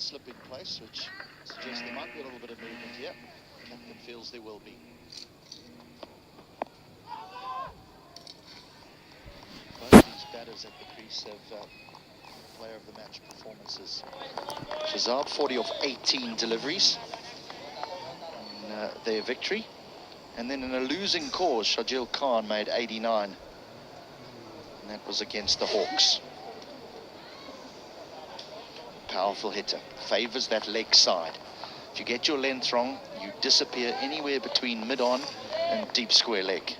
slip in place, which suggests there might be a little bit of movement here. Captain feels there will be. Both these batters at the crease have player of the match performances. Shazad, 40 of 18 deliveries in their victory. And then in a losing cause, Shajil Khan made 89. And that was against the Hawks. Powerful hitter, favours that leg side. If you get your length wrong, you disappear anywhere between mid-on and deep square leg.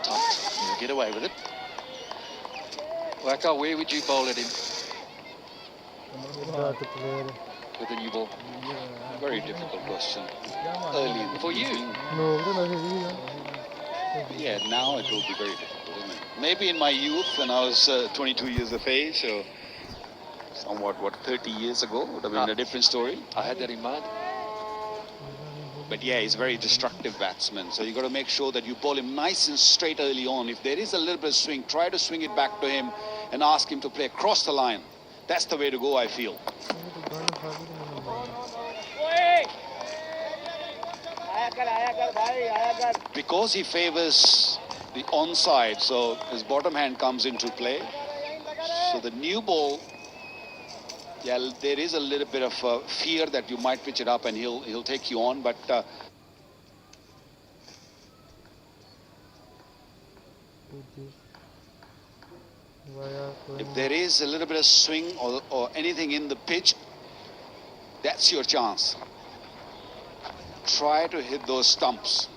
Tight, you'll get away with it. Waka, where would you bowl at him? With a new ball. Very difficult question. Early for you. Yeah, now it will be very difficult, isn't it? Maybe in my youth when I was 22 years of age, so somewhat, 30 years ago, would have been a different story. I had that in mind. But yeah, he's a very destructive batsman, so you got to make sure that you bowl him nice and straight early on. If there is a little bit of swing, try to swing it back to him and ask him to play across the line. That's the way to go, I feel. Because he favors the onside, so his bottom hand comes into play. So the new ball, yeah, there is a little bit of fear that you might pitch it up and he'll take you on, but if there is a little bit of swing or anything in the pitch, that's your chance. Try to hit those stumps.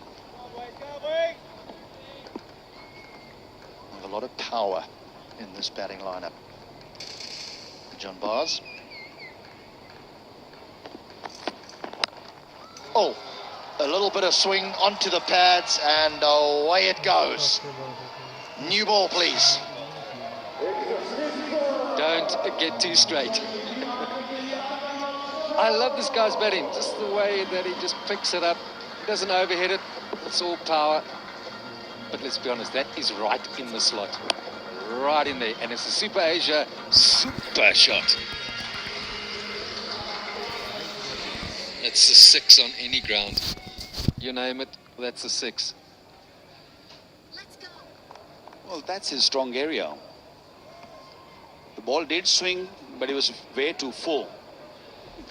With a lot of power in this batting lineup. John Bars. Oh, a little bit of swing onto the pads and away it goes. New ball, please. Don't get too straight. I love this guy's batting, just the way that he just picks it up. He doesn't overhit it. It's all power. But let's be honest, that is right in the slot. Right in there. And it's a Super Asia super shot. It's a 6 on any ground. You name it, that's a 6. Let's go. Well, that's his strong area. The ball did swing, but it was way too full.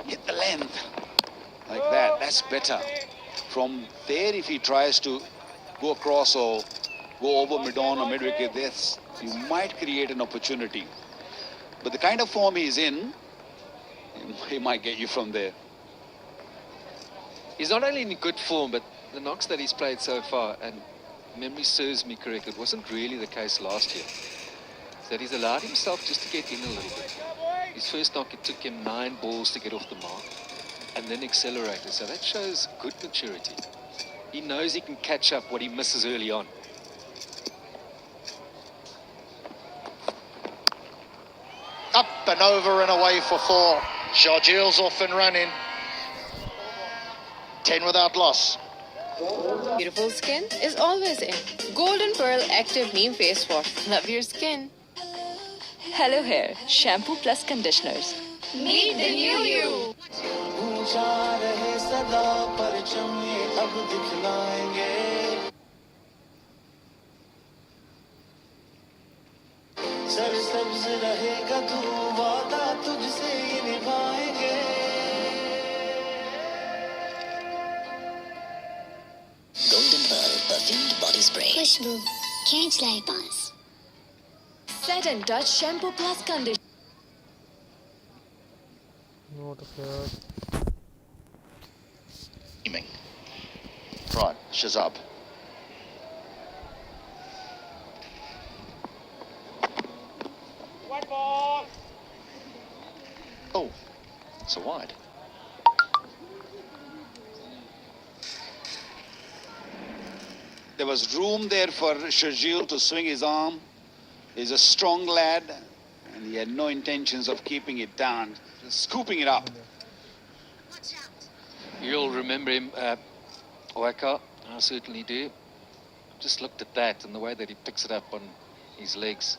Hit the length like that. That's better. From there, if he tries to go across or go over mid-on or mid-wicket, you might create an opportunity. But the kind of form he's in, he might get you from there. He's not only in good form, but the knocks that he's played so far, and memory serves me correct, it wasn't really the case last year. That he's allowed himself just to get in a little bit. His first knock, it took him 9 balls to get off the mark and then accelerated. So that shows good maturity. He knows he can catch up what he misses early on. Up and over and away for 4. Shajil's off and running. 10 without loss. Beautiful skin is always in. Golden Pearl Active Neem Face Wash. Love your skin. Hello Hair Shampoo Plus Conditioners. Meet the new you. Golden Pearl Perfumed Body Spray. Khushboo. Can't light pass. Set and Touch Shampoo Plus Conditioner. Right, Shazab. White ball. Oh, it's a wide. There was room there for Shajil to swing his arm. He's a strong lad, and he had no intentions of keeping it down, just scooping it up. You'll remember him, Waka, I certainly do. Just looked at that and the way that he picks it up on his legs.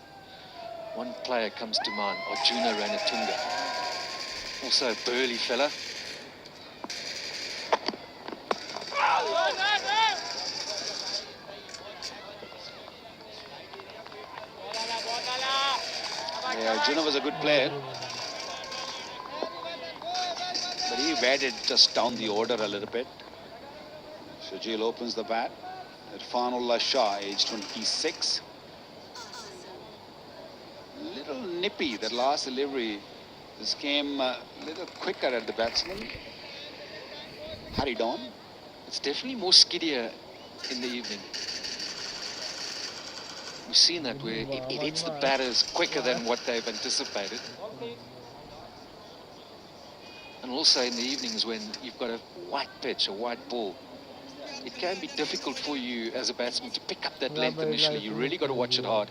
One player comes to mind, Arjuna Ranatunga. Also a burly fella. Yeah, Arjuna was a good player, but he batted just down the order a little bit. Shajil opens the bat. Irfanullah Shah, age 26. Little nippy, that last delivery. This came a little quicker at the batsman. Hurried on. It's definitely more skiddier in the evening. We've seen that where it hits the batters quicker than what they've anticipated. And also in the evenings when you've got a white pitch, a white ball, it can be difficult for you as a batsman to pick up that length initially. You really got to watch it hard.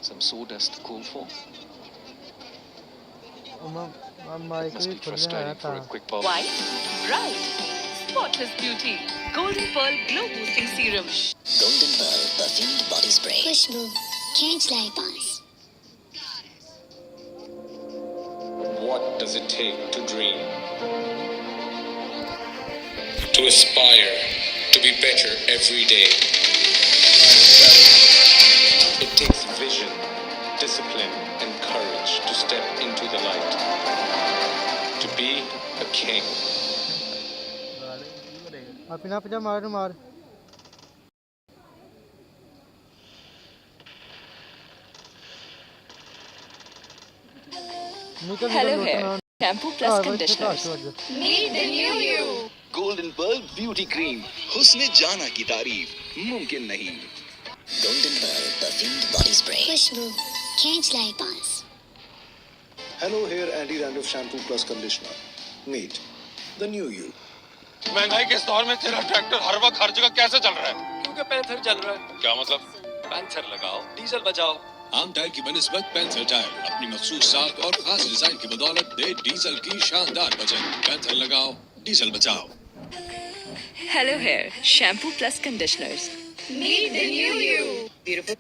Some sawdust to call for. Must be frustrating for a quick bowler. White, bright, spotless beauty. Golden Pearl Glow Boosting Serum. Golden Pearl Perfumed Body Spray. Khushbu, खींच लाए पास. What does it take to dream? To aspire, to be better every day. It takes vision, discipline, and courage to step into the light. To be a king. Hello Hair. Shampoo plus conditioners. Meet the new you. Golden Pearl Beauty Cream. हुस्न जाना की तारीफ मुमकिन नहीं. Golden Pearl Perfumed Body Spray. Khushbu, खींच लाए पास. Hello Hair Anti-Dandruff Shampoo plus Conditioner. Meet the new you. महंगाई के इस दौर में तेरा ट्रैक्टर हर वक्त हर जगह कैसे चल रहा है? क्योंकि पैंथर चल रहा है. क्या मतलब? पैंथर लगाओ, डीजल बचाओ. आम टायर की बनिस्बत पैंथर टायर अपनी मखसूस साख और खास डिजाइन की बदौलत दे डीजल की शानदार बचत. पैंथर लगाओ, डीजल बचाओ. Hello Hair. Shampoo plus conditioners. Meet the new you. Beautiful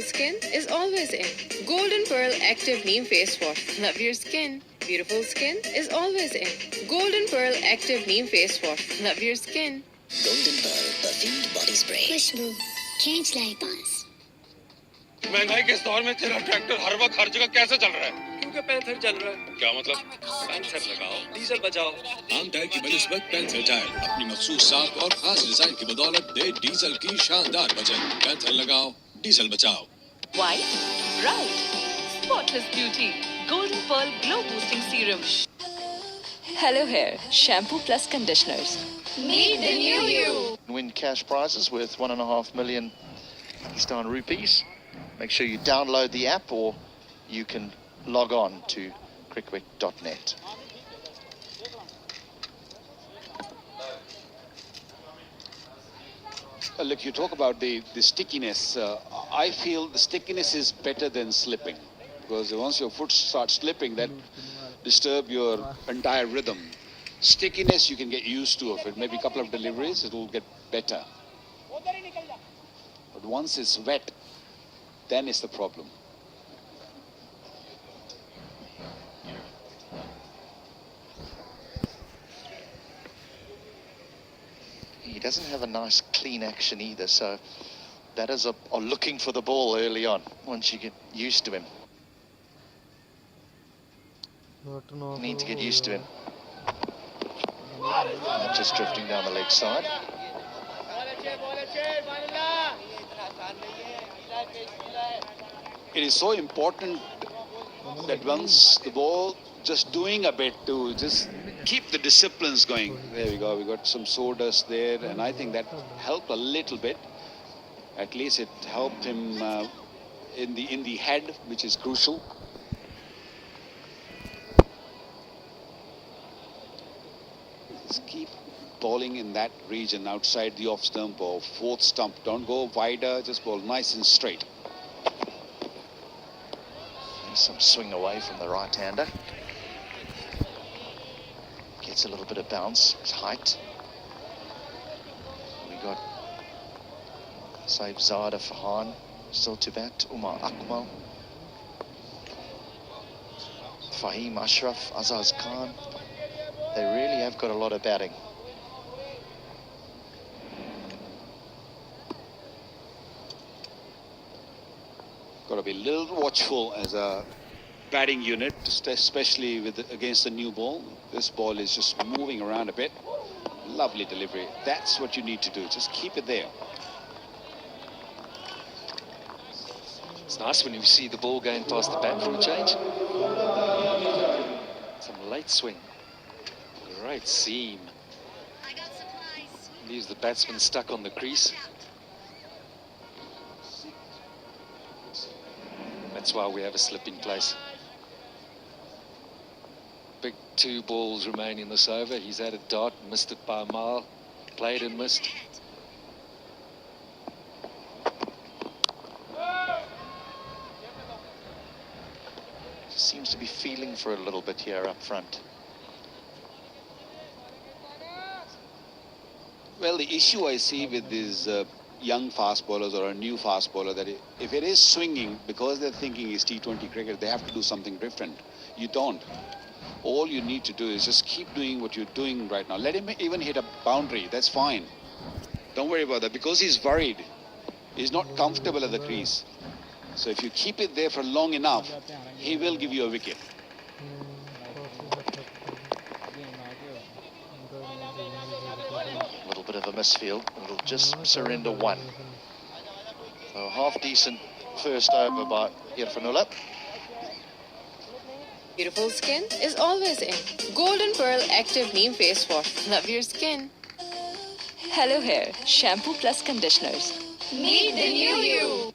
skin is always in. Golden Pearl Active Neem Face Wash. Love your skin. Beautiful skin is always in. Golden Pearl Active Neem Face Wash. Love your skin. Golden Pearl Perfumed Body Spray. Khushbu, खींच लाए पास. महंगाई के इस दौर में तेरा tractor हर वक्त हर जगह कैसे चल रहा है? क्योंकि पैंथर चल रहा है. क्या मतलब? पैंथर लगाओ, डीजल बचाओ. आम टायर की बनिस्बत पैंथर टायर अपनी मखसूस साख और खास डिजाइन की बदौलत दे डीजल की शानदार बचत. पैंथर लगाओ, डीजल बचाओ. White, bright, spotless beauty. Golden Pearl Glow Boosting Serum. Hello Hair. Shampoo plus conditioners. Meet the new you. Win cash prizes worth 1.5 million Pakistan rupees. Make sure you download the app or you can log on to crickwick.net. Look, you talk about the stickiness. I feel the stickiness is better than slipping, because once your foot starts slipping, that disturb your entire rhythm. Stickiness you can get used to of it. Maybe a couple of deliveries, it will get better. But once it's wet, then it's the problem. He doesn't have a nice clean action either, so batters are looking for the ball early on once you get used to him. Need to get used to him. Just drifting down the leg side. It is so important that once the ball, just doing a bit to just keep the disciplines going. There we go, we got some sawdust there, and I think that helped a little bit. At least it helped him in the head, which is crucial. Just keep bowling in that region outside the off stump or fourth stump. Don't go wider, just bowl nice and straight. Some swing away from the right-hander. Gets a little bit of bounce, his height. We got Saif Zada Fahan still to bat, Umar Akmal, Fahim Ashraf, Azaz Khan. They really have got a lot of batting. Got to be a little watchful as a batting unit, especially against the new ball. This ball is just moving around a bit. Lovely delivery. That's what you need to do. Just keep it there. It's nice when you see the ball going past the bat for a change. Some late swing. Great seam. Leaves the batsman stuck on the crease. That's why we have a slip in place. Big 2 balls remain in this over. He's had a dart, missed it by a mile. Played and missed. Seems to be feeling for a little bit here up front. Well, the issue I see with these young fast bowlers or a new fast bowler, that if it is swinging, because they're thinking it's T20 cricket, they have to do something different. You don't. All you need to do is just keep doing what you're doing right now. Let him even hit a boundary. That's fine. Don't worry about that, because he's worried. He's not comfortable at the crease. So if you keep it there for long enough, he will give you a wicket. A little bit of a misfield. It'll just surrender 1. So half decent first over by Irfanullah. Beautiful skin is always in. Golden Pearl Active Neem Face Wash. Love your skin. Hello Hair Shampoo Plus Conditioners. Meet the new you.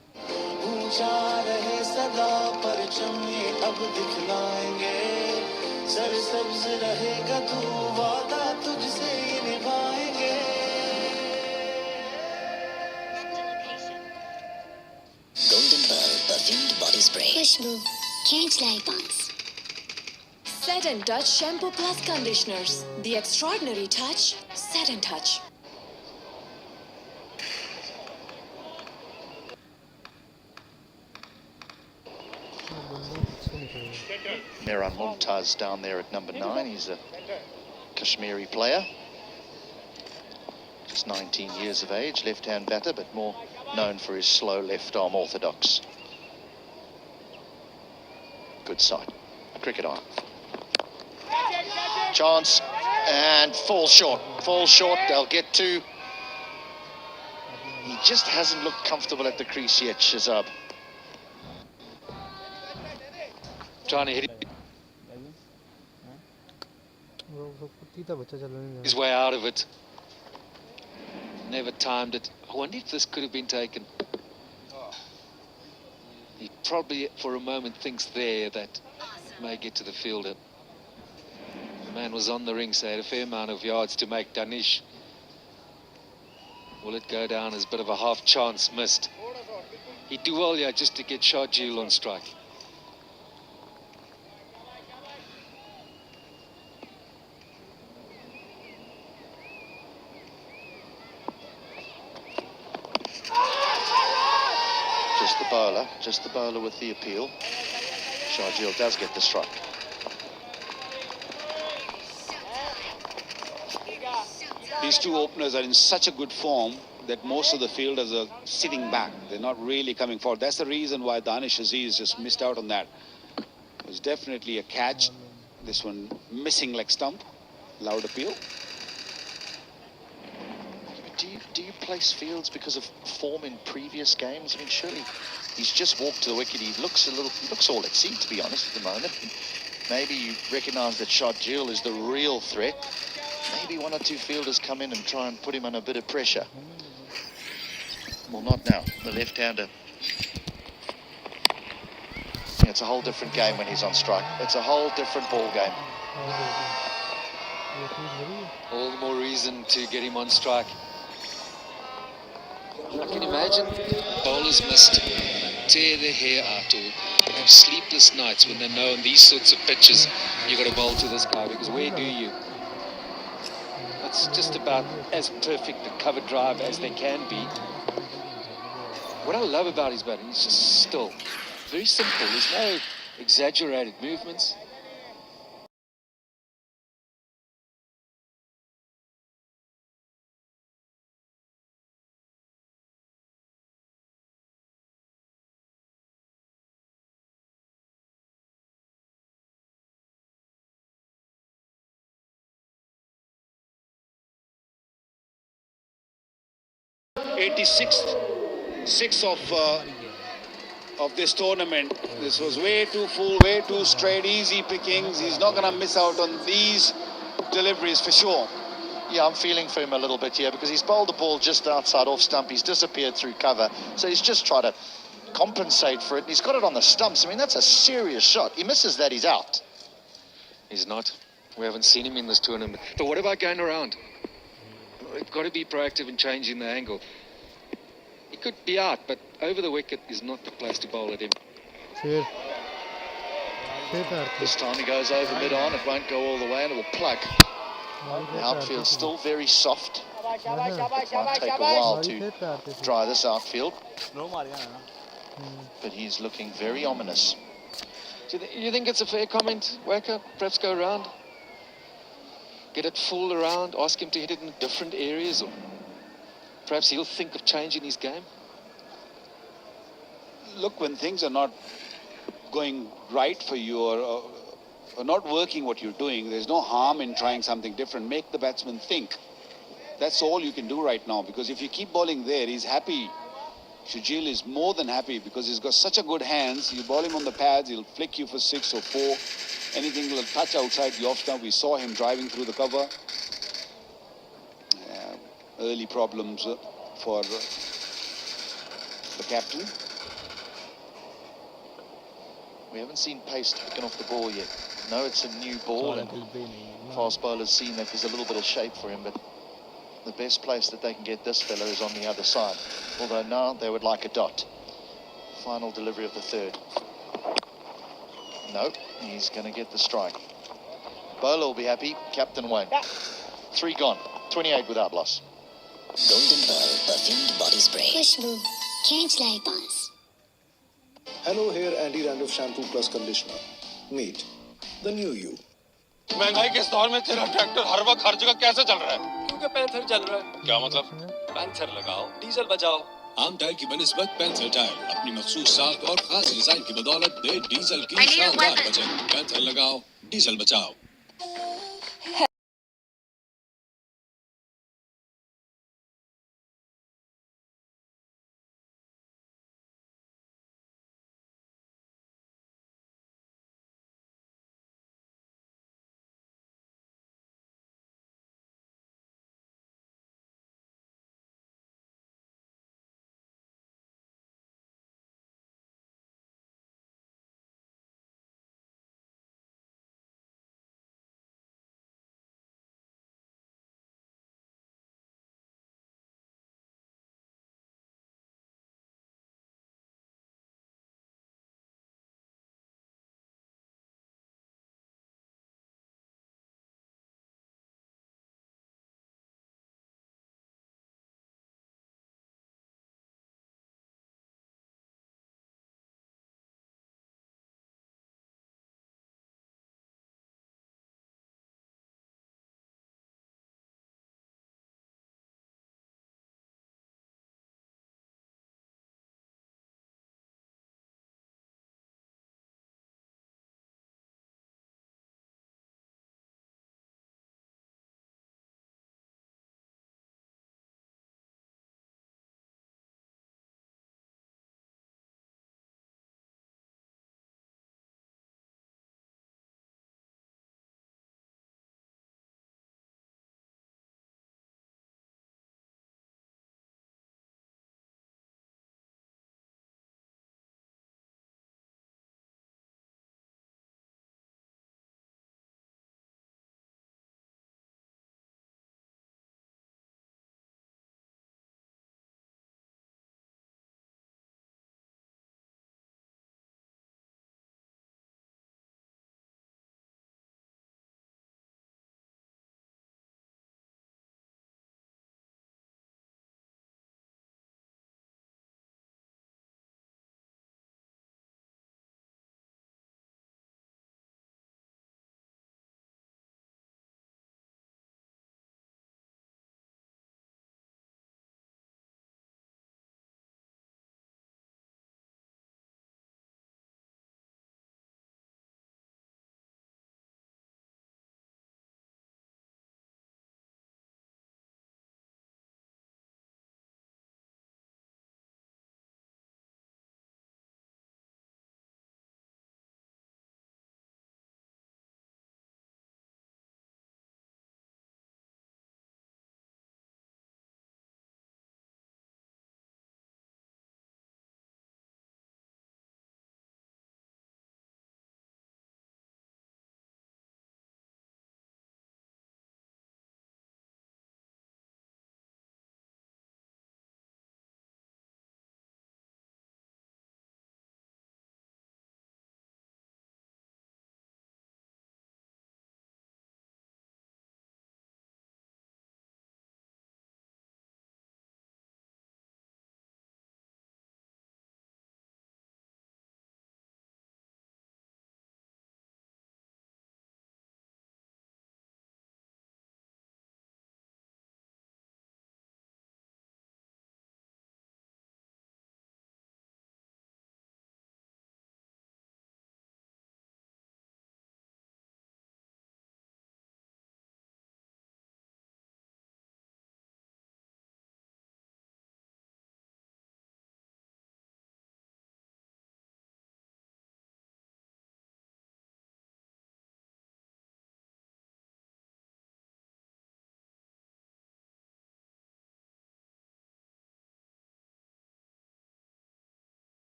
Golden Pearl perfumed body spray. Khushbu, can't like bounce. Set and Touch Shampoo Plus Conditioners. The extraordinary touch, Set and Touch. Mehran Mumtaz down there at number 9. He's a Kashmiri player. Just 19 years of age, left-hand batter, but more known for his slow left-arm orthodox. Good side. Cricket on. Chance, and falls short. Falls short, they'll get 2. He just hasn't looked comfortable at the crease yet, Shazab. Trying to hit his way out of it. Never timed it. I wonder if this could have been taken. He probably for a moment thinks there that may get to the fielder. The man was on the ring, so he had a fair amount of yards to make. Danish. Will it go down as a bit of a half chance missed? He'd do well here just to get Sharjeel on strike. Just the bowler with the appeal. Sharjeel does get the strike. These 2 openers are in such a good form that most of the fielders are sitting back. They're not really coming forward. That's the reason why Danish Aziz just missed out on that. It was definitely a catch. This one missing leg stump. Loud appeal. Do you place Fields because of form in previous games? I mean, surely he's just walked to the wicket. He looks all at sea, to be honest, at the moment. Maybe you recognise that Sharjeel is the real threat. Maybe 1 or 2 fielders come in and try and put him under a bit of pressure. Well, not now. The left-hander. It's a whole different game when he's on strike. It's a whole different ball game. All the more reason to get him on strike. I can imagine bowlers must tear their hair out or have sleepless nights when they know on these sorts of pitches you've got to bowl to this guy, because where do you? It's just about as perfect a cover drive as they can be. What I love about his batting, he's just still. Very simple. There's no exaggerated movements. Six of this tournament. This was way too full, way too straight, easy pickings. He's not going to miss out on these deliveries for sure. Yeah, I'm feeling for him a little bit here because he's bowled the ball just outside off stump. He's disappeared through cover. So he's just tried to compensate for it. He's got it on the stumps. I mean, that's a serious shot. He misses that, he's out. He's not. We haven't seen him in this tournament. But what about going around? We've got to be proactive in changing the angle. He could be out, but over the wicket is not the place to bowl at him. This time he goes over mid-on. It won't go all the way and it will plug. The outfield's still very soft. It might take a while to dry this outfield. But he's looking very ominous. Do you think it's a fair comment, Waker? Perhaps go around? Get it full around, ask him to hit it in different areas, or perhaps he'll think of changing his game? Look, when things are not going right for you or not working what you're doing, there's no harm in trying something different. Make the batsman think. That's all you can do right now, because if you keep bowling there, he's happy. Shujil is more than happy because he's got such a good hands. You ball him on the pads, he'll flick you for 6 or 4. Anything will touch outside the off stump. We saw him driving through the cover. Early problems for the captain. We haven't seen pace taken off the ball yet. No, it's a new ball, and fast bowlers seen that there's a little bit of shape for him, but the best place that they can get this fella is on the other side. Although now they would like a dot. Final delivery of the third. No, he's going to get the strike. Bowler will be happy, captain won't. 3 gone, 28 without loss. Golden Pearl perfumed body spray. Khushbu, catch like buzz. Hello, hair anti-dandruff shampoo plus conditioner. Meet the new you. महंगाई के इस दौर में तेरा tractor हर वक्त हर जगह कैसे चल रहा है? क्योंकि पैंथर चल रहा है। क्या मतलब? पैंथर लगाओ, डीजल बचाओ। आम टायर की बनिस्बत पैंथर टायर अपनी मखसूस साख और खास डिजाइन की बदौलत दे डीजल की शानदार बचत। पैंथर लगाओ, डीजल बचाओ।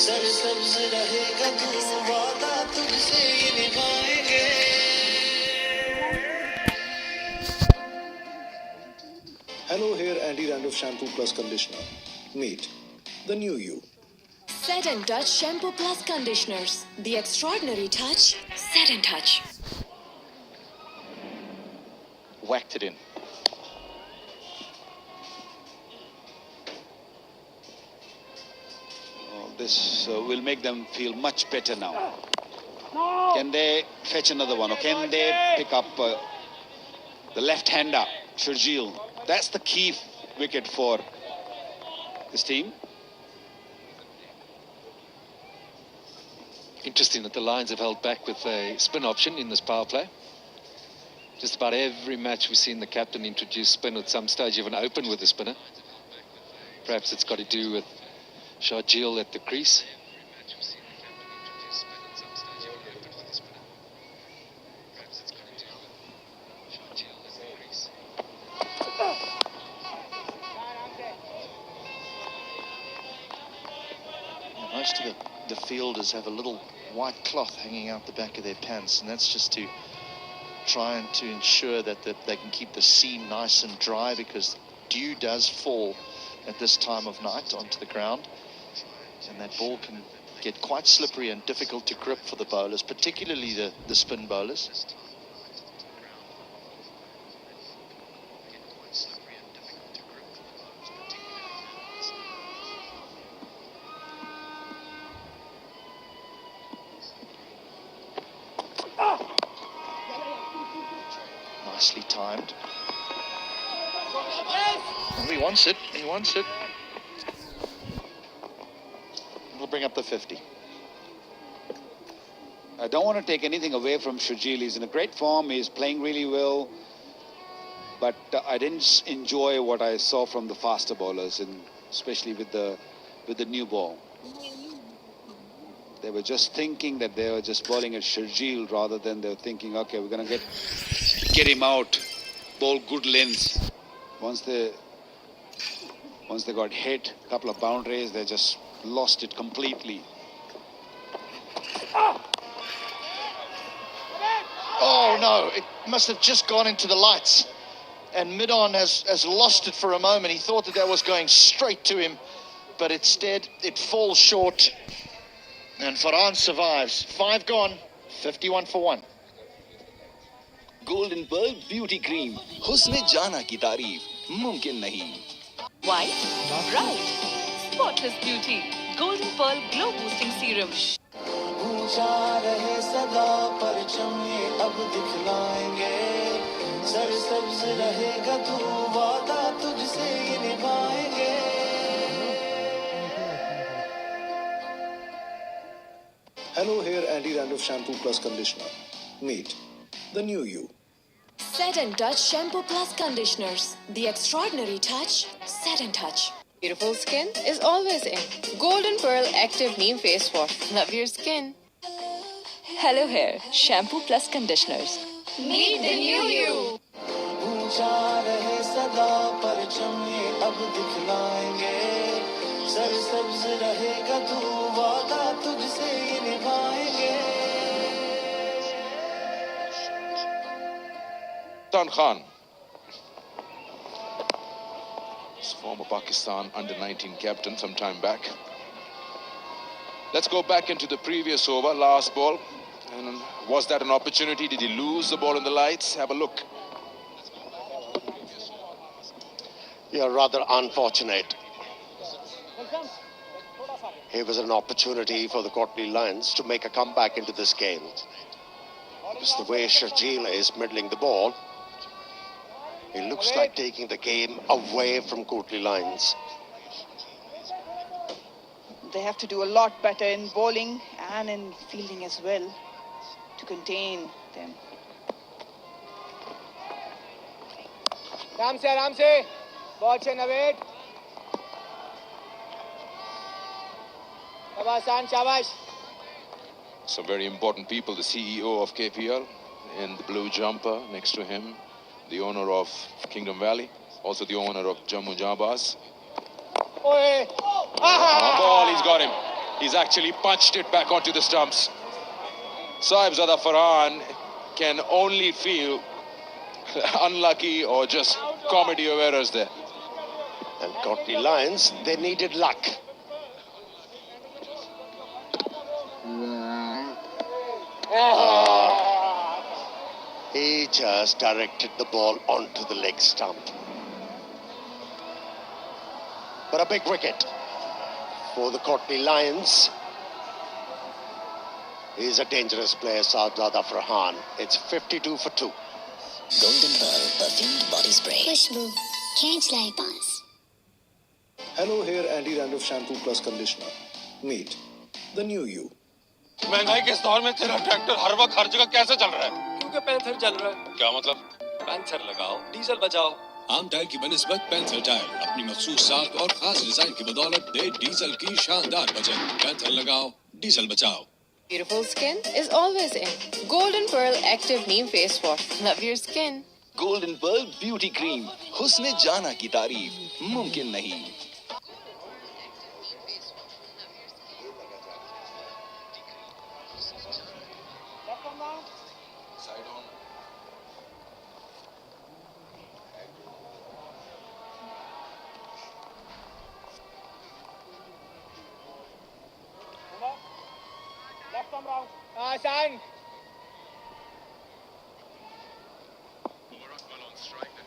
सरसब्ज रहेगा तू वादा तुझसे ये निभाएंगे Hello Hair Anti-Dandruff Shampoo Plus Conditioner. Meet the new you. Set and Touch Shampoo Plus Conditioners. The extraordinary touch. Set and Touch. Whacked it in. This will make them feel much better now. Can they fetch another one, or can they pick up the left-hander, Sharjeel? That's the key wicket for this team. Interesting that the Lions have held back with a spin option in this power play. Just about every match we've seen the captain introduce spin at some stage, even open with the spinner. Perhaps it's got to do with Sharjeel at the crease. Most of the fielders have a little white cloth hanging out the back of their pants, and that's just to try and to ensure that they can keep the seam nice and dry, because dew does fall at this time of night onto the ground, and that ball can get quite slippery and difficult to grip for the bowlers, particularly the spin bowlers. Nicely timed. Oh, he wants it. He wants it. We'll bring up the 50. I don't want to take anything away from Sharjeel. He's in a great form. He's playing really well. But I didn't enjoy what I saw from the faster bowlers, and especially with the new ball. They were just thinking that they were just bowling at Sharjeel, rather than they were thinking, okay, we're going to get him out, bowl good lengths. Once they got hit, a couple of boundaries, they just lost it completely. Oh no, it must have just gone into the lights, and mid-on has lost it for a moment. He thought that was going straight to him, but instead it falls short, and Farhan survives. 5 gone, 51 for 1. Golden Pearl Beauty Cream. हुस्न जाना की तारीफ मुमकिन नहीं. White, bright, spotless beauty. Golden Pearl Glow Boosting Serum. ऊंचा रहे सदा परचम ये अब दिखलाएंगे सरसब्ज रहेगा तू वादा तुझसे ये निभाएंगे Hello Hair Anti-Dandruff Shampoo Plus Conditioner. Meet the new you. Set and Touch Shampoo Plus Conditioners. The extraordinary touch. Set and Touch. Beautiful skin is always in. Golden Pearl Active Neem Face Wash. Love your skin. Hello Hair Shampoo Plus Conditioners. Meet the new you. ऊंचा रहे सदा परचम ये अब दिखलाएंगे सरसब्ज रहेगा तू वादा तुझसे ये निभाएंगे Khan, former Pakistan under-19 captain some time back. Let's go back into the previous over, last ball. And was that an opportunity? Did he lose the ball in the lights? Have a look. Yeah, rather unfortunate. Here was an opportunity for the Courtney Lions to make a comeback into this game. Because the way Sharjeel is middling the ball, it looks like taking the game away from Courtney Lions. They have to do a lot better in bowling and in fielding as well to contain them. आराम से ball से नवेद शाबाश शाबाश. Some very important people, the CEO of KPL in the blue jumper next to him, the owner of Kingdom Valley, also the owner of Jammu Jabaz. ओए On ball, he's got him. He's actually punched it back onto the stumps. Sahibzada Farhan can only feel unlucky or just comedy of errors there. And Courtney Lyons, they needed luck. He just directed the ball onto the leg stump. But a big wicket for the Courtney Lions. He's a dangerous player, Sahibzada Farhan. It's 52 for 2. Golden Pearl perfumed body spray. Khushbu, can't like us. Hello Hair Anti-Dandruff Shampoo Plus Conditioner. Meet the new you. महंगाई के इस दौर में तेरा tractor हर वक्त हर जगह कैसे चल रहा है? क्योंकि पैंथर चल रहा है। क्या मतलब? पैंथर लगाओ, डीजल बचाओ। आम टायर की बनिस्बत पैंथर टायर अपनी मखसूस साख और खास डिजाइन की बदौलत दे डीजल की शानदार बचत। पैंथर लगाओ, डीजल बचाओ। Beautiful skin is always in. Golden Pearl Active Neem Face Wash. Love your skin. Golden pearl beauty cream, हुस्न जाना की तारीफ मुमकिन नहीं। Sign.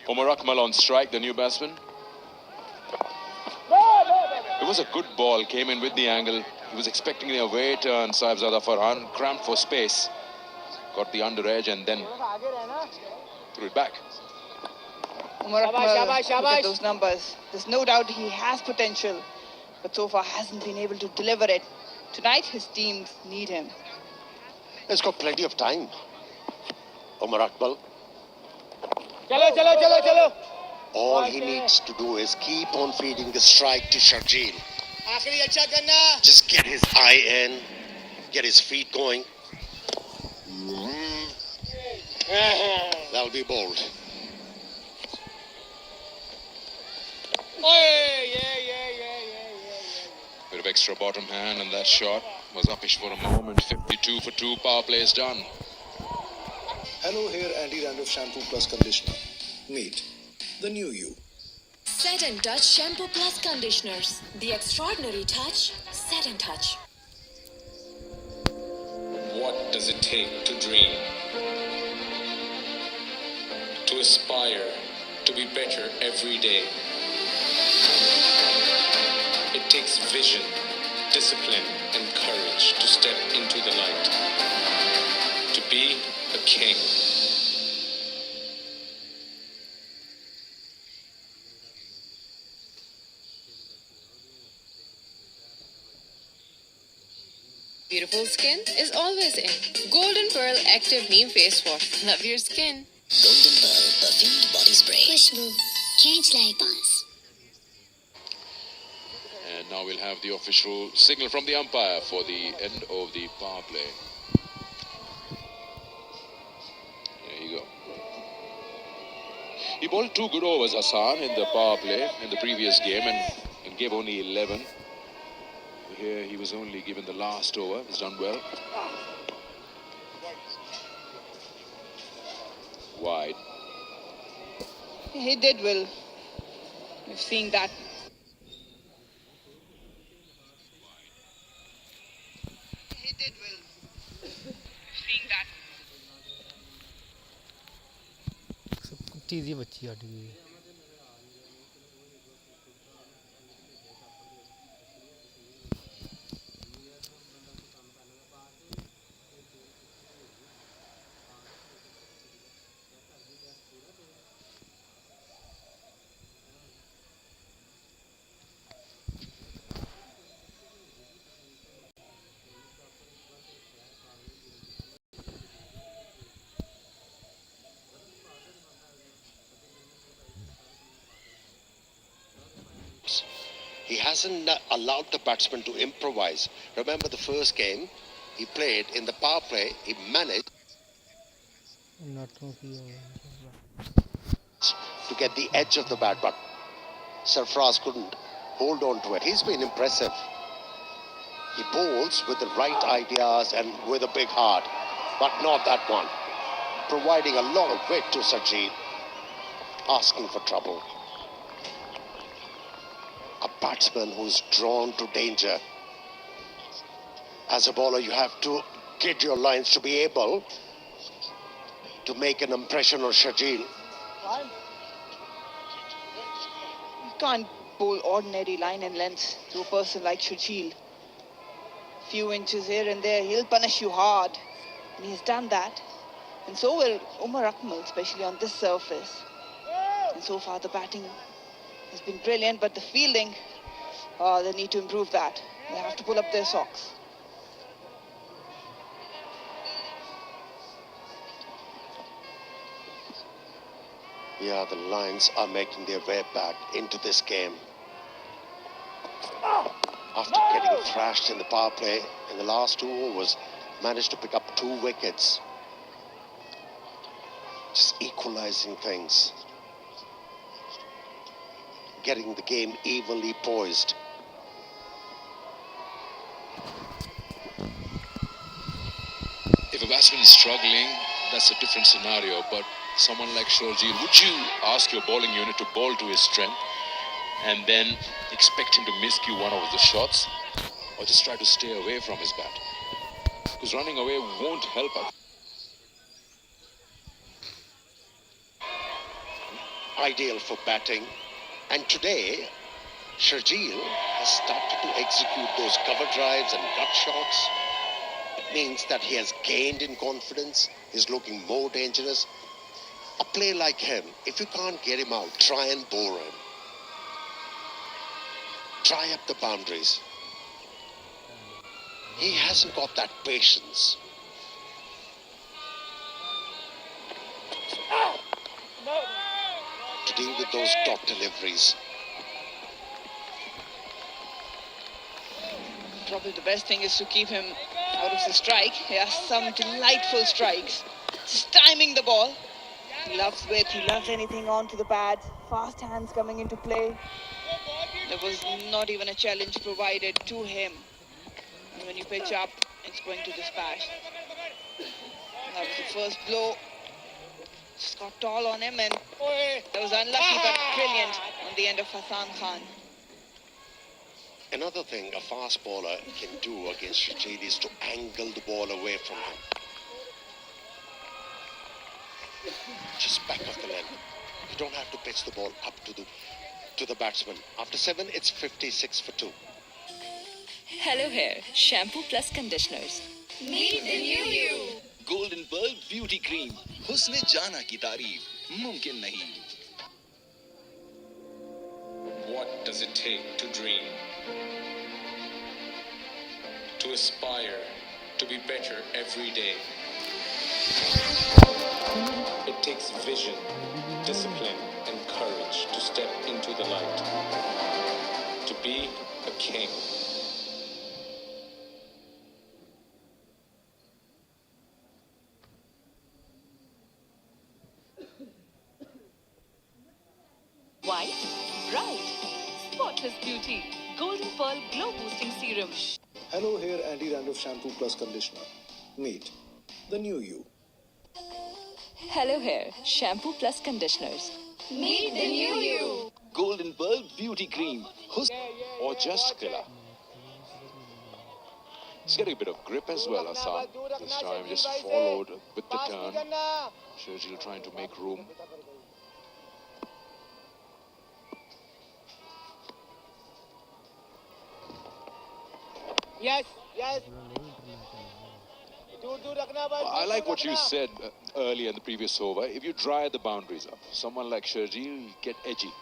Umar Akmal on strike, the new batsman. It was a good ball, came in with the angle. He was expecting a away turn. Sahibzada Farhan cramped for space. Got the under edge and then threw it back. Umar Akmal, look at those numbers. There's no doubt he has potential, but so far hasn't been able to deliver it. Tonight, his teams need him. He's got plenty of time. Umar Akmal. चलो. All he needs to do is keep on feeding the strike to Sharjeel. आखिरी अच्छा करना. Just get his eye in, get his feet going. That'll be bold. Bit of extra bottom hand, and that shot was uppish for a moment. 52 for 2, power play is done. Hello Hair Anti-Dandruff Shampoo Plus Conditioner. Meet the new you. Set and Touch Shampoo Plus Conditioners. The extraordinary touch, Set and Touch. What does it take to dream? To aspire to be better every day. It takes vision, discipline, and courage to step into the light. To be a king. Beautiful skin is always in. Golden Pearl Active Neem Face Wash. Love your skin. Golden Pearl perfumed body spray. Khushbu, can't like us. And now we'll have the official signal from the umpire for the end of the power play. There you go. He bowled 2 good overs, Hassan, in the power play in the previous game and gave only 11. Here he was only given the last over. He's done well. Wide. He did well. We've seen that. He did well. We've seen that. कुत्ती दी बच्ची हट गई He hasn't allowed the batsman to improvise. Remember the first game he played in the power play, he managed to get the edge of the bat, but Sarfraz couldn't hold on to it. He's been impressive. He bowls with the right ideas and with a big heart, but not that one. Providing a lot of weight to Sajid, asking for trouble. A batsman who's drawn to danger. As a bowler, you have to get your lines to be able to make an impression on Shajil. You can't bowl ordinary line and length to a person like Shajil. Few inches here and there, he'll punish you hard. And he's done that. And so will Umar Akmal, especially on this surface. And so far the batting has been brilliant, but the fielding, they need to improve that. They have to pull up their socks. Yeah, the Lions are making their way back into this game. After getting thrashed in the power play in the last 2 overs, managed to pick up 2 wickets. Just equalizing things. Getting the game evenly poised. If a batsman is struggling, that's a different scenario. But someone like Sharjeel, would you ask your bowling unit to bowl to his strength and then expect him to miscue one of the shots, or just try to stay away from his bat? Because running away won't help us. Ideal for batting. And today, Sharjeel has started to execute those cover drives and gut shots. It means that he has gained in confidence. He's looking more dangerous. A player like him, if you can't get him out, try and bore him. Try up the boundaries. He hasn't got that patience. To deal with those dot deliveries. Probably the best thing is to keep him out of the strike. He has some delightful strikes. Just timing the ball. He loves width, he loves anything onto the pads. Fast hands coming into play. There was not even a challenge provided to him. And when you pitch up, it's going to dispatch. That was the first blow. Just got tall on him, and that was unlucky but brilliant on the end of Hassan Khan. Another thing a fast bowler can do against Shajid is to angle the ball away from him. Just back of the length. You don't have to pitch the ball up to the batsman. After 7, it's 56 for 2. Hello Hair, shampoo plus conditioners. Meet the new you. Golden Pearl Beauty Cream. हुस्न जाना की तारीफ मुमकिन नहीं. What does it take to dream? To aspire, to be better every day. It takes vision, discipline, and courage to step into the light. To be a king. White, bright, spotless beauty. Golden Pearl Glow Boosting Serum. Hello Hair Anti-Dandruff Shampoo Plus Conditioner. Meet the new you. Hello Hair, shampoo plus conditioners. Meet the new you. Golden Pearl Beauty Cream. Or just killer. He's getting a bit of grip as well, Hassan. This time just followed with the turn. Sharjeel trying to make room. Yes, yes. I like what you said earlier in the previous over. If you dry the boundaries up, someone like Sharjeel will get edgy.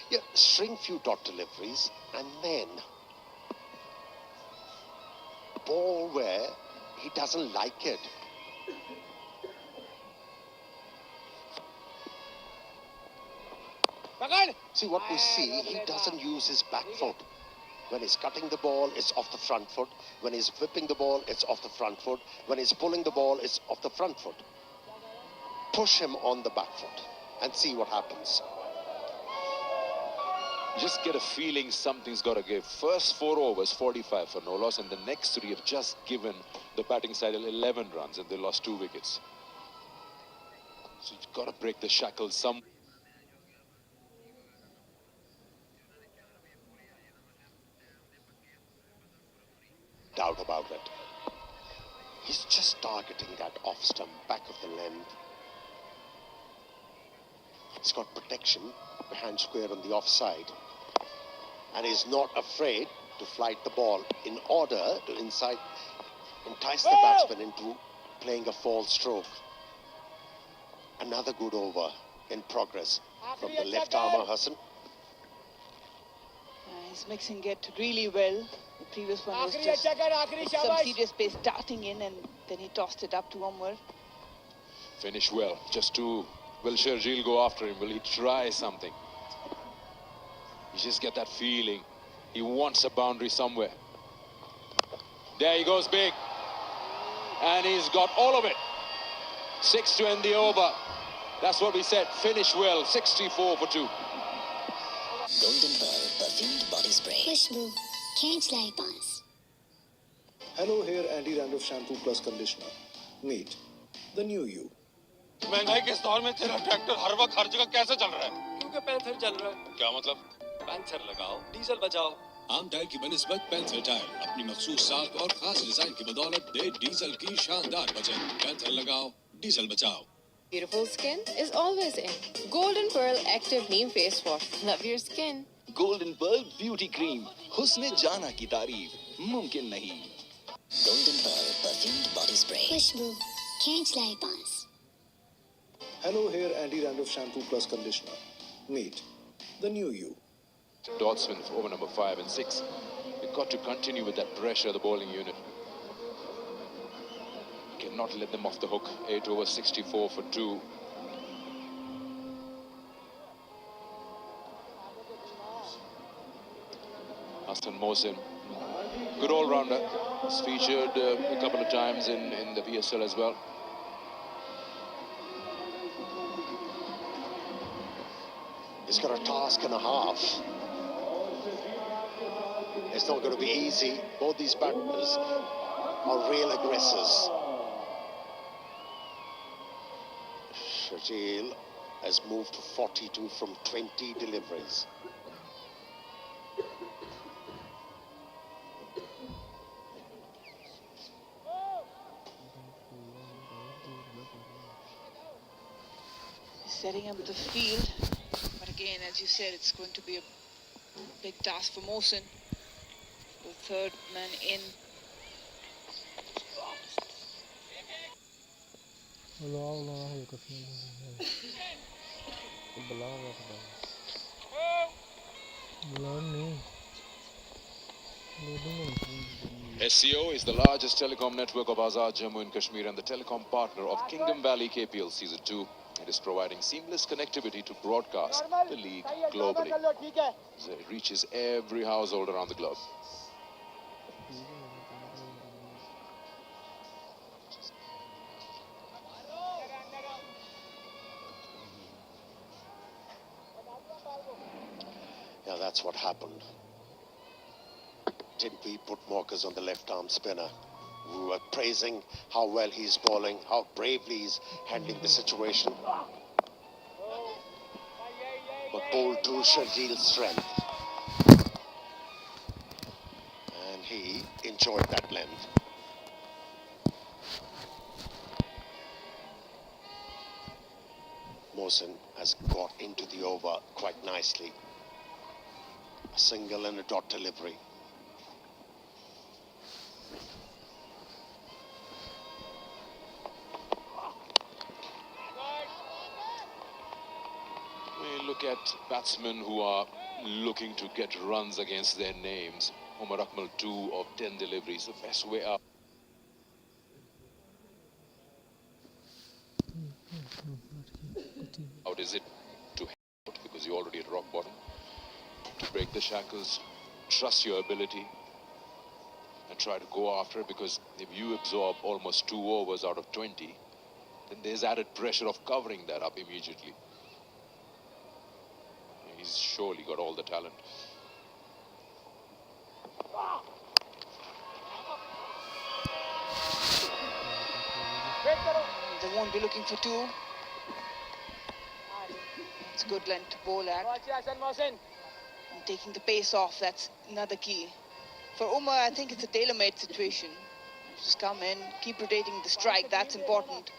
Yeah, string few dot deliveries and then ball where he doesn't like it. See what we see, he doesn't use his back foot. When he's cutting the ball, it's off the front foot. When he's whipping the ball, it's off the front foot. When he's pulling the ball, it's off the front foot. Push him on the back foot and see what happens. You just get a feeling something's got to give. First 4 overs, 45 for no loss, and the next 3 have just given the batting side 11 runs, and they lost 2 wickets. So you've got to break the shackles some. Doubt about it. He's just targeting that off stump, back of the length. He's got protection behind square on the offside. And he's not afraid to flight the ball in order to entice the batsman into playing a false stroke. Another good over in progress from the left armer, Hassan. He's mixing it really well. The previous one was just some serious pace darting in, and then he tossed it up to Umar. Finish well. Just to... Will Sharjeel go after him? Will he try something? You just get that feeling. He wants a boundary somewhere. There he goes big. And he's got all of it. 6 to end the over. That's what we said. Finish well. 64 for 2. Golden Pearl perfumed body spray. Khushbu, can't lie pass. Hello Hair Anti-Dandruff Shampoo Plus Conditioner. Meet the new you. महंगाई के इस दौर में तेरा tractor हर वक्त हर जगह कैसे चल रहा है? क्योंकि पैंथर चल रहा है। क्या मतलब? पैंथर लगाओ, डीजल बचाओ। आम टायर की बनिस्बत पैंथर टायर अपनी मखसूस साख और खास डिजाइन की बदौलत दे डीजल की शानदार बचत। पैंथर लगाओ, डीजल बचाओ। Beautiful skin is always in. Golden Pearl Active Neem Face Wash. Love your skin. Golden Pearl Beauty Cream. हुस्न जाना की तारीफ मुमकिन नहीं. Golden Pearl perfumed body spray. Khushbu, can't lie pass. Hello Hair Anti-Dandruff Shampoo Plus Conditioner. Meet the new you. Doddsman for over number 5 and 6. You've got to continue with that pressure, the bowling unit. Cannot let them off the hook. 8 over 64 for 2. Hassan Mohsin, good all-rounder. He's featured a couple of times in the PSL as well. He's got a task and a half. It's not going to be easy. Both these batters are real aggressors. Sharjeel has moved to 42 from 20 deliveries. Setting up the field. But again, as you said, it's going to be a big task for Mohsin. The third man in. SCO is the largest telecom network of Azad Jammu and Kashmir and the telecom partner of Kingdom Valley KPL Season 2. It is providing seamless connectivity to broadcast the league globally. So it reaches every household around the globe. Yeah, that's what happened. Didn't we put markers on the left arm spinner? We were praising how well he's bowling, how bravely he's handling the situation. But bowled to Sharjeel's strength. And he enjoyed that length. Mohsin has got into the over quite nicely. A single and a dot delivery. We look at batsmen who are looking to get runs against their names. Umar Akmal, 2 of 10 deliveries, the best way up. Out is it to head out because you're already at rock bottom? To break the shackles, trust your ability and try to go after it, because if you absorb almost 2 overs out of 20, then there's added pressure of covering that up immediately. He's surely got all the talent. They won't be looking for two. It's a good length to bowl at. And taking the pace off, that's another key. For Umar, I think it's a tailor-made situation. Just come in, keep rotating the strike, that's important.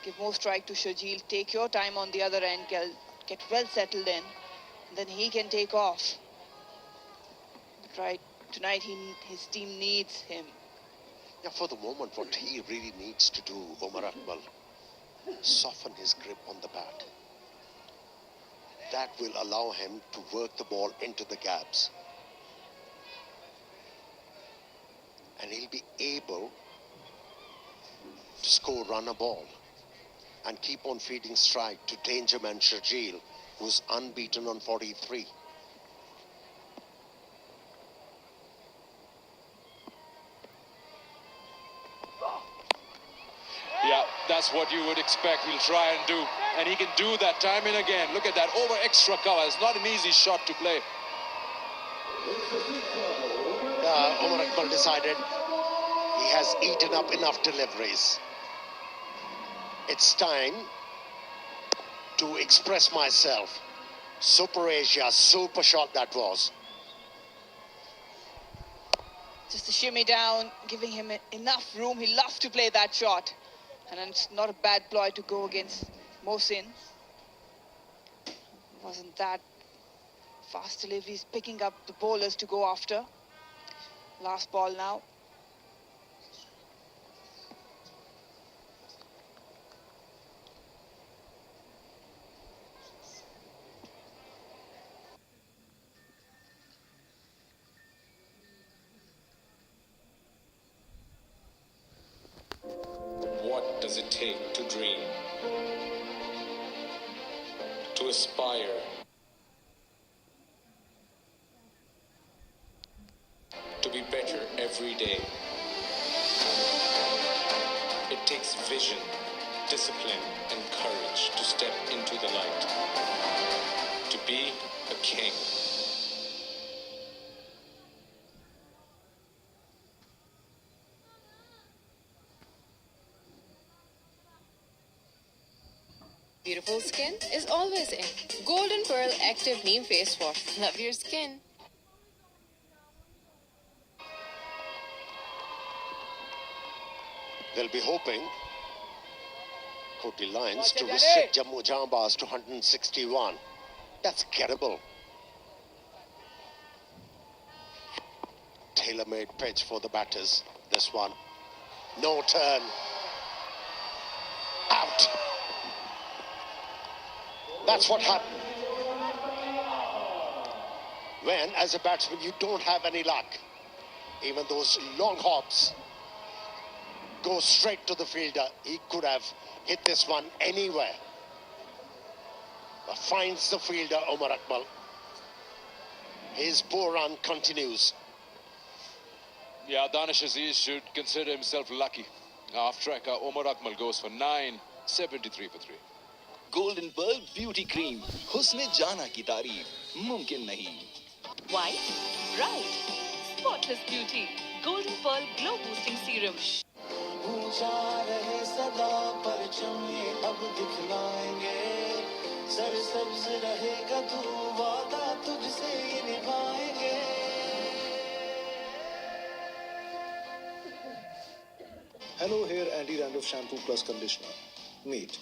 Give more strike to Sharjeel, take your time on the other end, get well settled in, and then he can take off. But right, tonight his team needs him. Yeah, for the moment, what he really needs to do, Omar Akmal, soften his grip on the bat. That will allow him to work the ball into the gaps. And he'll be able to score run a ball and keep on feeding strike to danger man Sharjeel, who's unbeaten on 43. Yeah, that's what you would expect. He'll try and do. And he can do that time and again. Look at that, over extra cover. It's not an easy shot to play. Omar Akmal decided he has eaten up enough deliveries. It's time to express myself. Super Asia, super shot that was. Just a shimmy down, giving him enough room. He loves to play that shot. And it's not a bad ploy to go against Mohsin. Wasn't that fast deliveries, picking up the bowlers to go after. Last ball now. What does it take to dream? To aspire? To be better every day? It takes vision, discipline, and courage to step into the light. To be a king. Beautiful skin is always in. Golden Pearl Active Neem Face Wash. Love your skin. They'll be hoping Koti Lions to restrict Jammu Jambas to 161. That's gettable. Tailor-made pitch for the batters. This one. No turn. Out. That's what happened. When, as a batsman, you don't have any luck. Even those long hops go straight to the fielder. He could have hit this one anywhere. But finds the fielder, Omar Akmal. His poor run continues. Yeah, Danish Aziz should consider himself lucky. Half-tracker Omar Akmal goes for 9, 73 for 3. Golden pearl beauty cream हुस्न जाना की तारीफ मुमकिन नहीं. White, bright, spotless beauty. Golden Pearl Glow Boosting Serum. ऊंचा रहे सदा परचम ये अब दिखलाएंगे सरसब्ज रहेगा तू वादा तुझसे ये निभाएंगे. Hello Hair Anti-Dandruff Shampoo Plus Conditioner. Meet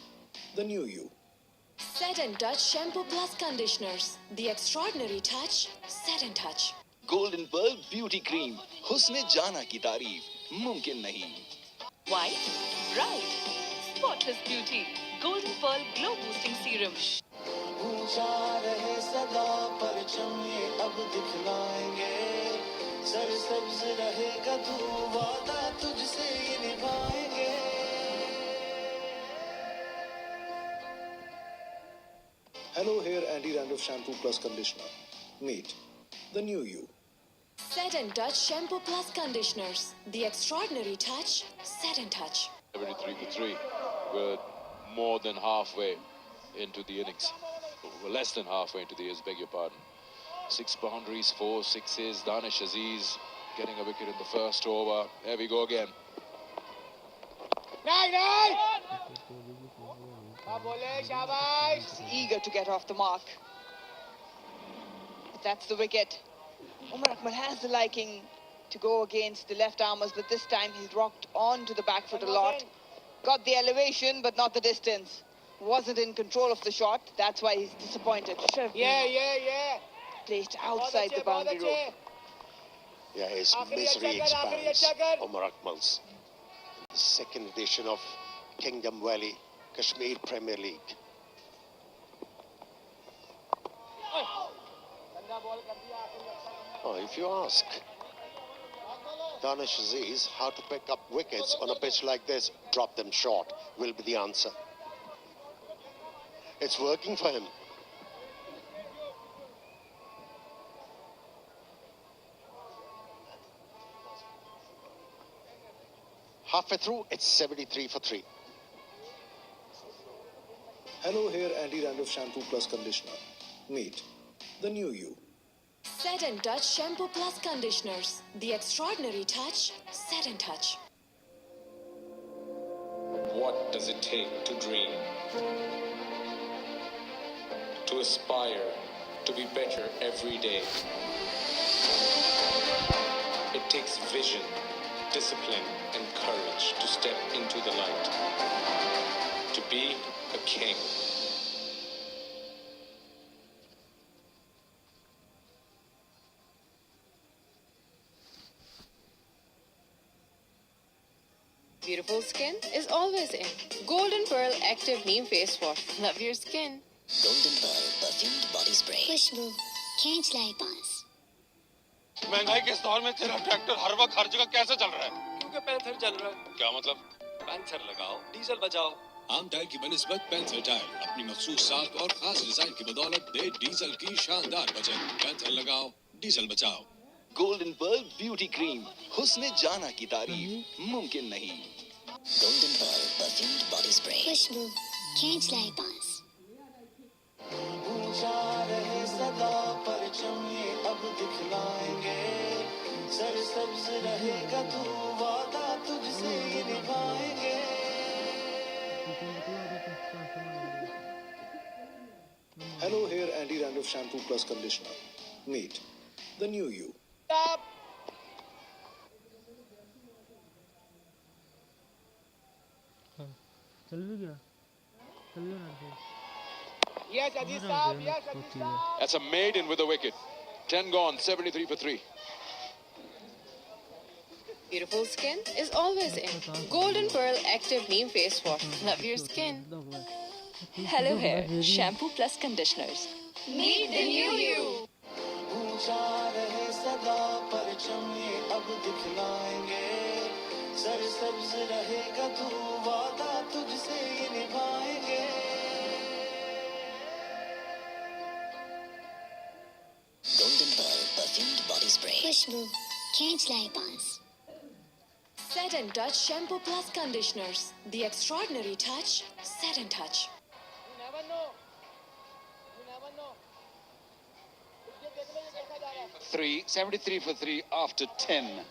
the new you. Set and Touch Shampoo Plus Conditioners. The extraordinary touch, Set and Touch. Golden pearl beauty cream हुस्न जाना की तारीफ मुमकिन नहीं. White, bright, spotless beauty. Golden Pearl Glow Boosting Serum. ऊंचा रहे सदा परचम ये अब दिखलाएंगे सरसब्ज रहेगा तू वादा तुझसे ये निभाएंगे. Hello Hair Anti-Dandruff Shampoo Plus Conditioner. Meet the new you. Set and Touch Shampoo Plus Conditioners. The extraordinary touch, Set and Touch. 73 for 3. We're more than halfway into the innings. We're less than halfway into the years, beg your pardon. 6 boundaries, 4 sixes. Danish Aziz getting a wicket in the first over. There we go again. He's eager to get off the mark. But that's the wicket. Umar Akmal has the liking to go against the left armers, but this time he's rocked on to the back foot a lot. Got the elevation, but not the distance. Wasn't in control of the shot. That's why he's disappointed. Yeah. Placed outside the boundary rope. Yeah, his misery expands. Omar Akmal's second edition of Kingdom Valley Kashmir Premier League. Oh, if you ask Danish Aziz how to pick up wickets on a pitch like this, drop them short will be the answer. It's working for him. Halfway through, it's 73 for 3. Hello, here Anti Dandruff Shampoo Plus Conditioner. Meet the new you. Set and Touch Shampoo Plus Conditioners. The extraordinary touch, Set and Touch. What does it take to dream? To aspire to be better every day. It takes vision, discipline, and courage to step into the light. To be a king. Beautiful skin is always in. Golden Pearl Active Neem Face Wash. Love your skin. Golden Pearl Perfumed Body Spray. खुशबू खींच लाए पास. महंगाई के इस दौर में तेरा tractor हर वक्त हर जगह कैसे चल रहा है? क्योंकि पैंथर चल रहा है. क्या मतलब? पैंथर लगाओ, डीजल बचाओ. आम टायर की बनिस्बत पैंथर टायर अपनी मखसूस साख और खास डिजाइन की बदौलत दे डीजल की शानदार बचत. पैंथर लगाओ, डीजल बचाओ. गोल्डन पर्ल ब्यूटी क्रीम, हुस्न जाना की तारीफ मुमकिन नहीं. Golden Pearl Perfumed Body Spray. खुशबू खींच लाए पास. पूछा रहे सदा परचम ये अब दिखलाएंगे. सरसब्ज रहेगा तू वादा तुझसे ये निभाएंगे. Hello, here Anti Dandruff Shampoo Plus Conditioner. Meet the new you. चल भी गया ना. Yes, Aziz Saab. Yes, Aziz Saab. That's a maiden with a wicket. 10 gone, 73 for 3. Beautiful skin is always in. Golden Pearl Active Neem Face Wash. Love your skin. Hello Hair Shampoo Plus Conditioners. Meet the new you. पूछा रहे सदा परचम ये अब दिखलाएंगे. सरसब्ज रहेगा तू वादा तुझसे ये निभाएंगे. Golden Pearl Perfumed Body Spray. खुशबू खींच लाए पास. Set and Touch Shampoo Plus Conditioners. The extraordinary touch, Set and Touch. You never know. You never know. 3, 73 for 3 after 10.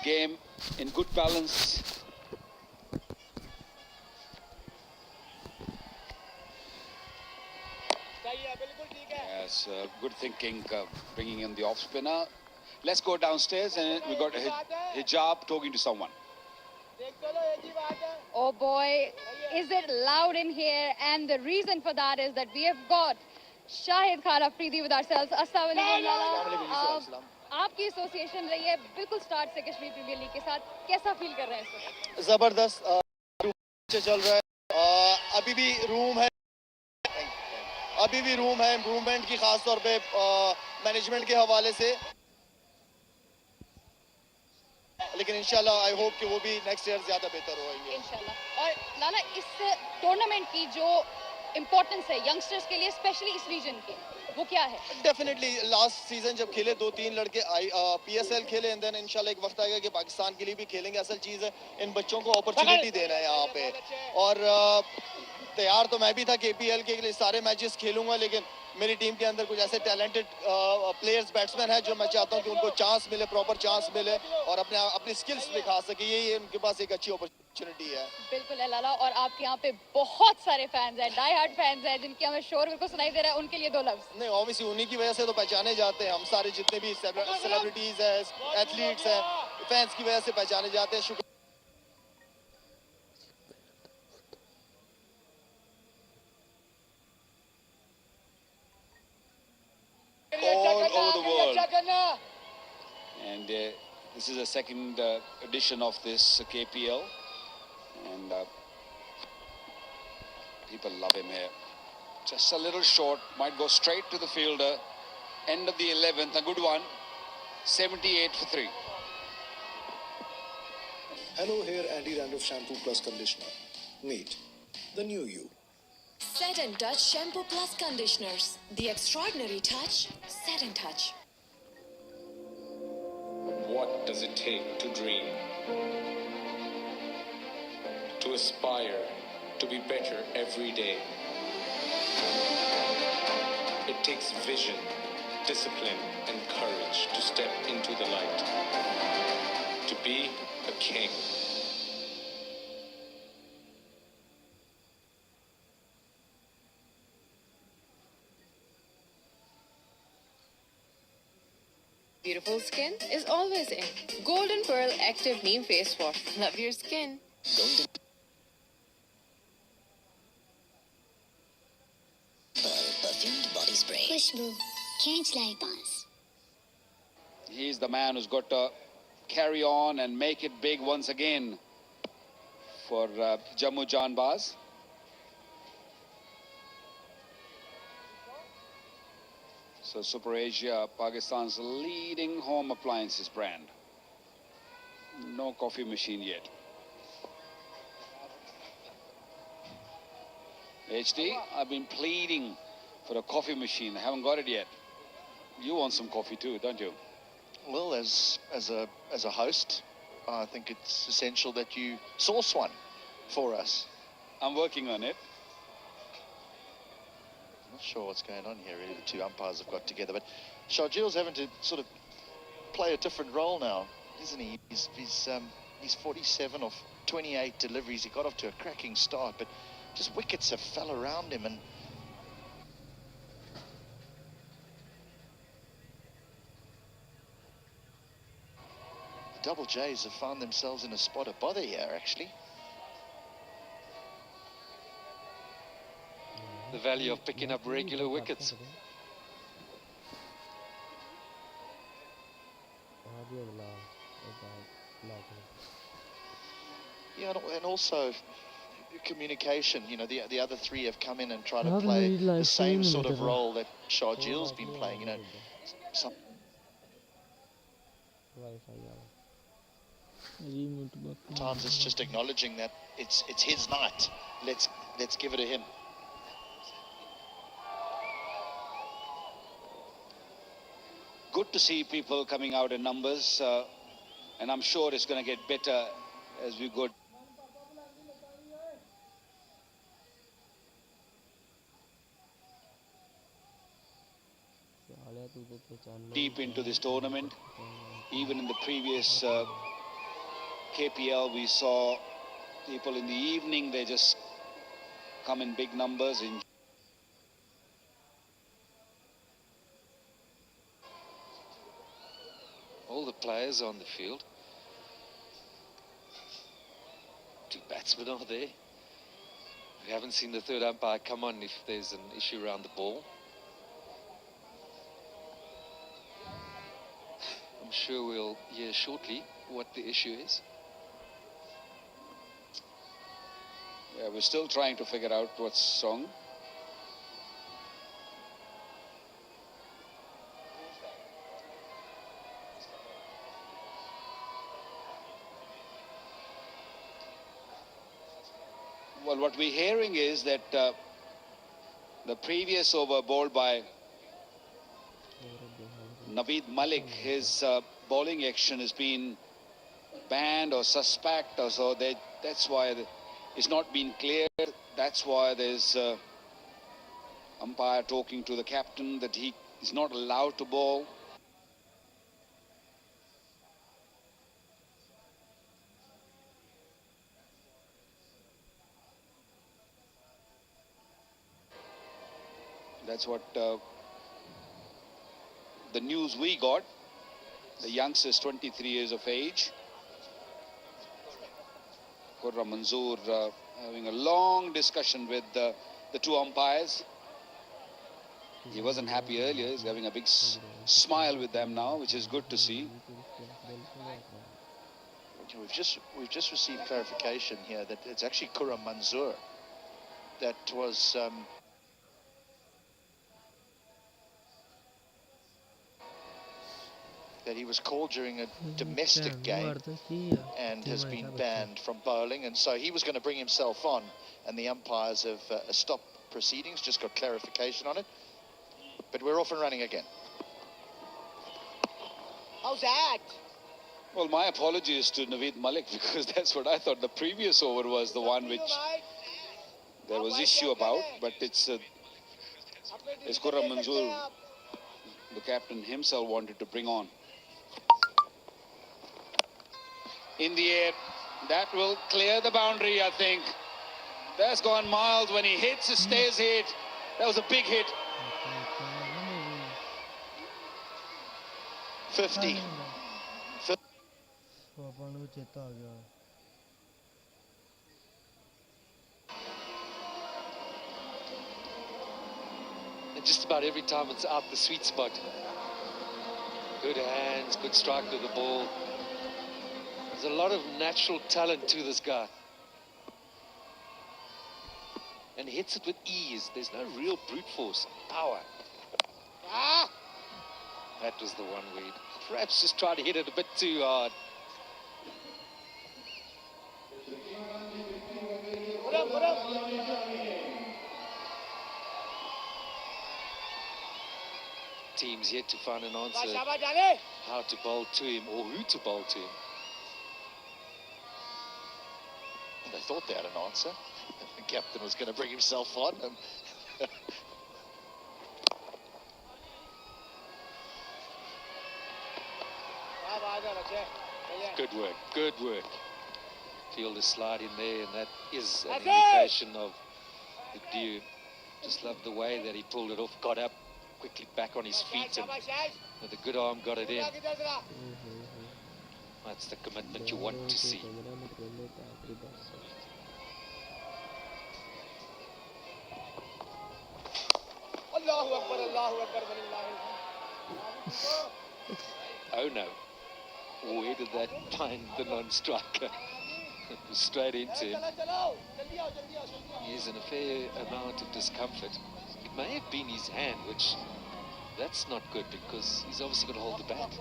Game in good balance. Yes, good thinking, bringing in the off spinner. Let's go downstairs and we got Hijab talking to someone. Oh boy, is it loud in here? And the reason for that is that we have got Shahid Khan Afridi with ourselves. Assalamualaikum. आपकी association रही है बिल्कुल start से Kashmir premiere league के साथ, कैसा feel कर रहे हैं इस वक्त? जबरदस्त चल रहा है. अभी भी रूम है इम्प्रूवमेंट की, खास तौर पे मैनेजमेंट के हवाले से. लेकिन इंशाल्लाह आई होप कि वो भी नेक्स्ट ईयर ज्यादा बेहतर होंगे इंशाल्लाह. और लाला, इस टूर्नामेंट की जो इम्पोर्टेंस है यंगस्टर्स के लिए, स्पेशली इस रीजन के, वो क्या है? डेफिनेटली लास्ट सीजन जब खेले 2-3 लड़के PSL खेले, एंड देन इंशाल्लाह एक वक्त आएगा कि पाकिस्तान के लिए भी खेलेंगे. असल चीज़ है इन बच्चों को अपॉर्चुनिटी देना है यहाँ पे. और तैयार तो मैं भी था केपीएल के लिए सारे मैचेस खेलूंगा, लेकिन मेरी टीम के अंदर कुछ ऐसे टैलेंटेड प्लेयर्स बैट्समैन हैं जो मैं चाहता हूं कि उनको चांस मिले, प्रॉपर चांस मिले और अपनी स्किल्स दिखा सके। ये उनके पास एक अच्छी अपॉर्चुनिटी है। बिल्कुल है लाला, और आपके यहाँ पे बहुत सारे फैंस हैं, डाई हार्ड फैंस हैं, जिनके हमें शोर बिल्कुल सुनाई दे रहा है, उनके लिए दो लफ्ज। नहीं, ऑब्वियसली उन्हीं की वजह से तो पहचाने जाते हैं हम सारे, जितने भी सेलिब्रिटीज हैं, एथलीट्स हैं, फैंस की वजह से पहचाने जाते हैं। शुक्रिया। All over the world. And this is the second edition of this KPL. And people love him here. Just a little short, might go straight to the fielder. End of the 11th, a good one. 78 for 3. Hello, here anti-dandruff shampoo plus conditioner. Meet the new you. Set and Touch Shampoo Plus Conditioners. The extraordinary touch, Set and Touch. What does it take to dream? To aspire to be better every day. It takes vision, discipline, and courage to step into the light. To be a king. Beautiful skin is always in. Golden Pearl Active Neem Face Wash. Love your skin. Pearl perfumed body spray. Khushbu, catch like buzz. He's the man who's got to carry on and make it big once again for Jammu Janbaz. So Super Asia, Pakistan's leading home appliances brand. No coffee machine yet. HD, I've been pleading for a coffee machine. I haven't got it yet. You want some coffee too, don't you? Well, as a host, I think it's essential that you source one for us. I'm working on it. Not sure what's going on here, really. The two umpires have got together, but Sharjil's having to sort of play a different role now, isn't he? He's 47 of 28 deliveries. He got off to a cracking start, but just wickets have fell around him, and the Double J's have found themselves in a spot of bother here, actually. The value of picking up regular wickets. Yeah, and also communication. You know, the other three have come in and tried to play the same sort of role that Sharjil's been playing. You know, sometimes it's just acknowledging that it's his night. Let's give it to him. Good to see people coming out in numbers, and I'm sure it's going to get better as we go deep into this tournament. Even in the previous KPL, we saw people in the evening, they just come in big numbers. All the players on the field. Two batsmen are there. We haven't seen the third umpire come on if there's an issue around the ball. I'm sure we'll hear shortly what the issue is. Yeah, we're still trying to figure out what's wrong. Well, what we're hearing is that the previous over bowled by Naveed Malik, his bowling action has been banned or suspect or so. That's why it's not been cleared. That's why there's umpire talking to the captain that he is not allowed to bowl. That's what the news we got. The youngster is 23 years of age. Qurra Manzoor having a long discussion with the two umpires. He wasn't happy earlier. He's having a big smile with them now, which is good to see. We've just received clarification here that it's actually Qurra Manzoor that was that he was called during a domestic game and has been banned from bowling, and so he was going to bring himself on, and the umpires have stopped proceedings, just got clarification on it. But we're off and running again. How's that? Well, my apologies to Naveed Malik, because that's what I thought. The previous over was the one which there was issue about, but it's Qurra Manzoor, the captain himself, wanted to bring on. In the air, that will clear the boundary, I think. That's gone mild. When he hits, it stays hit. That was a big hit. 50. And just about every time it's out the sweet spot. Good hands, good strike to the ball. There's a lot of natural talent to this guy. And hits it with ease. There's no real brute force. Power. Ah! That was the one where he perhaps just tried to hit it a bit too hard. Team's yet to find an answer how to bowl to him or who to bowl to him. They thought they had an answer. The captain was going to bring himself on. Good work, good work. Fielder slide in there, and that is an indication of the dew. Just love the way that he pulled it off, got up, quickly back on his feet, and with a good arm got it in. That's the commitment you want to see. Oh no. Where did that find the non-striker? Straight into him. He's in a fair amount of discomfort. It may have been his hand, which that's not good because he's obviously going to hold the bat.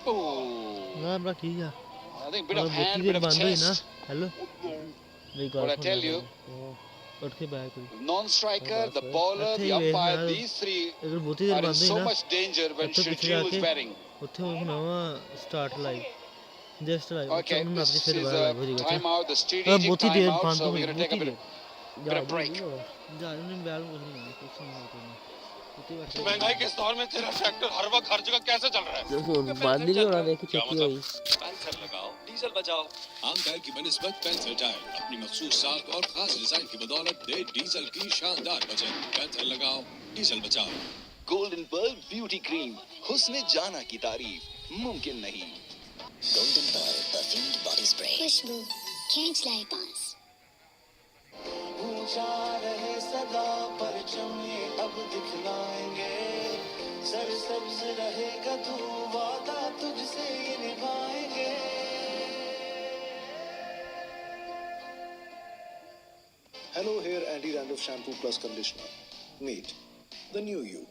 Oh! I think bit of hand, bit of chest. What I tell you, non-striker, the bowler, the umpire, these three are in so much danger when Sharjeel is batting. Okay, this is a timeout, the strategic timeout, so we're going to take a bit of break. महंगाई के इस दौर में तेरा tractor हर वक्त हर जगह कैसे चल रहा है? क्या मतलब? पैंथर लगाओ, डीजल बचाओ। आम टायर की बनिस्बत पैंथर टायर अपनी मखसूस साख और खास डिजाइन की बदौलत दे डीजल की शानदार बचत। पैंथर लगाओ, डीजल बचाओ। गोल्डन पर्ल ब्यूटी क्रीम, हुस्न जाना की तारीफ मुमकिन नहीं। Golden Pearl perfumed body spray. खुशबू खींच लाए पास। ऊंचा रहे सदा परचम ये अब दिखलाएंगे, सरसब्ज रहेगा तू वादा तुझसे ये निभाएंगे। Hello, here anti-dandruff shampoo plus conditioner. Meet the new you.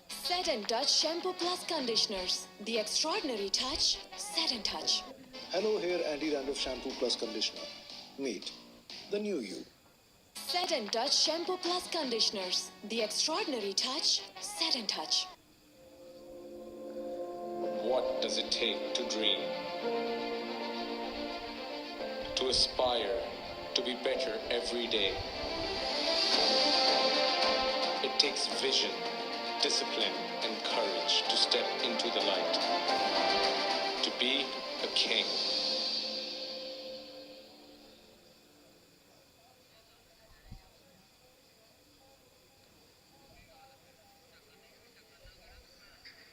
Set and Touch Shampoo Plus Conditioners. The extraordinary touch, Set and Touch. Hello, here anti-dandruff shampoo plus conditioner. Meet the new you. Set and Touch Shampoo Plus Conditioners. The extraordinary touch, Set and Touch. What does it take to dream? To aspire, to be better every day. It takes vision, discipline, and courage to step into the light. To be a king.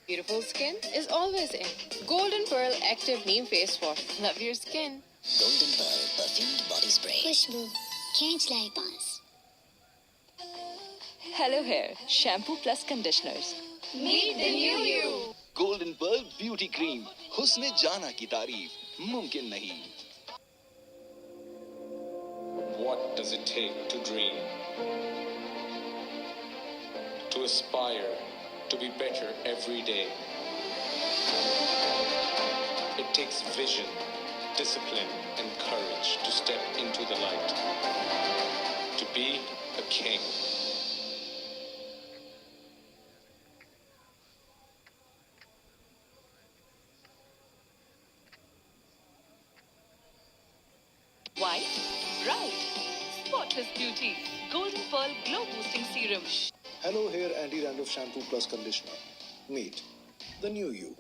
Beautiful skin is always in. Golden Pearl Active Neem Face Wash. Love your skin. Golden Pearl perfumed body spray. Khushboo, can't like buzz. Hello Hair, shampoo plus conditioners. Meet the new you. Golden Pearl Beauty Cream. हुस्न जाना की तारीफ मुमकिन नहीं. What does it take to dream? To aspire, to be better every day. It takes vision, discipline, and courage to step into the light. To be a king. White? Right. Spotless beauty. Golden Pearl Glow Boosting Serum. Hello Hair Anti-Dandruff Shampoo Plus Conditioner. Meet the new you.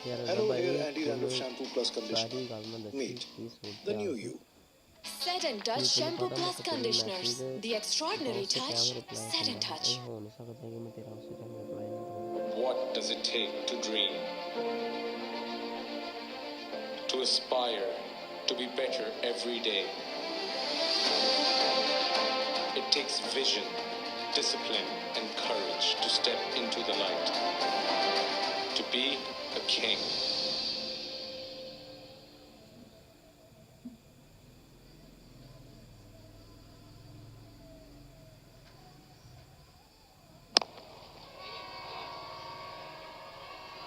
यार Hello भाई Hair Anti-Dandruff Shampoo Plus Conditioner. Meet the new you. Set and Touch Shampoo Plus Conditioners. The extraordinary touch. Set and Touch. What does it take to dream? To aspire, to be better every day. It takes vision, discipline, and courage to step into the light. To be a king.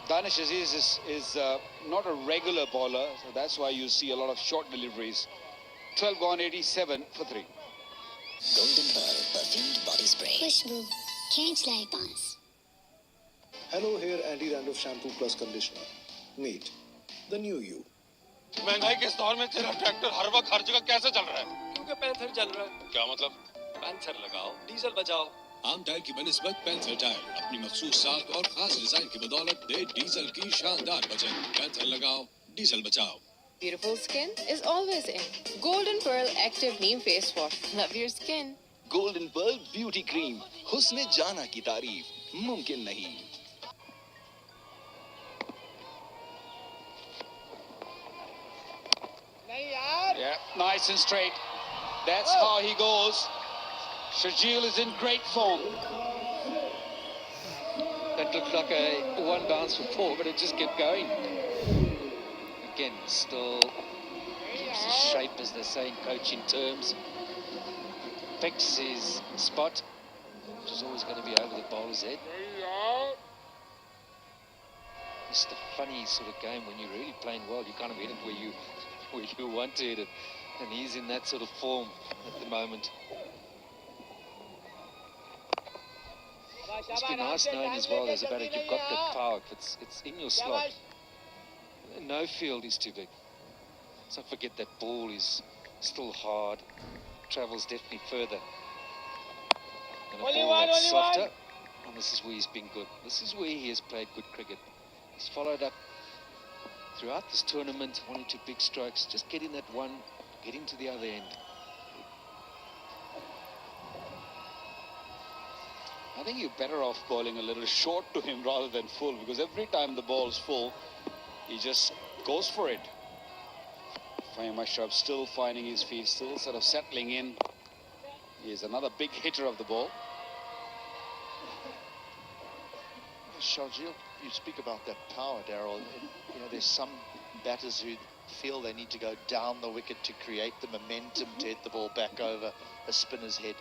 Danish Aziz is not a regular bowler, so that's why you see a lot of short deliveries. 12 gone, 87 for 3. Golden Pearl perfumed body spray. Khushboo, can't like buzz. Hello Hair Anti-Dandruff Shampoo Plus Conditioner. Meet the new you. महंगाई के इस दौर में तेरा tractor हर वक्त हर जगह कैसे चल रहा है? क्योंकि पैंथर चल रहा है. क्या मतलब? पैंथर लगाओ, डीजल बचाओ. आम टायर की बनिस्बत पैंथर टायर अपनी मखसूस साख और खास डिजाइन की बदौलत दे डीजल की शानदार बचत. पैंथर लगाओ, डीजल बचाओ. Beautiful skin is always in. Golden Pearl Active Neem Face Wash. Love your skin. Golden Pearl Beauty Cream. हुस्न जाना की तारीफ मुमकिन नहीं. Yeah, nice and straight. That's how he goes. Shajil is in great form. That looked like a one bounce for 4, but it just kept going. Again, still keeps his shape, as they say in coaching terms. Picks his spot, which is always going to be over the bowler's head. It's the funny sort of game when you're really playing well. You kind of hit it where you want to hit it, and he's in that sort of form at the moment. Must be nice knowing as well as about it. You've got that power. If it's in your slot, no field is too big. So forget that ball is still hard. Travels definitely further. And a ball that's softer. And this is where he's been good. This is where he has played good cricket. He's followed up throughout this tournament, 1 or 2 big strokes, just getting that one, getting to the other end. I think you're better off bowling a little short to him rather than full, because every time the ball's full, he just goes for it. Fahim Ashraf still finding his feet, still sort of settling in. He is another big hitter of the ball. Sharjeel, you speak about that power, Daryl. You know, there's some batters who feel they need to go down the wicket to create the momentum to hit the ball back over a spinner's head.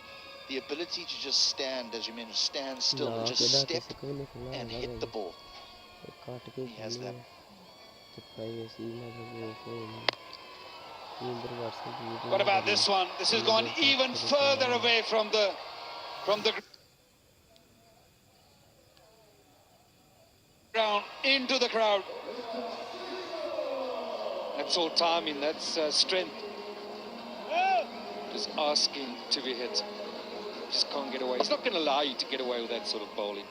The ability to just stand, as you mentioned, stand still and just step and hit the ball. He has that. What about this one? This has gone even further away from the ground into the crowd. That's all timing, that's strength. is asking to be hit. Just can't get away. He's not going to allow you to get away with that sort of bowling.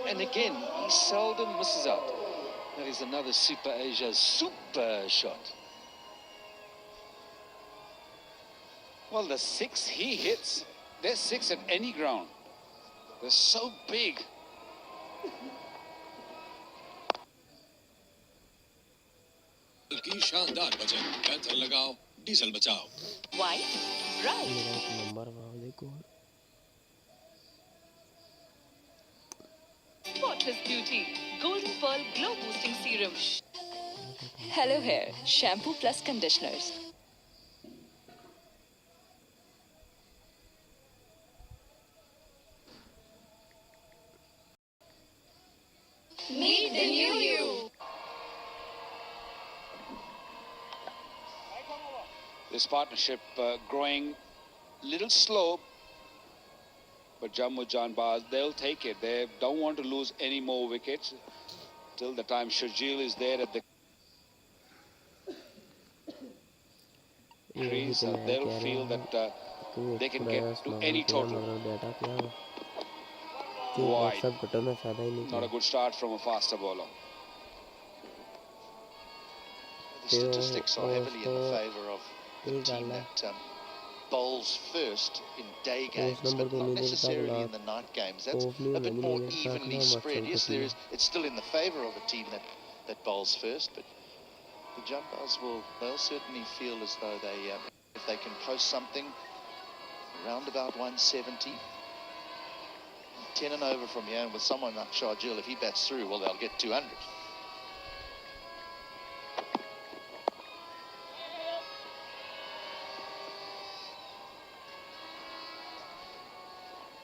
And again, he seldom misses out. That is another Super Asia super shot. Well, the 6 he hits, they're 6 at any ground. They're so big. की शानदार बचत panther लगाओ diesel बचाओ White, right. मेरा एक number वाव देखो Spotless beauty. Golden Pearl Glow Boosting Serum. Hello Hair. Shampoo plus conditioners. Meet the new you. This partnership growing little slow, but Jammu Janbaz, they'll take it. They don't want to lose any more wickets till the time Sharjeel is there at the crease. They'll feel that they can get to any total. Wide. Not a good start from a faster bowler. The statistics are heavily in the favour of the team that bowls first in day games, but not necessarily in the night games. That's a bit more evenly spread. Yes, there is. It's still in the favour of a team that bowls first, but the Jumpers they'll certainly feel as though they, if they can post something around about 170, 10 and over from here, and with someone like Sharjeel, if he bats through, well, they'll get 200.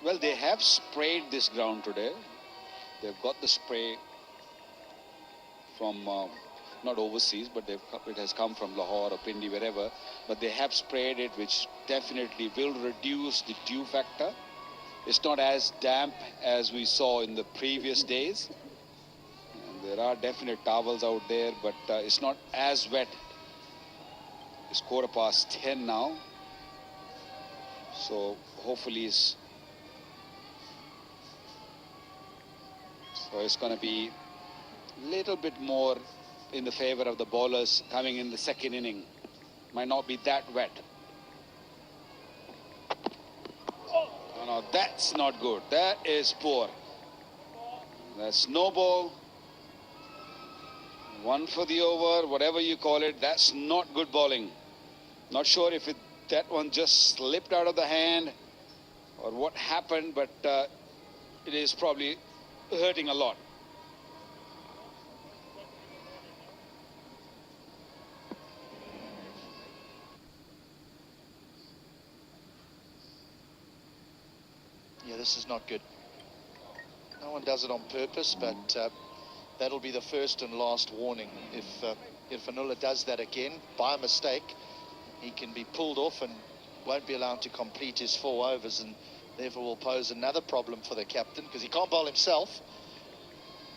Well, they have sprayed this ground today. They've got the spray from not overseas, but it has come from Lahore or Pindi, wherever. But they have sprayed it, which definitely will reduce the dew factor. It's not as damp as we saw in the previous days. And there are definite towels out there, but it's not as wet. It's 10:15 now. So hopefully it's going to be a little bit more in the favor of the bowlers coming in the second inning. Might not be that wet. Oh, no, that's not good. That is poor. That's no ball. One for the over, whatever you call it. That's not good bowling. Not sure if that one just slipped out of the hand or what happened, but it is probably hurting a lot. Yeah, this is not good. No one does it on purpose, but that'll be the first and last warning. If Anula does that again by mistake, he can be pulled off and won't be allowed to complete his 4 overs, and therefore will pose another problem for the captain because he can't bowl himself.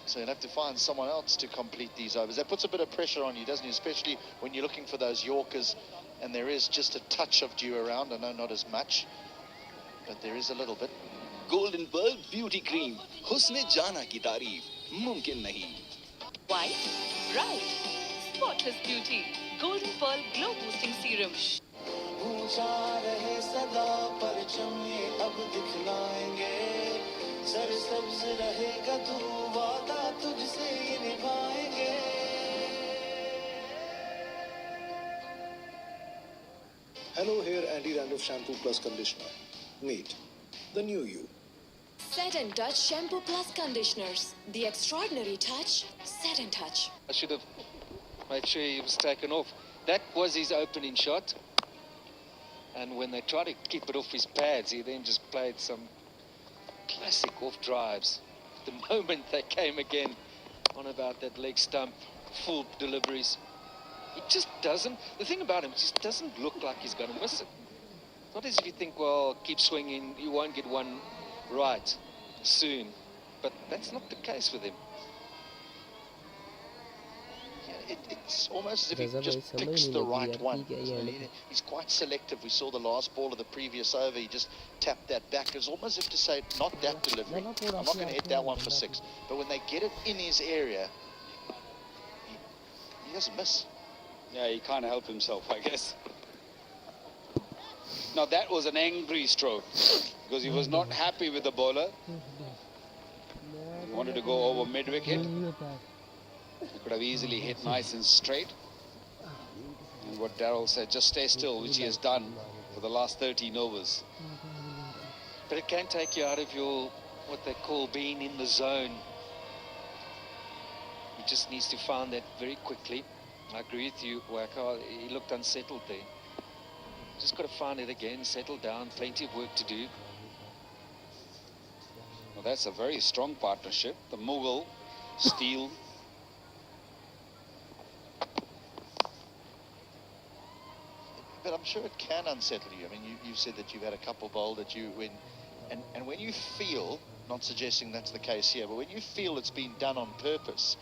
So he'll have to find someone else to complete these overs. That puts a bit of pressure on you, doesn't it? Especially when you're looking for those Yorkers and there is just a touch of dew around. I know not as much, but there is a little bit. Golden Pearl Beauty Cream. Husne jana ki tareef mumkin nahi. White, right. Spotless beauty. Golden Pearl Glow Boosting Serum. पूछा रहे सदा परचम ये अब दिखलाएंगे सरसब्ज रहेगा तू वादा तुझसे ये निभाएंगे Hello Hair Anti-Dandruff Shampoo Plus Conditioner. Meet the new you. Set and Touch Shampoo Plus Conditioners. The extraordinary touch, Set and Touch. I should have made sure he was taken off. That was his opening shot. And when they tried to keep it off his pads, he then just played some classic off drives. The moment they came again on about that leg stump, full deliveries, he just doesn't. The thing about him, he just doesn't look like he's going to miss it. Not as if you think, well, keep swinging, you won't get one right soon. But that's not the case with him. Yeah, it's almost as if he रजा भाई just समझ picks नहीं the लगी right यार one. ठीक है ये and He's quite selective. We saw the last ball of the previous over. He just tapped that back. It's almost as if to say, not that delivery. I'm not going to hit that one for 6. But when they get it in his area, he doesn't miss. Yeah, he can't help himself, I guess. Now that was an angry stroke because he was not happy with the bowler. He wanted to go over mid-wicket. He could have easily hit nice and straight. And what Darrell said, just stay still, which he has done for the last 13 overs. But it can take you out of your, what they call being in the zone. He just needs to find that very quickly. I agree with you, Waka. He looked unsettled there. Just got to find it again, settle down, plenty of work to do. Well, that's a very strong partnership. The Mughal, Steele. But I'm sure it can unsettle you. I mean, you said that you've had a couple bowled that you win. And when you feel, not suggesting that's the case here, but when you feel it's been done on purpose,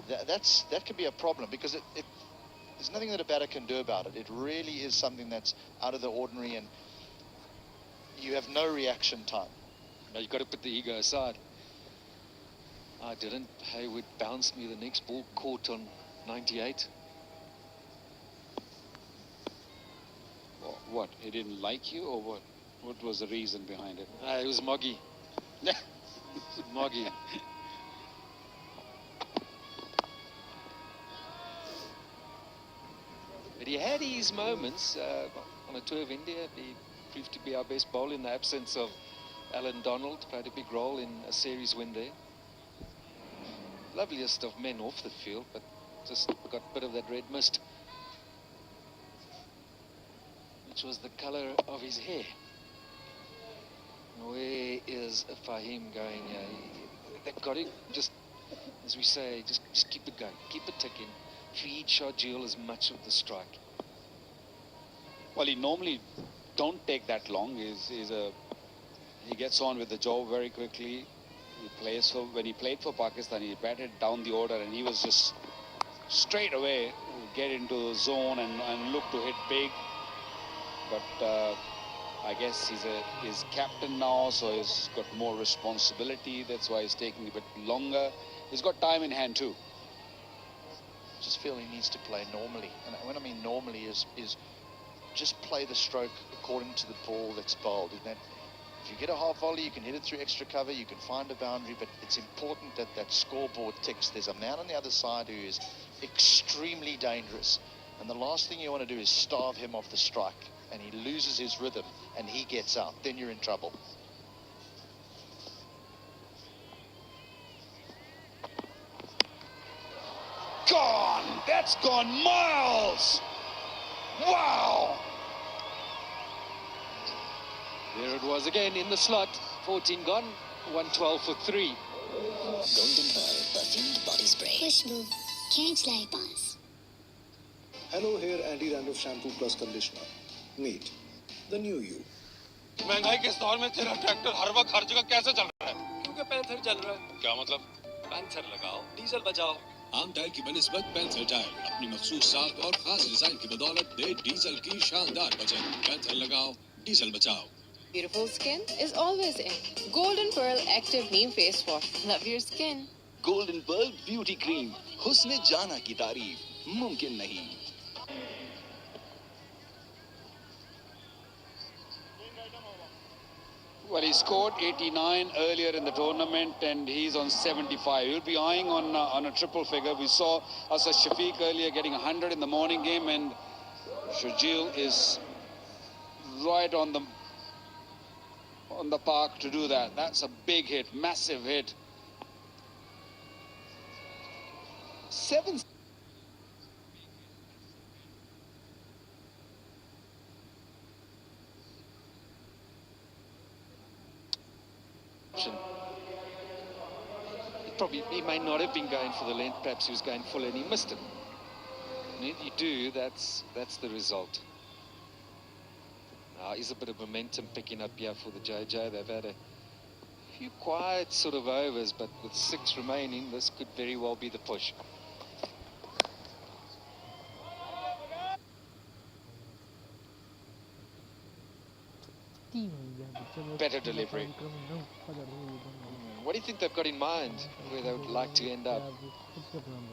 that could be a problem because there's nothing that a batter can do about it. It really is something that's out of the ordinary and you have no reaction time. Now you've got to put the ego aside. I didn't. Hayward bounced me. The next ball caught on 98. What? He didn't like you or what? What was the reason behind it? It was Moggy. Moggy. But he had his moments on a tour of India. He proved to be our best bowler in the absence of Alan Donald. Played a big role in a series win there. Loveliest of men off the field, but just got a bit of that red mist, which was the colour of his hair. Where is Fahim going? They've got to just, as we say, just keep it going, keep it ticking. Feed Sharjeel as much of the strike. Well, he normally don't take that long. He gets on with the job very quickly. He plays for, when he played for Pakistan, he batted down the order and he was just straight away get into the zone and look to hit big. But I guess he's captain now, so he's got more responsibility. That's why he's taking a bit longer. He's got time in hand too. Just feel he needs to play normally. And when I mean normally is just play the stroke according to the ball that's bowled. And that if you get a half volley, you can hit it through extra cover, you can find a boundary, but it's important that that scoreboard ticks. There's a man on the other side who is extremely dangerous. And the last thing you want to do is starve him off the strike. And he loses his rhythm and he gets out. Then you're in trouble. Gone! That's gone miles! Wow! There it was again in the slot. 14 gone, 112 for 3. Golden Pearl perfumed body spray. Khushbu, can't like pass. Hello Hair Anti-Dandruff Shampoo Plus Conditioner. Meet the new you. महंगाई के इस दौर में तेरा tractor हर वक्त हर जगह कैसे चल रहा है? क्योंकि पैंथर चल रहा है। क्या मतलब? पैंथर लगाओ, डीजल बचाओ। आम टायर की बनिस्बत पैंथर टायर अपनी मखसूस साख और खास डिजाइन की बदौलत दे डीजल की शानदार बचत। पैंथर लगाओ, डीजल बचाओ। Beautiful skin is always in. Golden Pearl Active Neem Face Wash. Love your skin. Golden Pearl Beauty Cream. हुस्न जाना की तारीफ मुमकिन नहीं. Well, he scored 89 earlier in the tournament and he's on 75. He'll be eyeing on a triple figure. We saw Asad Shafiq earlier getting 100 in the morning game, and Sharjeel is right on the park to do that. That's a big hit, massive hit. 7. He may not have been going for the length, perhaps he was going full and he missed it. And if you do, that's the result. Now is a bit of momentum picking up here for the JJ. They've had a few quiet sort of overs, but with 6 remaining, this could very well be the push. Better delivery. What do you think they've got in mind where they would like to end up?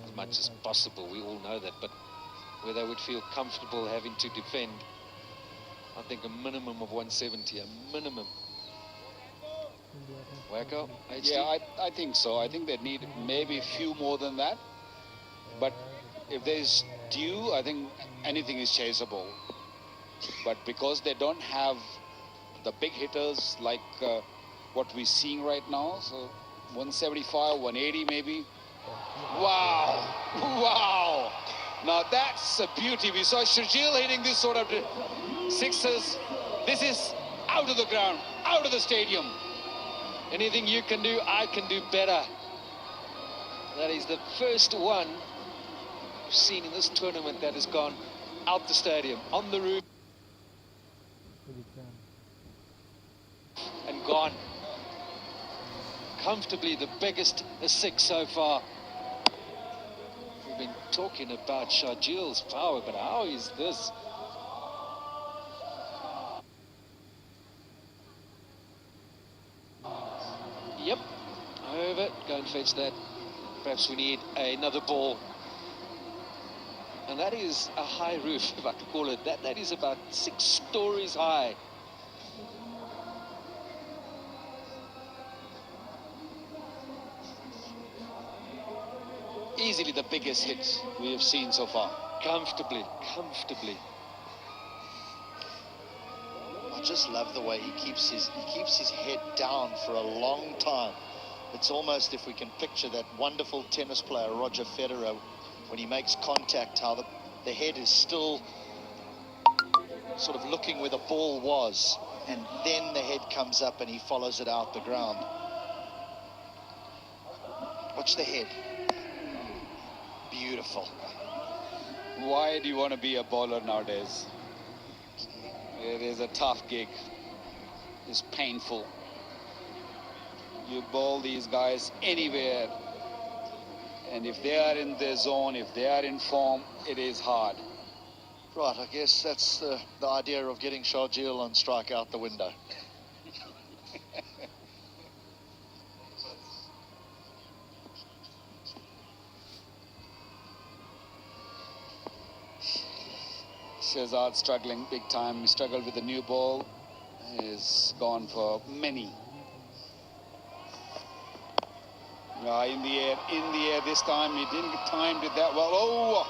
As much as possible, we all know that, but where they would feel comfortable having to defend, I think a minimum of 170, a minimum. Wacko, HD? Yeah, I think so. I think they need maybe a few more than that. But if there's due, I think anything is chaseable. But because they don't have the big hitters like what we're seeing right now, so 175, 180 maybe. Wow! Wow! Now that's a beauty. We saw Shajil hitting this sort of sixes. This is out of the ground, out of the stadium. Anything you can do, I can do better. That is the first one we've seen in this tournament that has gone out the stadium, on the roof, and gone. Comfortably the biggest six so far. We've been talking about Shajil's power, but how is this? Yep, over, go and fetch that. Perhaps we need another ball. And that is a high roof, if I could call it that. That is about 6 stories high. Easily the biggest hit we have seen so far. Comfortably, comfortably. I just love the way he keeps his head down for a long time. It's almost, if we can picture that wonderful tennis player Roger Federer, when he makes contact, how the head is still sort of looking where the ball was, and then the head comes up and he follows it out the ground. Watch the head. Beautiful. Why do you want to be a bowler nowadays? It is a tough gig. It's painful. You bowl these guys anywhere, and if they are in their zone, if they are in form, it is hard. Right, I guess that's the idea of getting Shajil on strike out the window. Shehzad struggling big time. He struggled with the new ball. He's gone for many. In the air this time. He didn't get timed it that well. Oh!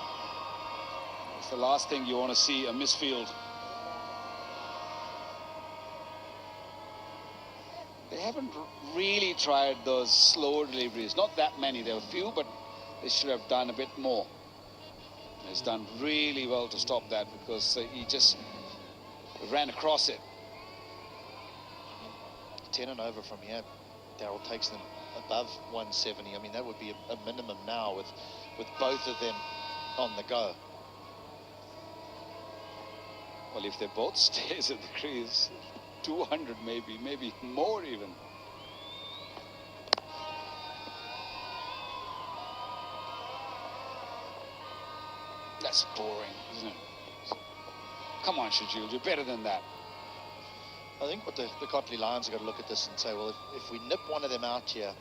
It's the last thing you want to see, a misfield. They haven't really tried those slow deliveries. Not that many. There were few, but they should have done a bit more. He's done really well to stop that, because he just ran across it. 10 and over from here, Darryl takes them above 170. I mean, that would be a minimum now with both of them on the go. Well, if they both stays at the crease, 200 maybe more even. That's boring, isn't it? Come on, Shajil, you're better than that. I think what the Cotley Lions have got to look at this and say, well, if we nip one of them out here,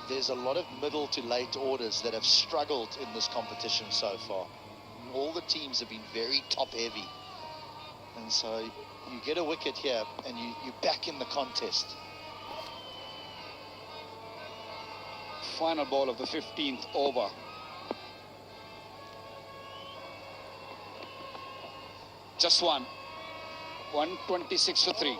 there's a lot of middle to late orders that have struggled in this competition so far. All the teams have been very top heavy. And so you get a wicket here and you're back in the contest. Final ball of the 15th over. Just one. 126 for 3.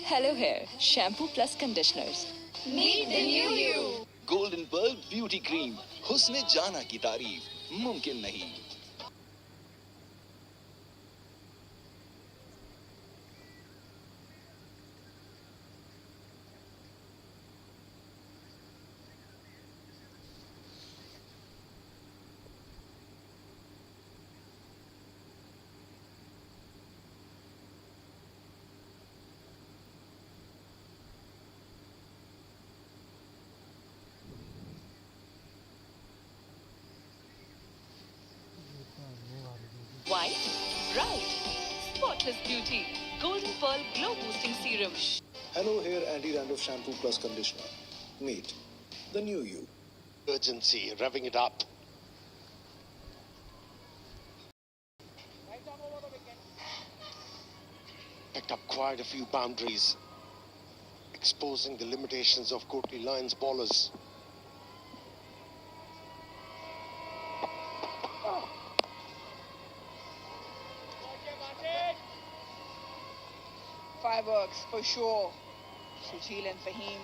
Hello Hair, shampoo plus conditioners. Meet the new you. Golden Pearl Beauty Cream. हुस्न जाना की तारीफ मुमकिन नहीं. White, bright, spotless beauty. Golden Pearl Glow Boosting Serum. Hello Hair Anti-Dandruff Shampoo Plus Conditioner. Meet the new you. Urgency, revving it up. Picked up quite a few boundaries, exposing the limitations of Courtney Lyons bowlers. Fireworks for sure. Shajil and Fahim.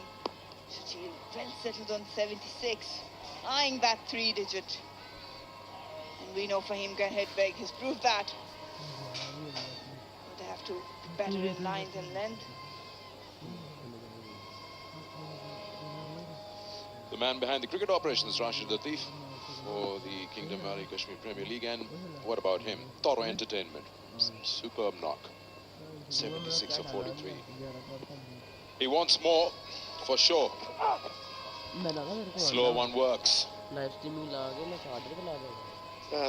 Shajil well settled on 76, eyeing that 3-digit. And we know Fahim can hit big. He's proved that. But they have to be better in lines and length. The man behind the cricket operations, Rashid Latif, for the Kingdom Valley Kashmir Premier League. And what about him? Toro Entertainment. Superb knock. 76 of 43. He wants more, for sure. Slow one works.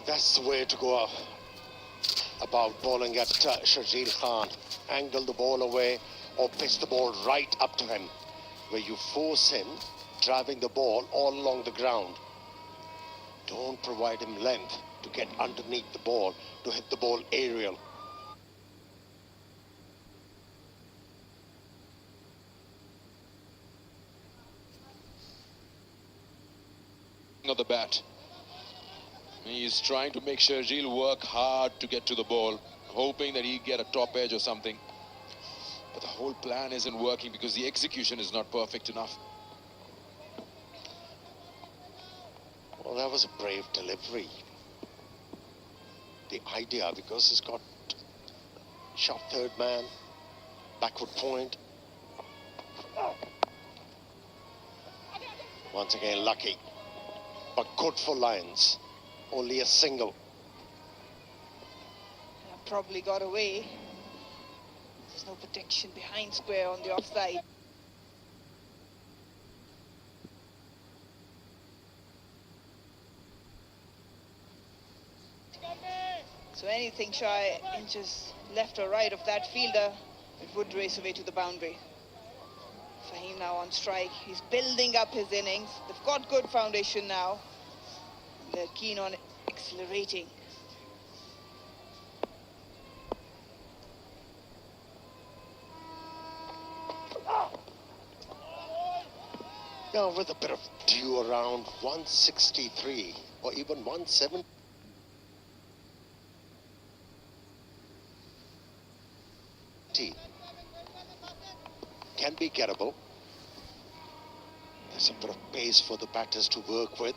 That's the way to go about bowling at Shajil Khan. Angle the ball away or pitch the ball right up to him, where you force him driving the ball all along the ground. Don't provide him length to get underneath the ball to hit the ball aerial. Of the bat. He's trying to make Shajil work hard to get to the ball, hoping that he get a top edge or something. But the whole plan isn't working because the execution is not perfect enough. Well, that was a brave delivery. The idea, because he's got shot third man, backward point. Once again, lucky. But good for Lions. Only a single. Probably got away. There's no protection behind square on the offside. So anything shy inches left or right of that fielder, it would race away to the boundary. Fahim now on strike. He's building up his innings. They've got good foundation now. They're keen on accelerating. Now with a bit of dew around 163 or even 170. Can be gettable. There's a bit of pace for the batters to work with.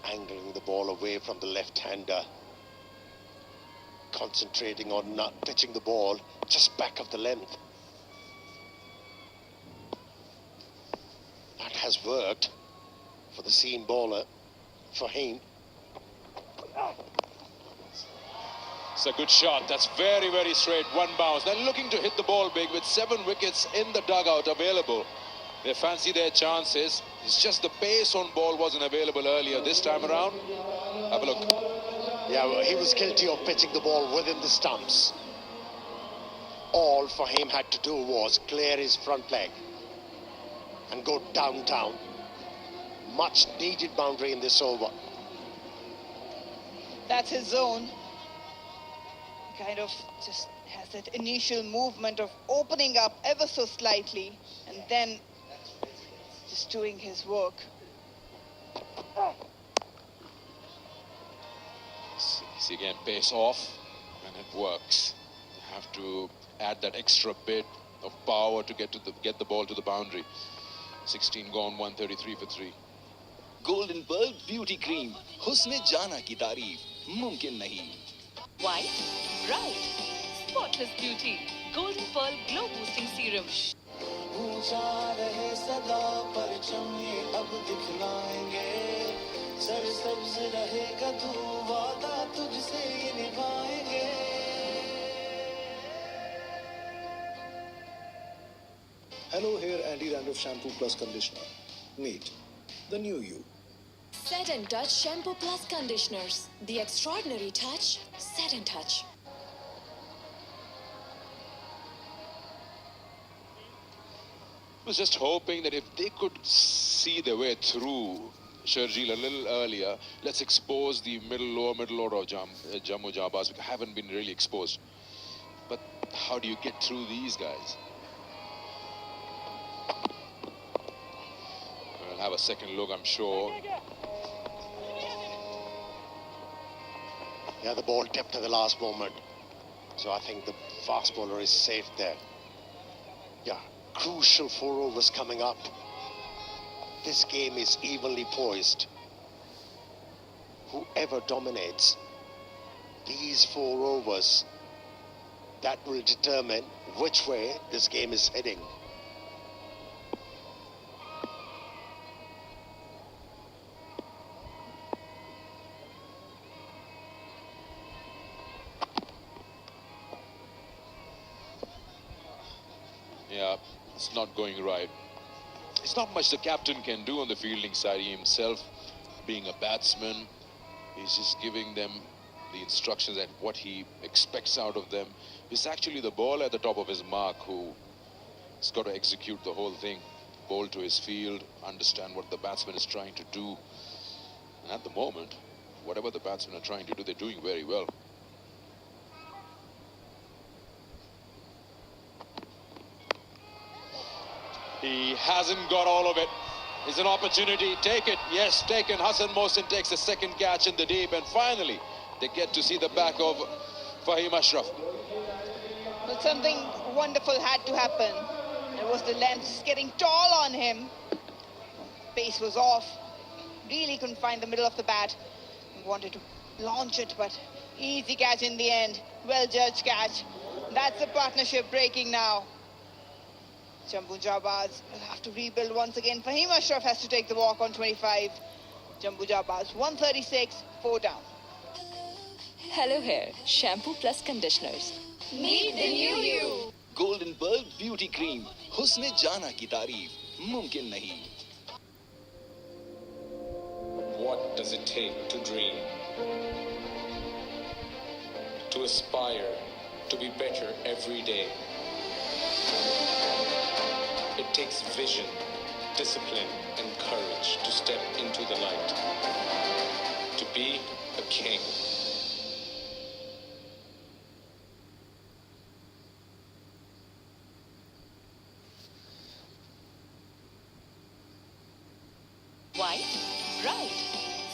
Angling the ball away from the left-hander. Concentrating on not pitching the ball just back of the length. That has worked for the seam bowler, Fahim. It's a good shot. That's very, very straight. One bounce. They're looking to hit the ball big with 7 wickets in the dugout available. They fancy their chances. It's just the pace on ball wasn't available earlier. This time around, have a look. Yeah, well, he was guilty of pitching the ball within the stumps. All Fahim had to do was clear his front leg and go downtown. Much needed boundary in this over. That's his zone. Kind of just has that initial movement of opening up ever so slightly and then just doing his work. See again, pace off, and it works. You have to add that extra bit of power to get the ball to the boundary. 16 gone, 133 for 3. Golden Pearl Beauty Cream. Husne jana ki tareef mumkin nahi. White, bright, spotless beauty. Golden Pearl Glow Boosting Serum. ऊंचा रहे सदा परचम ये अब दिखलाएंगे सरसब्ज रहेगा तू वादा तुझसे ये निभाएंगे. Hello Hair Anti-Dandruff Shampoo Plus Conditioner. Meet the new you. Set and Touch Shampoo Plus Conditioners. The extraordinary touch, Set and Touch. I was just hoping that if they could see their way through Sharjeel a little earlier, let's expose the lower middle order of Jammu Jabars, which haven't been really exposed. But how do you get through these guys? We'll have a second look, I'm sure. Yeah, the ball tipped at the last moment. So I think the fast bowler is safe there. Yeah, crucial 4 overs coming up. This game is evenly poised. Whoever dominates these 4 overs, that will determine which way this game is heading. Yeah, it's not going right. It's not much the captain can do on the fielding side. He himself, being a batsman, he's just giving them the instructions at what he expects out of them. It's actually the bowler at the top of his mark who's got to execute the whole thing. Bowl to his field, understand what the batsman is trying to do. And at the moment, whatever the batsmen are trying to do, they're doing very well. He hasn't got all of it. It's an opportunity. Take it. Yes, taken. Hassan Mohsin takes the second catch in the deep. And finally, they get to see the back of Fahim Ashraf. But something wonderful had to happen. It was the length getting tall on him. Pace was off. Really couldn't find the middle of the bat. Wanted to launch it, but easy catch in the end. Well judged catch. That's the partnership breaking now. Jammu Jabars will have to rebuild once again. Fahim Ashraf has to take the walk on 25. Jammu Jabars 136, 4 down. Hello Hair Shampoo Plus Conditioners. Meet the new you. Golden Pearl Beauty Cream. Husne jana ki tareef mumkin nahi. What does it take to dream? To aspire to be better every day. It takes vision, discipline, and courage to step into the light. To be a king. White, bright,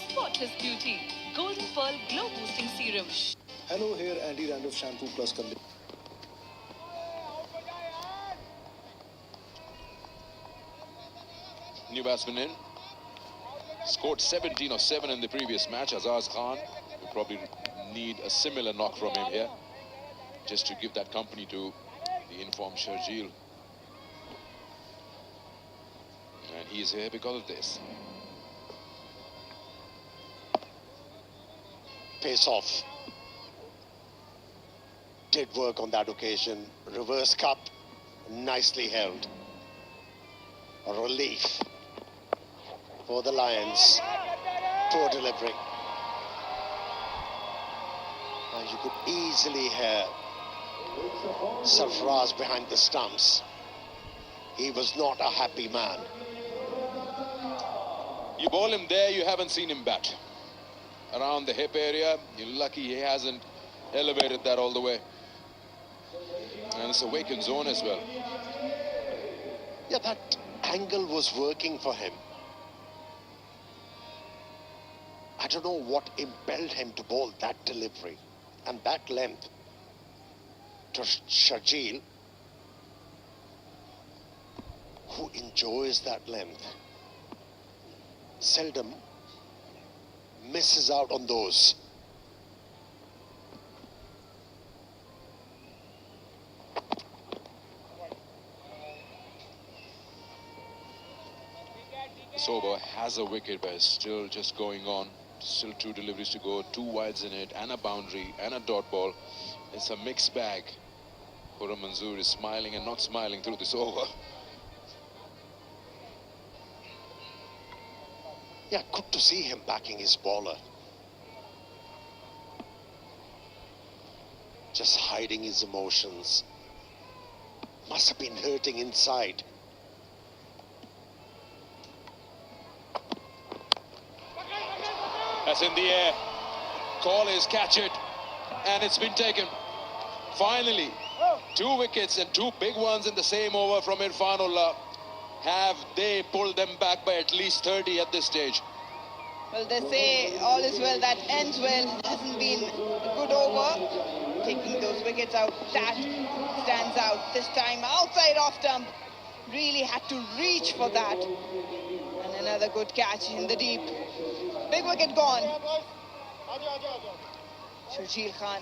spotless beauty. Golden Pearl Glow Boosting Serum. Hello, here Andy Randolph Shampoo Plus Conditioner. New batsman in. Scored 17 or 7 in the previous match. Azaz Khan will probably need a similar knock from him here, just to give that company to the informed Sharjeel. And he is here because of this. Pace off. Did work on that occasion. Reverse cup, nicely held. A relief for the Lions. Poor delivery. You could easily hear Sarfaraz behind the stumps. He was not a happy man. You ball him there, you haven't seen him bat. Around the hip area, you're lucky he hasn't elevated that all the way. And it's a vacant zone as well. Yeah, that angle was working for him. I don't know what impelled him to bowl that delivery and that length to Sharjeel, who enjoys that length. Seldom misses out on those. This over has a wicket, but it's still just going on. Still 2 deliveries to go, 2 wides in it, and a boundary, and a dot ball. It's a mixed bag. Khurram Manzoor is smiling and not smiling through this over. Yeah, good to see him backing his bowler. Just hiding his emotions. Must have been hurting inside. That's in the air. Call is catch it. And it's been taken. Finally, 2 wickets and 2 big ones in the same over from Irfanullah. Have they pulled them back by at least 30 at this stage? Well, they say all is well that ends well. It hasn't been a good over. Taking those wickets out, that stands out. This time outside off stump. Really had to reach for that. And another good catch in the deep. Big wicket gone. Sharjeel Khan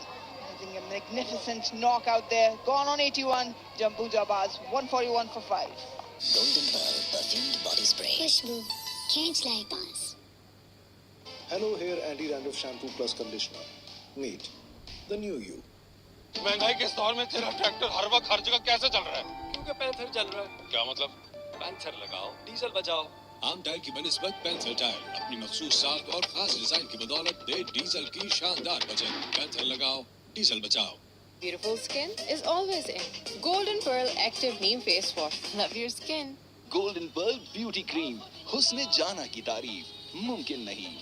having a magnificent knock out there. Gone on 81. Jambu Jabaz 141 for 5. Golden Pearl perfumed body spray. Khushbu, can't like buzz. Hello Hair Anti-Dandruff Shampoo Plus Conditioner. Meet the new you. महंगाई के इस दौर में तेरा tractor हर वक्त हर जगह कैसे चल रहा है? क्योंकि पैंथर चल रहा है। क्या मतलब? पैंथर लगाओ, डीजल बचाओ। आम टायर की बनिस्बत पैंथर टायर अपनी मखसूस साख और खास डिजाइन की बदौलत दे डीजल की शानदार बचत। पैंथर लगाओ, डीजल बचाओ। Beautiful skin is always in. Golden Pearl Active Neem Face Wash. Love your skin. Golden Pearl Beauty Cream. हुस्न जाना की तारीफ मुमकिन नहीं।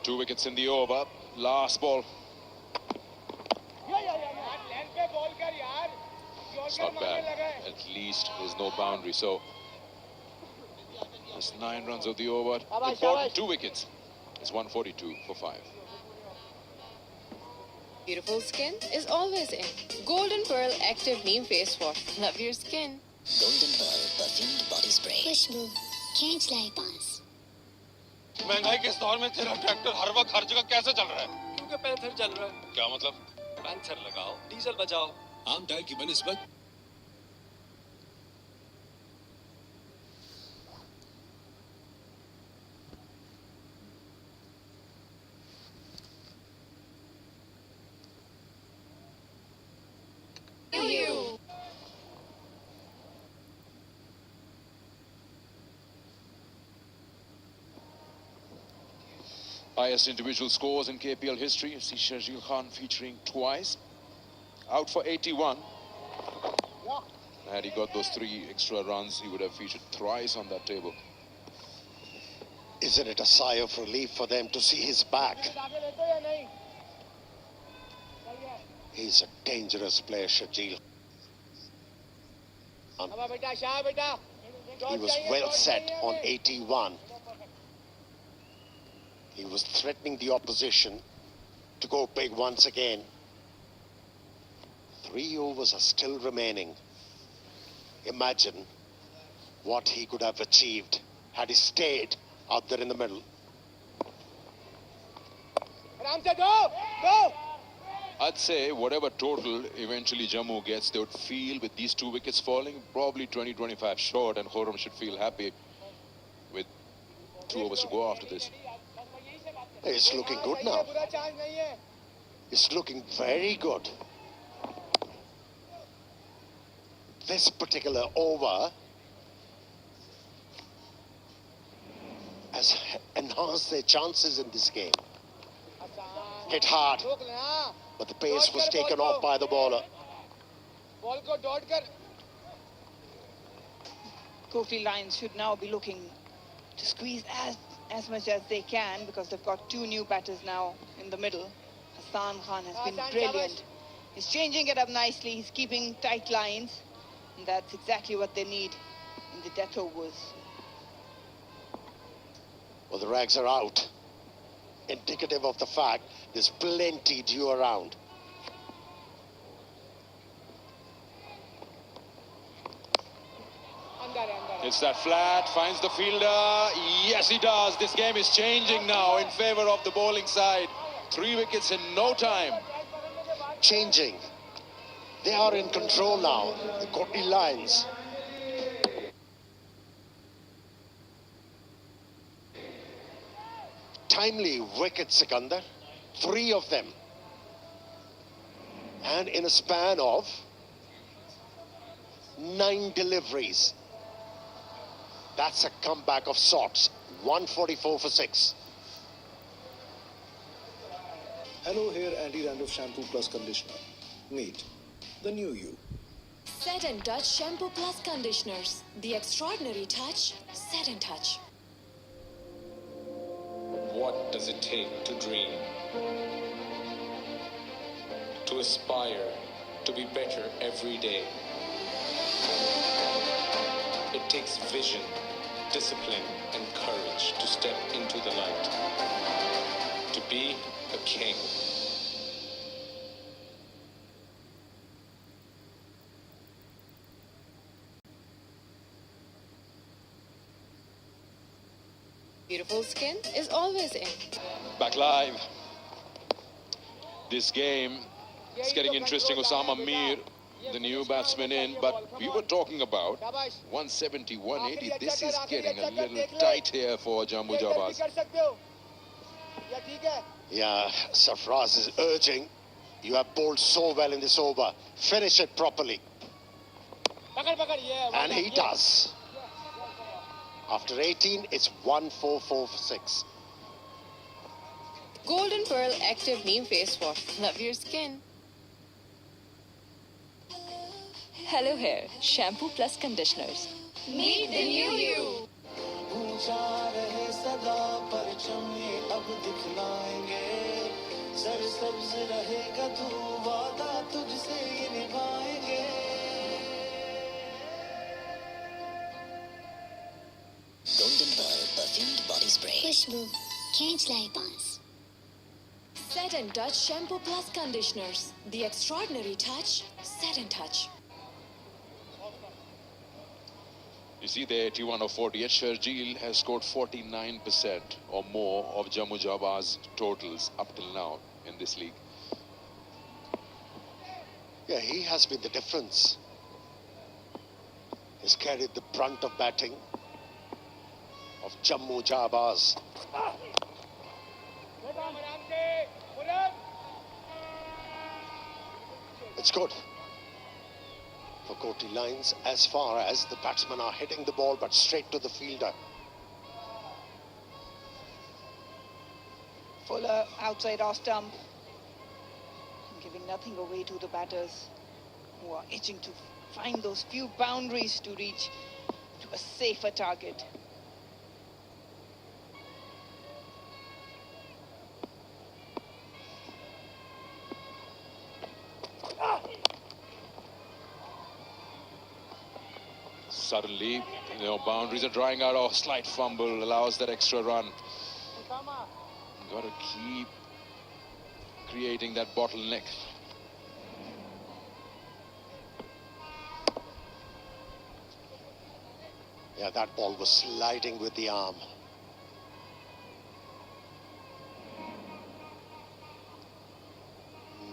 Two wickets in the over. Last ball. It's not bad. At least there's no boundary. So it's 9 runs of the over. Important 2 wickets. It's 142 for 5. Beautiful skin is always in. Golden Pearl Active Neem Face Wash. Love your skin. Golden Pearl perfumed body spray. Khushbu, can't like buzz. महंगाई के इस दौर में तेरा tractor हर वक्त हर जगह कैसे चल रहा है? क्योंकि पैंथर चल रहा है। क्या मतलब? पैंथर लगाओ, डीजल बचाओ। आम टायर की बनिस्बत Highest individual scores in KPL history. You see Sharjeel Khan featuring twice. Out for 81. Had he got those 3 extra runs, he would have featured thrice on that table. Isn't it a sigh of relief for them to see his back? He's a dangerous player, Sharjeel. He was well set on 81. He was threatening the opposition to go big once again. 3 overs are still remaining. Imagine what he could have achieved had he stayed out there in the middle. I'd say whatever total eventually Jammu gets, they would feel with these 2 wickets falling, probably 20-25 short, and Khurram should feel happy with 2 overs to go after this. It's looking good now. It's looking very good. This particular over has enhanced their chances in this game. Hit hard, but the pace was taken off by the bowler. Kofi Lions should now be looking to squeeze as much as they can, because they've got 2 new batters now in the middle. Hassan Khan has been brilliant. He's changing it up nicely. He's keeping tight lines. And that's exactly what they need in the death overs. Well, the rags are out. Indicative of the fact there's plenty due around. It's that flat, finds the fielder. Yes, he does. This game is changing now in favor of the bowling side. 3 wickets in no time. Changing. They are in control now, the Courtney Lions. Timely wicket, Sikandar. 3 of them. And in a span of 9 deliveries. That's a comeback of sorts. 144 for 6. Hello, here Andy Randolph Shampoo Plus Conditioner. Meet the new you. Set and Touch Shampoo Plus Conditioners. The extraordinary touch, Set and Touch. What does it take to dream? To aspire to be better every day. It takes vision, discipline, and courage to step into the light. To be a king. Beautiful skin is always in. Back live. This game is getting interesting. Osama Mir, the new batsman in, but we were talking about 170, 180. This is getting a little tight here for Jammu Jawaz. Yeah, Sarfraz is urging. You have bowled so well in this over. Finish it properly. And he does. After 18, it's 144 for 6. Golden Pearl Active Neem Face Wash. Love your skin. Hello Hair Shampoo Plus Conditioners. Meet the new you. Golden Pearl perfumed body spray. Khushbu, can't like pass. Set and Touch Shampoo Plus Conditioners. The extraordinary touch, Set and Touch. You see the 81 of 48. Sharjeel has scored 49% or more of Jammu Jawaz totals up till now in this league. Yeah, he has been the difference. He's carried the brunt of batting of Jammu Jawaz. It's good for Courtney Lions as far as the batsmen are hitting the ball but straight to the fielder. Fuller outside off stump, giving nothing away to the batters who are itching to find those few boundaries to reach to a safer target. Suddenly, boundaries are drying out. A slight fumble allows that extra run. Got to keep creating that bottleneck. Yeah, that ball was sliding with the arm.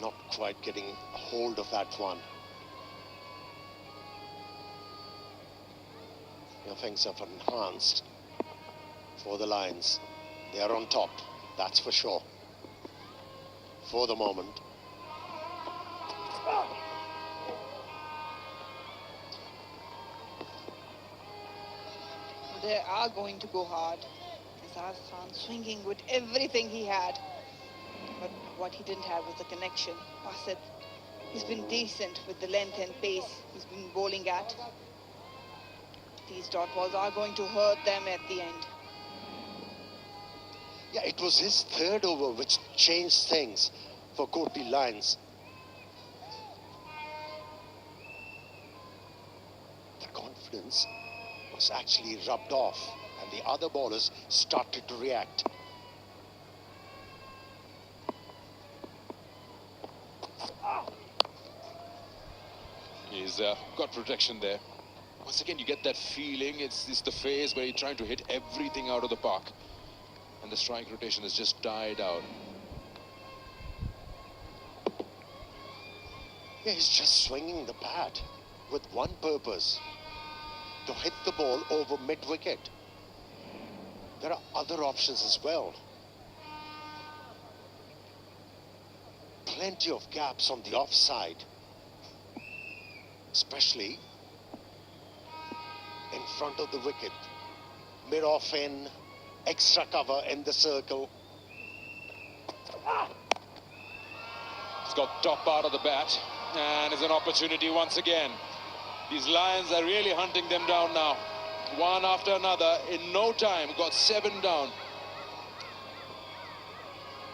Not quite getting a hold of that one. Things have enhanced for the Lions. They are on top, that's for sure. For the moment. They are going to go hard. Azaz Khan swinging with everything he had. But what he didn't have was the connection. Basit, he's been decent with the length and pace he's been bowling at. These dot balls are going to hurt them at the end. Yeah, it was his third over which changed things for Courtney Lions. The confidence was actually rubbed off and the other bowlers started to react. He's got protection there. Once again, you get that feeling. It's the phase where you're trying to hit everything out of the park. And the strike rotation has just died out. Yeah, he's just swinging the bat with one purpose, to hit the ball over mid-wicket. There are other options as well. Plenty of gaps on the offside, especially in front of the wicket. Mid-off in, extra cover in the circle. It's got top part of the bat, and it's an opportunity once again. These Lions are really hunting them down now. One after another, in no time, got 7 down.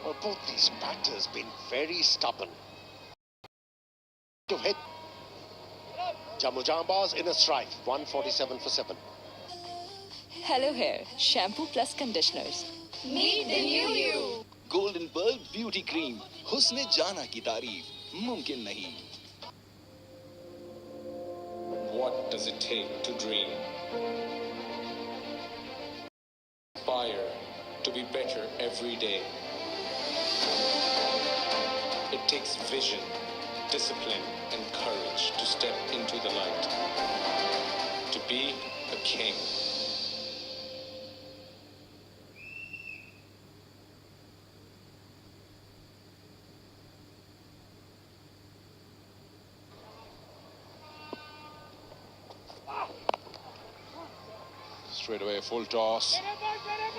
Well, both these batters been very stubborn to hit. Jammu Jambas in a strike, 147 for 7. Hello Hair, shampoo plus conditioners. Meet the new you. Golden Pearl Beauty Cream. हुस्न जाना की तारीफ मुमकिन नहीं. What does it take to dream? Aspire to be better every day. It takes vision, discipline, and courage to step into the light. To be a king. Straight away, full toss,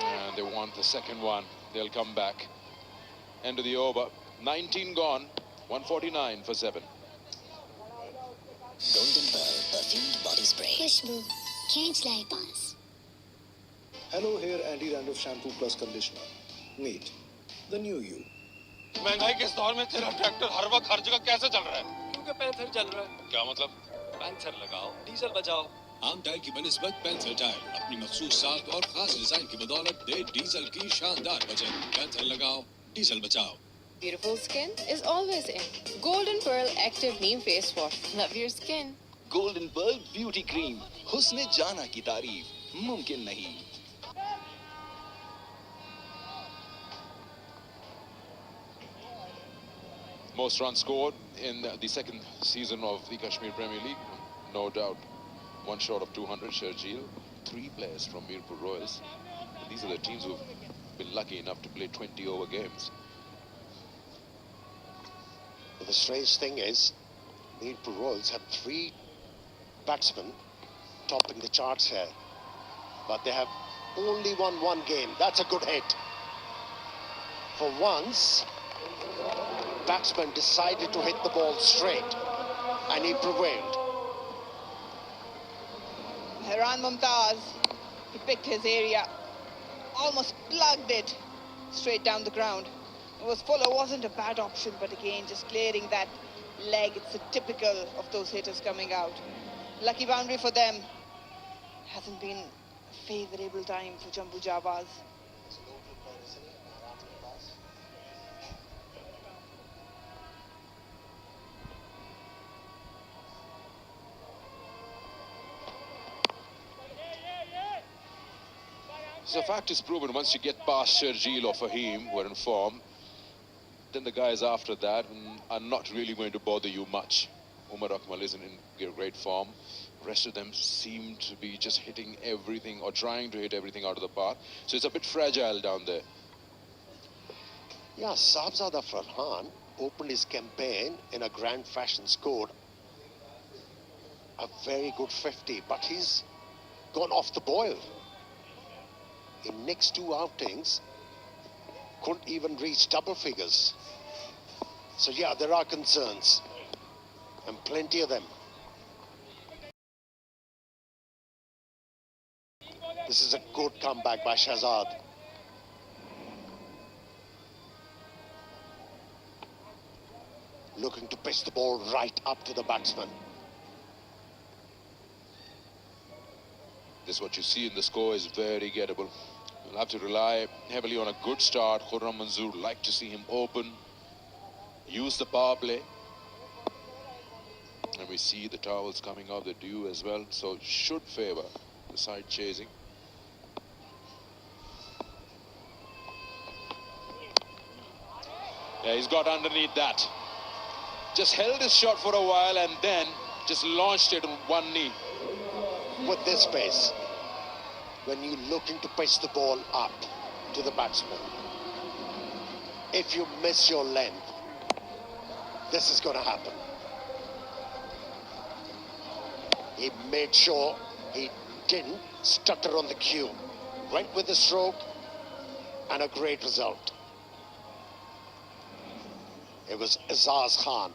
and they want the second one. They'll come back. End of the over, 19 gone, 149 for 7. Golden Pearl perfumed body spray. Khushbu, can't like pass. Hello Hair Anti-Dandruff Shampoo Plus Conditioner. Meet the new you. महंगाई के इस दौर में तेरा tractor हर वक्त हर जगह कैसे चल रहा है? क्योंकि पैंथर चल रहा है. क्या मतलब? पैंथर लगाओ, डीजल बचाओ. आम टायर की बनिस्बत पैंथर टायर अपनी मखसूस साख और खास डिजाइन की बदौलत दे डीजल की शानदार बचत. पैंथर लगाओ, डीजल बचाओ. Beautiful skin is always in. Golden Pearl Active Neem Face Wash. Love your skin. Golden Pearl Beauty Cream. हुस्न जाना की तारीफ मुमकिन नहीं. Most runs scored in the second season of the Kashmir Premier League, no doubt. One short of 200, Sharjeel. 3 players from Mirpur Royals. And these are the teams who've been lucky enough to play 20 over games. But the strange thing is, Mirpur Royals have 3 batsmen topping the charts here. But they have only won 1 game. That's a good hit. For once, batsman decided to hit the ball straight, and he prevailed. Haran Mumtaz, he picked his area, almost plugged it straight down the ground. It was fuller, wasn't a bad option, but again, just clearing that leg. It's a typical of those hitters coming out. Lucky boundary for them. Hasn't been a favourable time for Jammu Jambas. So the fact is proven, once you get past Sharjeel or Fahim, who are in form, then the guys after that are not really going to bother you much. Umar Akmal isn't in great form. The rest of them seem to be just hitting everything or trying to hit everything out of the park. So it's a bit fragile down there. Yeah, Sahibzada Farhan opened his campaign in a grand fashion, scored a very good 50, but he's gone off the boil. In next 2 outings, couldn't even reach double figures. So yeah, there are concerns, and plenty of them. This is a good comeback by Shahzad. Looking to pitch the ball right up to the batsman. This, what you see in the score, is very gettable. You'll have to rely heavily on a good start. Khurram Manzoor, like to see him open, use the power play. And we see the towels coming out, the dew as well, so should favour the side chasing. Yeah, he's got underneath that. just held his shot for a while and then just launched it on one knee. With this pace, when you're looking to pitch the ball up to the batsman, if you miss your length, this is going to happen. He made sure he didn't stutter on the cue. Went with the stroke and a great result. It was Azaz Khan.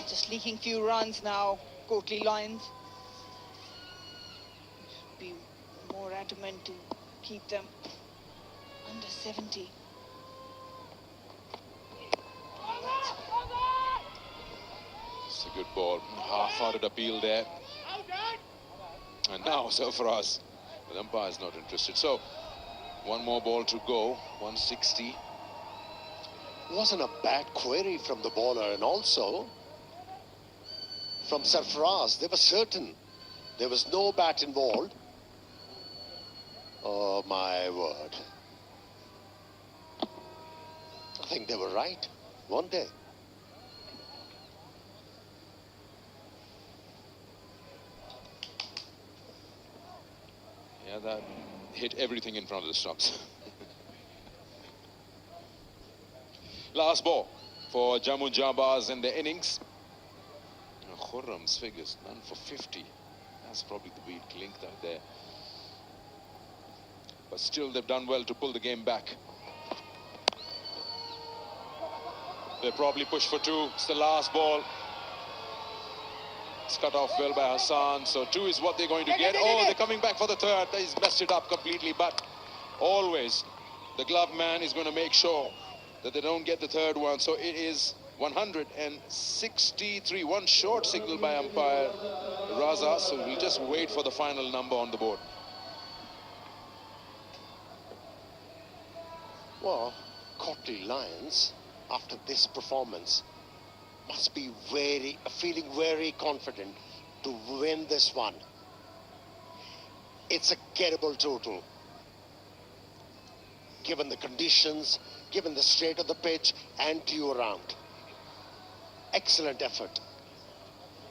Just leaking few runs now, Kotli Lions. Should be more adamant to keep them under 70. It's a good ball. Half-hearted appeal there. And now Sarfaraz. The umpire is not interested. So, one more ball to go. 160. Wasn't a bad query from the bowler, and also from Sarfaraz. They were certain there was no bat involved. Oh my word. I think they were right. One day. Yeah, that hit everything in front of the stumps. Last ball for Jammu Jambaz in the innings. Khurram's figures, none for 50. That's probably the weak link out there. But still, they've done well to pull the game back. They probably push for 2. It's the last ball. It's cut off well by Hassan. So 2 is what they're going to get. Oh, they're coming back for the 3rd. He's messed it up completely. But always, the glove man is going to make sure that they don't get the 3rd one. So it is 163. One short signal by umpire Raza. So we'll just wait for the final number on the board. Well, Kotli Lions, after this performance, must be feeling very confident to win this one. It's a gettable total. Given the conditions, given the state of the pitch and due around. Excellent effort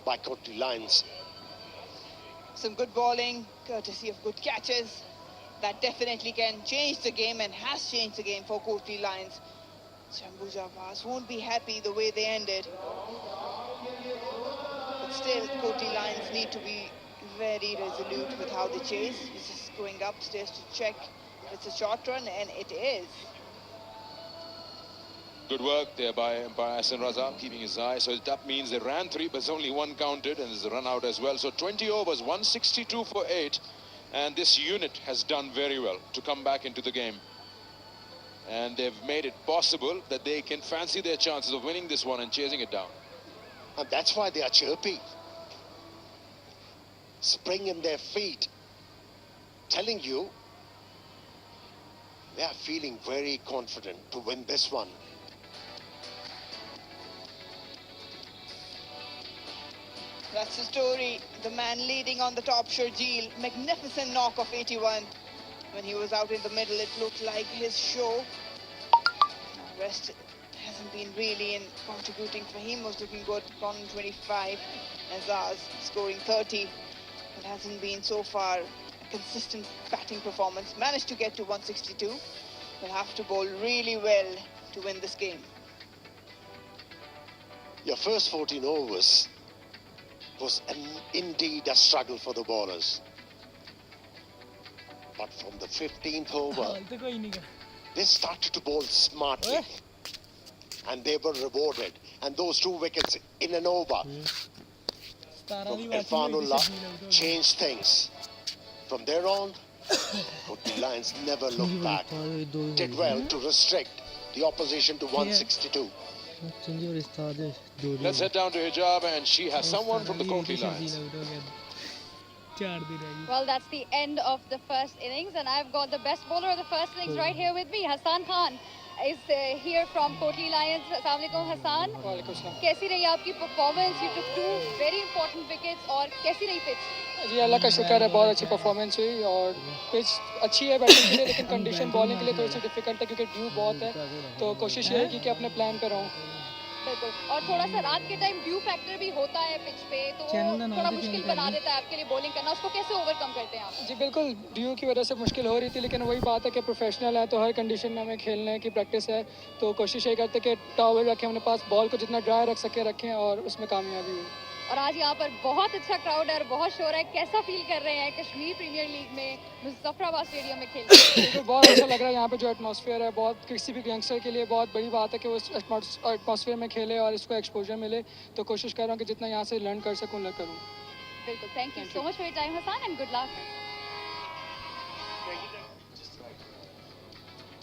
by Kotli Lions. Some good bowling, courtesy of good catches. That definitely can change the game and has changed the game for Kotli Lions. Jammu Jambaz won't be happy the way they ended. But still, Kotli Lions need to be very resolute with how they chase. He's just going upstairs to check if it's a short run, and it is. Good work there by umpire Hassan Raza, keeping his eye. So that means they ran 3, but there's only 1 counted, and there's a run out as well. So 20 overs, 162 for 8. And this unit has done very well to come back into the game. And they've made it possible that they can fancy their chances of winning this one and chasing it down. And that's why they are chirpy. Spring in their feet. Telling you, they are feeling very confident to win this one. That's the story. The man leading on the top, Sharjeel. Magnificent knock of 81. When he was out in the middle, it looked like his show. Rest hasn't been really in contributing for him. Was looking good. Gone 25. Azaz scoring 30. It hasn't been so far a consistent batting performance. Managed to get to 162. Will have to bowl really well to win this game. Your first 14 overs was indeed a struggle for the bowlers. But from the 15th over, they started to bowl smartly. And they were rewarded. And those 2 wickets in an over from Irfanullah changed things. From there on, the Lions never looked back. Did well to restrict the opposition to 162. Let's head down to Hijab, and she has someone from the Kotli Lions. Well, that's the end of the first innings, and I've got the best bowler of the first innings right here with me. Hassan Khan is here from Kotli Lions. Assalamu alaikum, Hassan. कैसी रही आपकी performance? You took 2 very important wickets, और कैसी रही pitch? जी अल्लाह का शुक्र है, बहुत अच्छी परफॉर्मेंस हुई और पिच अच्छी है बैटिंग के लिए, लेकिन कंडीशन बॉलिंग के लिए थोड़ी सी डिफिकल्ट है क्योंकि ड्यू बहुत है, तो कोशिश ये है कि अपने प्लान पे रहूं. बिल्कुल, और थोड़ा सा रात के टाइम ड्यू फैक्टर भी होता है पिच पे, तो वो थोड़ा मुश्किल बना देता है आपके लिए बॉलिंग करना. उसको कैसे ओवरकम करते हैं आप? जी बिल्कुल, ड्यू की वजह से मुश्किल हो रही थी, लेकिन वही बात है कि प्रोफेशनल है तो हर कंडीशन में हमें खेलने की प्रैक्टिस है, तो कोशिश यही करते कि टॉवल रखें अपने पास, बॉल को जितना ड्राई रख सके रखें और उसमें कामयाबी हुई. और आज यहाँ पर बहुत अच्छा क्राउड है और बहुत शोर है. कैसा फील कर रहे हैं कश्मीर प्रीमियर लीग में मुजफ्फराबाद स्टेडियम में खेलते हैं? बिल्कुल बहुत अच्छा लग रहा है. यहाँ पे जो एटमॉस्फेयर है, बहुत किसी भी यंगस्टर के लिए बहुत बड़ी बात है कि वो इस एटमॉस्फेयर में खेले और इसको एक्सपोजर मिले, तो कोशिश कर रहा हूँ कि जितना यहाँ से लर्न कर सकूँ करूँ. बिल्कुल, thank you so much for your time Hasan and good luck.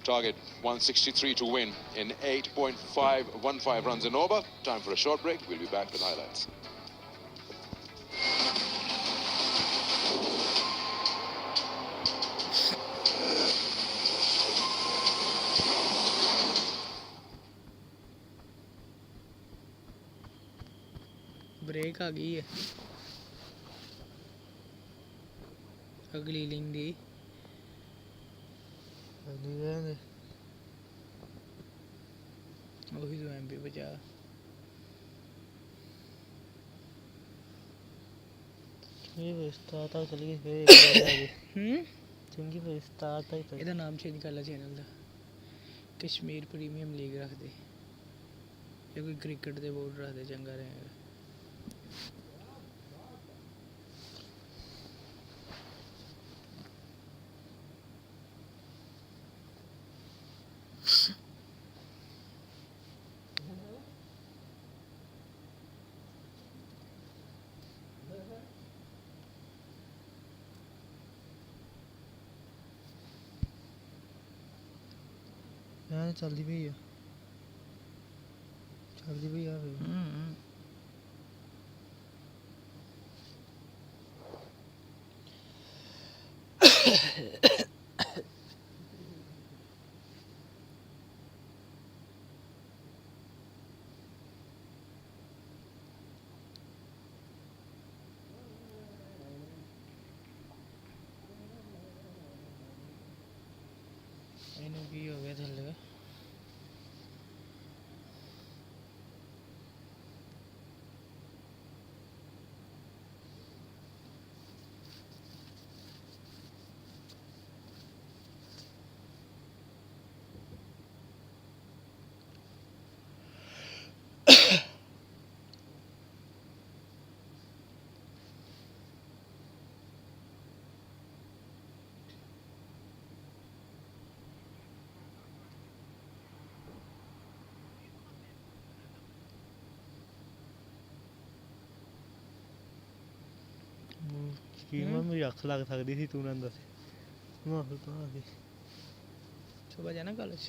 Target 163 to win in 8.515 runs and over. Time for a short break. We'll be back with highlights. Break आ गई है अगली लिंक दी वही तो एमपी बचा ਇਹਦਾ ਨਾਮ ਚੇਂਜ ਕਰ ਲੈ ਚੈਨਲ ਦਾ ਕਸ਼ਮੀਰ ਪ੍ਰੀਮੀਅਮ ਲੀਗ ਰੱਖ ਦੇ ਜਾਂ ਕੋਈ ਕ੍ਰਿਕਟ ਦੇ ਬੋਰਡ ਰੱਖ ਦੇ ਚੰਗਾ ਰਹੇਗਾ ਚੱਲਦੀ ਪਈ ਆ ਇਹਨੂੰ ਕੀ ਹੋ ਗਿਆ ਥੱਲੇ ਮੇਰੀ ਅੱਖ ਲੱਗ ਸਕਦੀ ਸੀ ਤੂੰ ਨਾ ਦੱਸ ਸੁਬਹ ਜਾਣਾ ਕਾਲਜ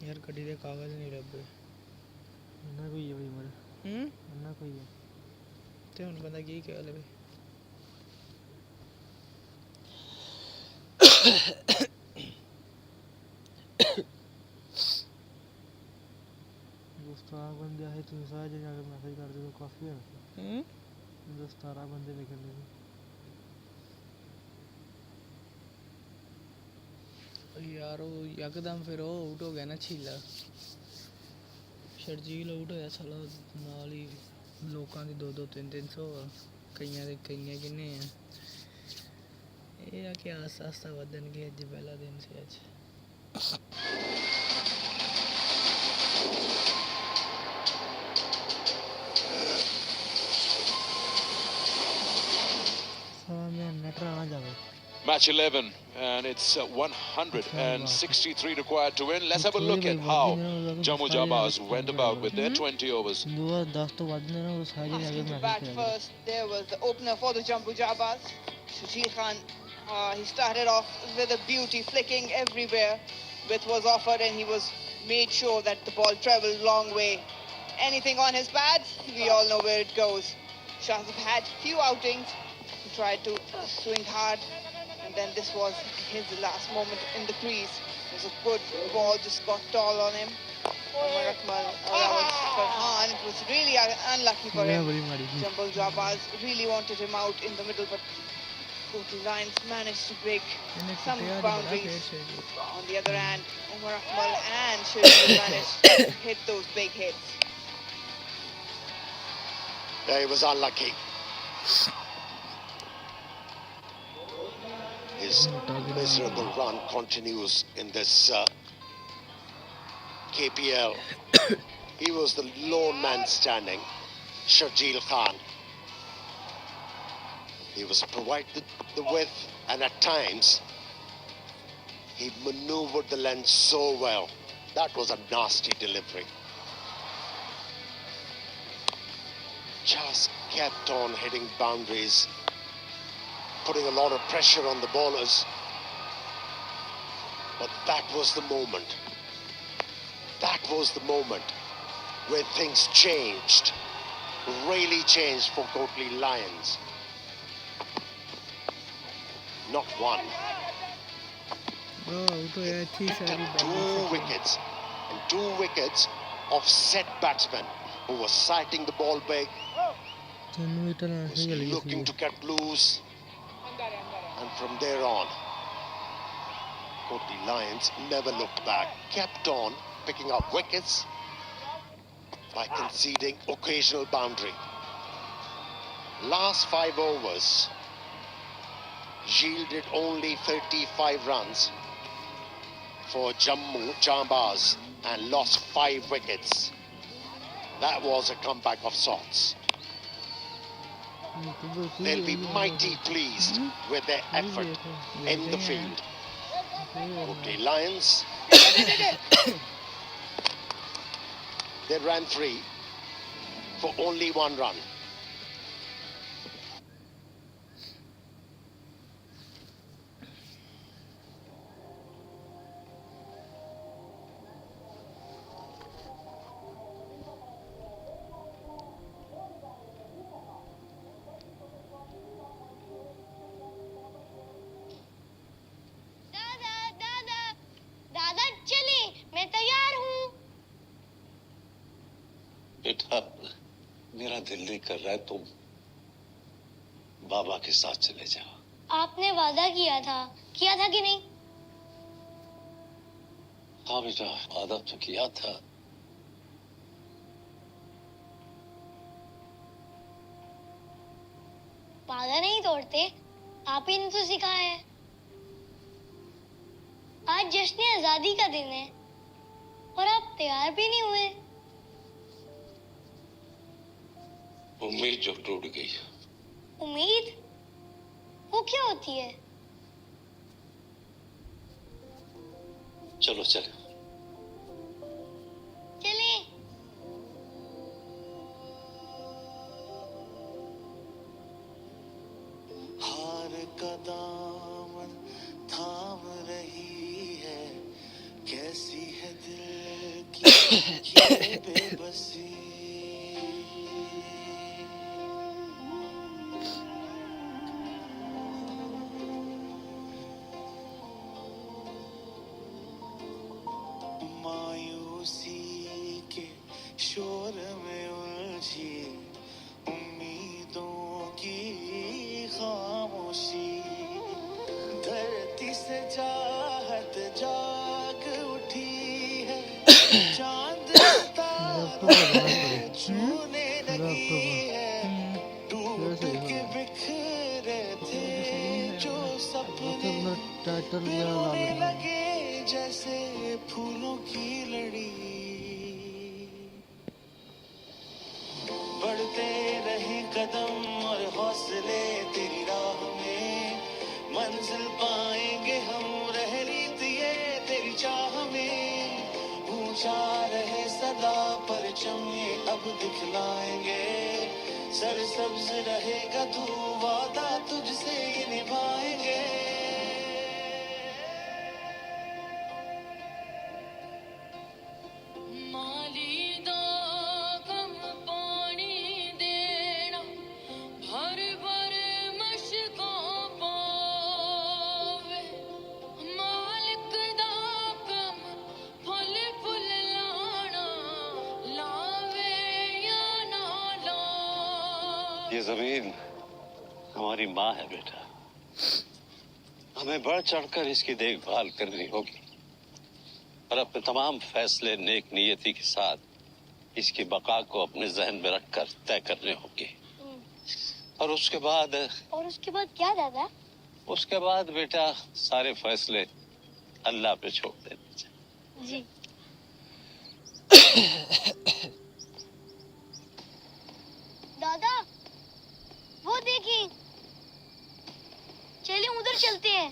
ਯਾਰ ਗੱਡੀ ਦੇ ਕਾਗਜ਼ ਨਹੀਂ ਲੱਭੇ ਇੰਨਾ ਕੋਈ ਹੈ ਬਈ ਮਰ ਇੰਨਾ ਕੋਈ ਹੈ ਤੇ ਹੁਣ ਬੰਦਾ ਕੀ ਕਹਿ ਲਵੇ ਦੋਸਤਾਂ ਬੰਦੇ ਆਏ ਤੁਸੀਂ ਸਾਰੇ ਜਾ ਕੇ ਮੈਸੇਜ ਕਰ ਦਿਓ ਕਾਫੀ ਹੈ 17 ਬੰਦੇ ਨਿਕਲਦੇ ਨੇ ਯਾਰ ਉਹ ਯਕਦਮ ਫਿਰ ਉਹ ਆਊਟ ਹੋ ਗਿਆ ਨਾ ਛੀਲਾ ਸ਼ਰਜੀਲ ਆਊਟ ਹੋਇਆ ਸਾਲਾ ਨਾਲ ਹੀ ਲੋਕਾਂ ਦੀ 2-2 300 ਕਈਆਂ ਦੇ ਕਈਆਂ ਕਿੰਨੇ ਆ ਇਹ ਆ ਕਿ ਆਸਤਾ ਆਸਤਾ ਵਧਣਗੇ ਅੱਜ ਪਹਿਲਾ ਦਿਨ ਸੀ ਅੱਜ Match 11, and it's 163 required to win. Let's have a look at how Jammu Jabars went about with their 20 overs. Asking to bat first, there was the opener for the Jammu Jabars, Shajil Khan. He started off with a beauty, flicking everywhere with was offered, and he was made sure that the ball travelled long way. Anything on his pads, we all know where it goes. Shahzab had few outings. He tried to swing hard, and then this was his last moment in the crease. It was a good ball, just got tall on him. Umar Akmal, that was Farhan. It was really unlucky for him. Jammu Jabars really wanted him out in the middle, but Courtney Lyons managed to break इन्हें some कुटिया तो बड़ा boundaries. फेर शेर On the other hand, Umar Akmal and Shireen managed to hit those big hits. Yeah, he was unlucky. His miserable run continues in this KPL. He was the lone man standing, Sharjeel Khan. He was provided the width, and at times he maneuvered the length so well. That was a nasty delivery. Just kept on hitting boundaries, putting a lot of pressure on the bowlers. But that was the moment. That was the moment where things changed. Really changed for Courtney Lyons. Not one. bro तो ये थी सारी Two wickets. And 2 wickets of set batsmen who were sighting the ball big, तेनू इतना सही चल गई looking to get loose. And from there on, Courtney Lyons never looked back, kept on picking up wickets by conceding occasional boundary. Last 5 overs yielded only 35 runs for Jammu Jambaz and lost 5 wickets. That was a comeback of sorts. They'll be mighty pleased with their effort in the field. Courtney Lyons, they ran 3 for only 1 run. दादा चले मैं तैयार हूँ बेटा मेरा दिल नहीं कर रहा है तुम बाबा के साथ चले जाओ आपने वादा किया था कि नहीं हाँ बेटा वादा तो किया था वादा नहीं तोड़ते आप ही ने तो सिखाया है आज जश्न आजादी का दिन है और आप तैयार भी नहीं हुए उम्मीद जो टूट गई उम्मीद वो क्या होती है चलो चलो चले हार का दामन थाम रही है कैसी है दिल की ये बेबसी मायूसी के शोर में उलझी उम्मीदों की खामोशी धरती से चाहत जाग उठी है चांद सितारे छूने लगी है टूट के बिखरे थे जो सपने रोने लगे जैसे फूलों की लड़ी बढ़ते रहे कदम और हौसले तेरी राह में मंजिल पाएंगे हम रह रीत ये तेरी चाह में ऊंचा रहे सदा परचम ये अब दिखलाएंगे सरसब्ज रहेगा तू वादा तुझसे ये निभाएंगे ये जमीन हमारी माँ है बेटा हमें बढ़ चढ़कर इसकी देखभाल करनी होगी और अपने तमाम फैसले नेक नियति के साथ इसकी बका को अपने जहन में रखकर तय करने होंगे। और उसके बाद क्या दादा? उसके बाद बेटा सारे फैसले अल्लाह पे छोड़ देने चाहिए। जी। दादा, वो देखिए, चलिए उधर चलते हैं।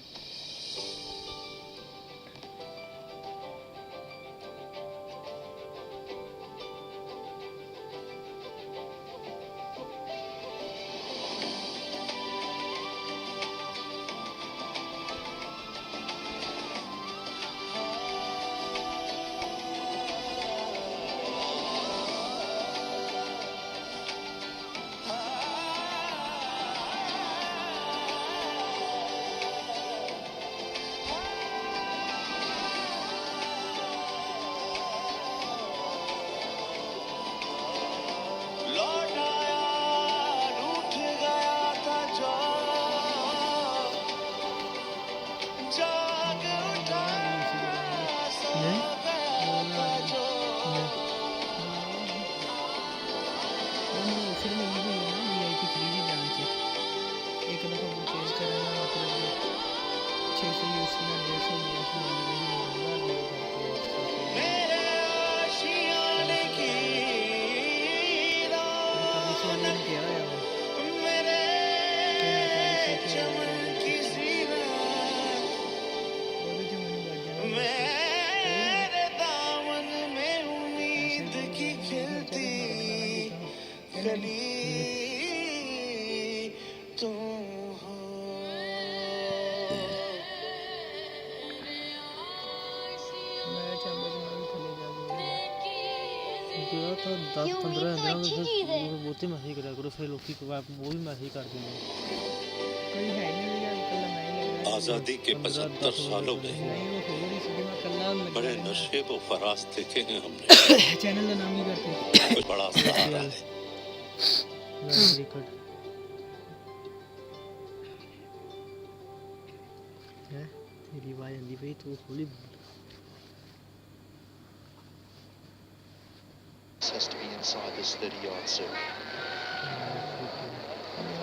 लौट आया, रूठ गया था जो, जाग उठा, सो गया था जो। फिर में ये भी है ना VIP 3 भी ब्रांच है। एक दफ़ा परचेज करना मतलब 600 यूज़ करना 150 यूज़ मेरे आशियाने की रौनक, मेरे चमन की ज़ीनत, मेरे दामन में उम्मीद की खिलती कली तुम हो। मैं चाहता कि मैं भी थले जा तो 10-15 दिन में फिर बहुत ही मैसेज करा करो फिर लोग की वो भी मैसेज कर देंगे। कोई है नहीं यार कल मैं आजादी के 75 सालों में बड़े नशे व फराज देखे हैं हमने। चैनल का नाम ही करते कुछ बड़ा सहारा है। रिकॉर्ड है तेरी आवाज आंदी पई तू हौली Has to be inside this 30-yard circle.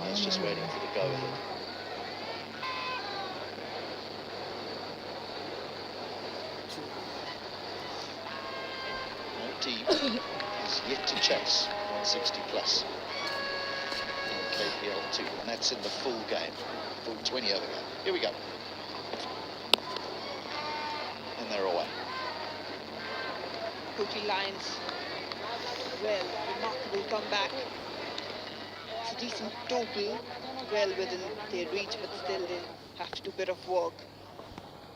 He's just waiting for the go ahead. No team is yet to chase 160 plus in KPL 2, and that's in the full game, full 20 over game. Here we go. And they're away. Cookie Lions, well, remarkable comeback. It's a decent total, well within their reach, but still they have to do a bit of work.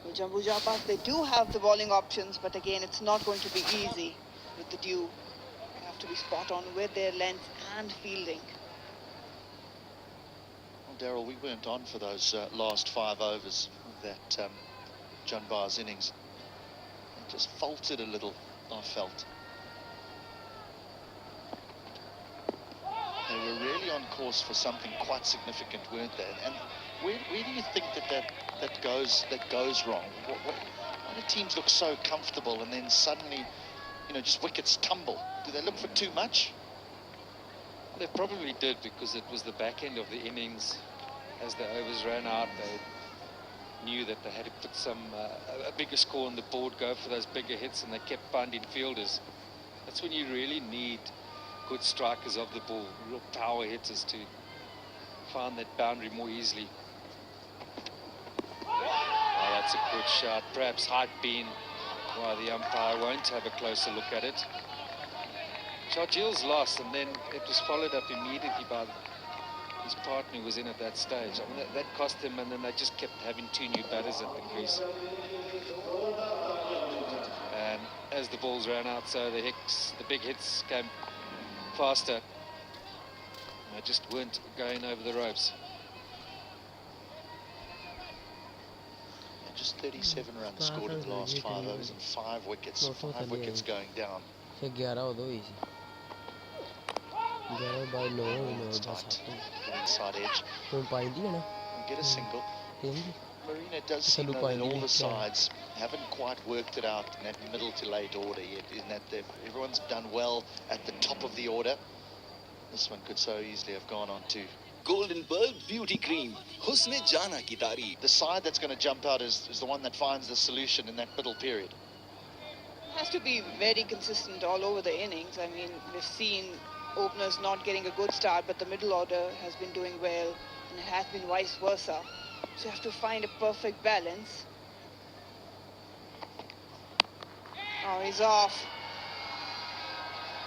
With Jambu Japas, they do have the bowling options, but again, it's not going to be easy with the dew. They have to be spot on with their length and fielding. Well, Daryl, we weren't on for those last 5 overs of that John Barr's innings. It just faltered a little, I felt. They were really on course for something quite significant, weren't they? And where do you think that goes wrong? Why do teams look so comfortable and then suddenly, just wickets tumble? Do they look for too much? They probably did, because it was the back end of the innings. As the overs ran out, they knew that they had to put a bigger score on the board, go for those bigger hits, and they kept finding fielders. That's when you really need good strikers of the ball, real power hitters to find that boundary more easily. Oh, that's a good shot. Perhaps height being why the umpire won't have a closer look at it. Sharjil's lost, and then it was followed up immediately by his partner who was in at that stage. I mean, that cost him, and then they just kept having 2 new batters at the crease. And as the balls ran out, so the big hits came faster. They just weren't going over the ropes. Just 37 runs scored in the last 5 overs and 5 wickets. 5 wickets going down. फिर 11 उदो हुई सी 11 bye 9 It's tight. Inside edge. ਹੁਣ ਪਾਈਂਦੀ ਹੈ ਨਾ get a single. Marina does seem though that all the sides haven't quite worked it out in that middle to late order yet, in that everyone's done well at the top of the order. This one could so easily have gone on to Golden Pearl Beauty Cream. Husne jana ki tareef. the side that's going to jump out is the one that finds the solution in that middle period. Has to be very consistent all over the innings. I mean, we've seen openers not getting a good start, but the middle order has been doing well, and it has been vice versa. So you have to find a perfect balance. Oh, he's off.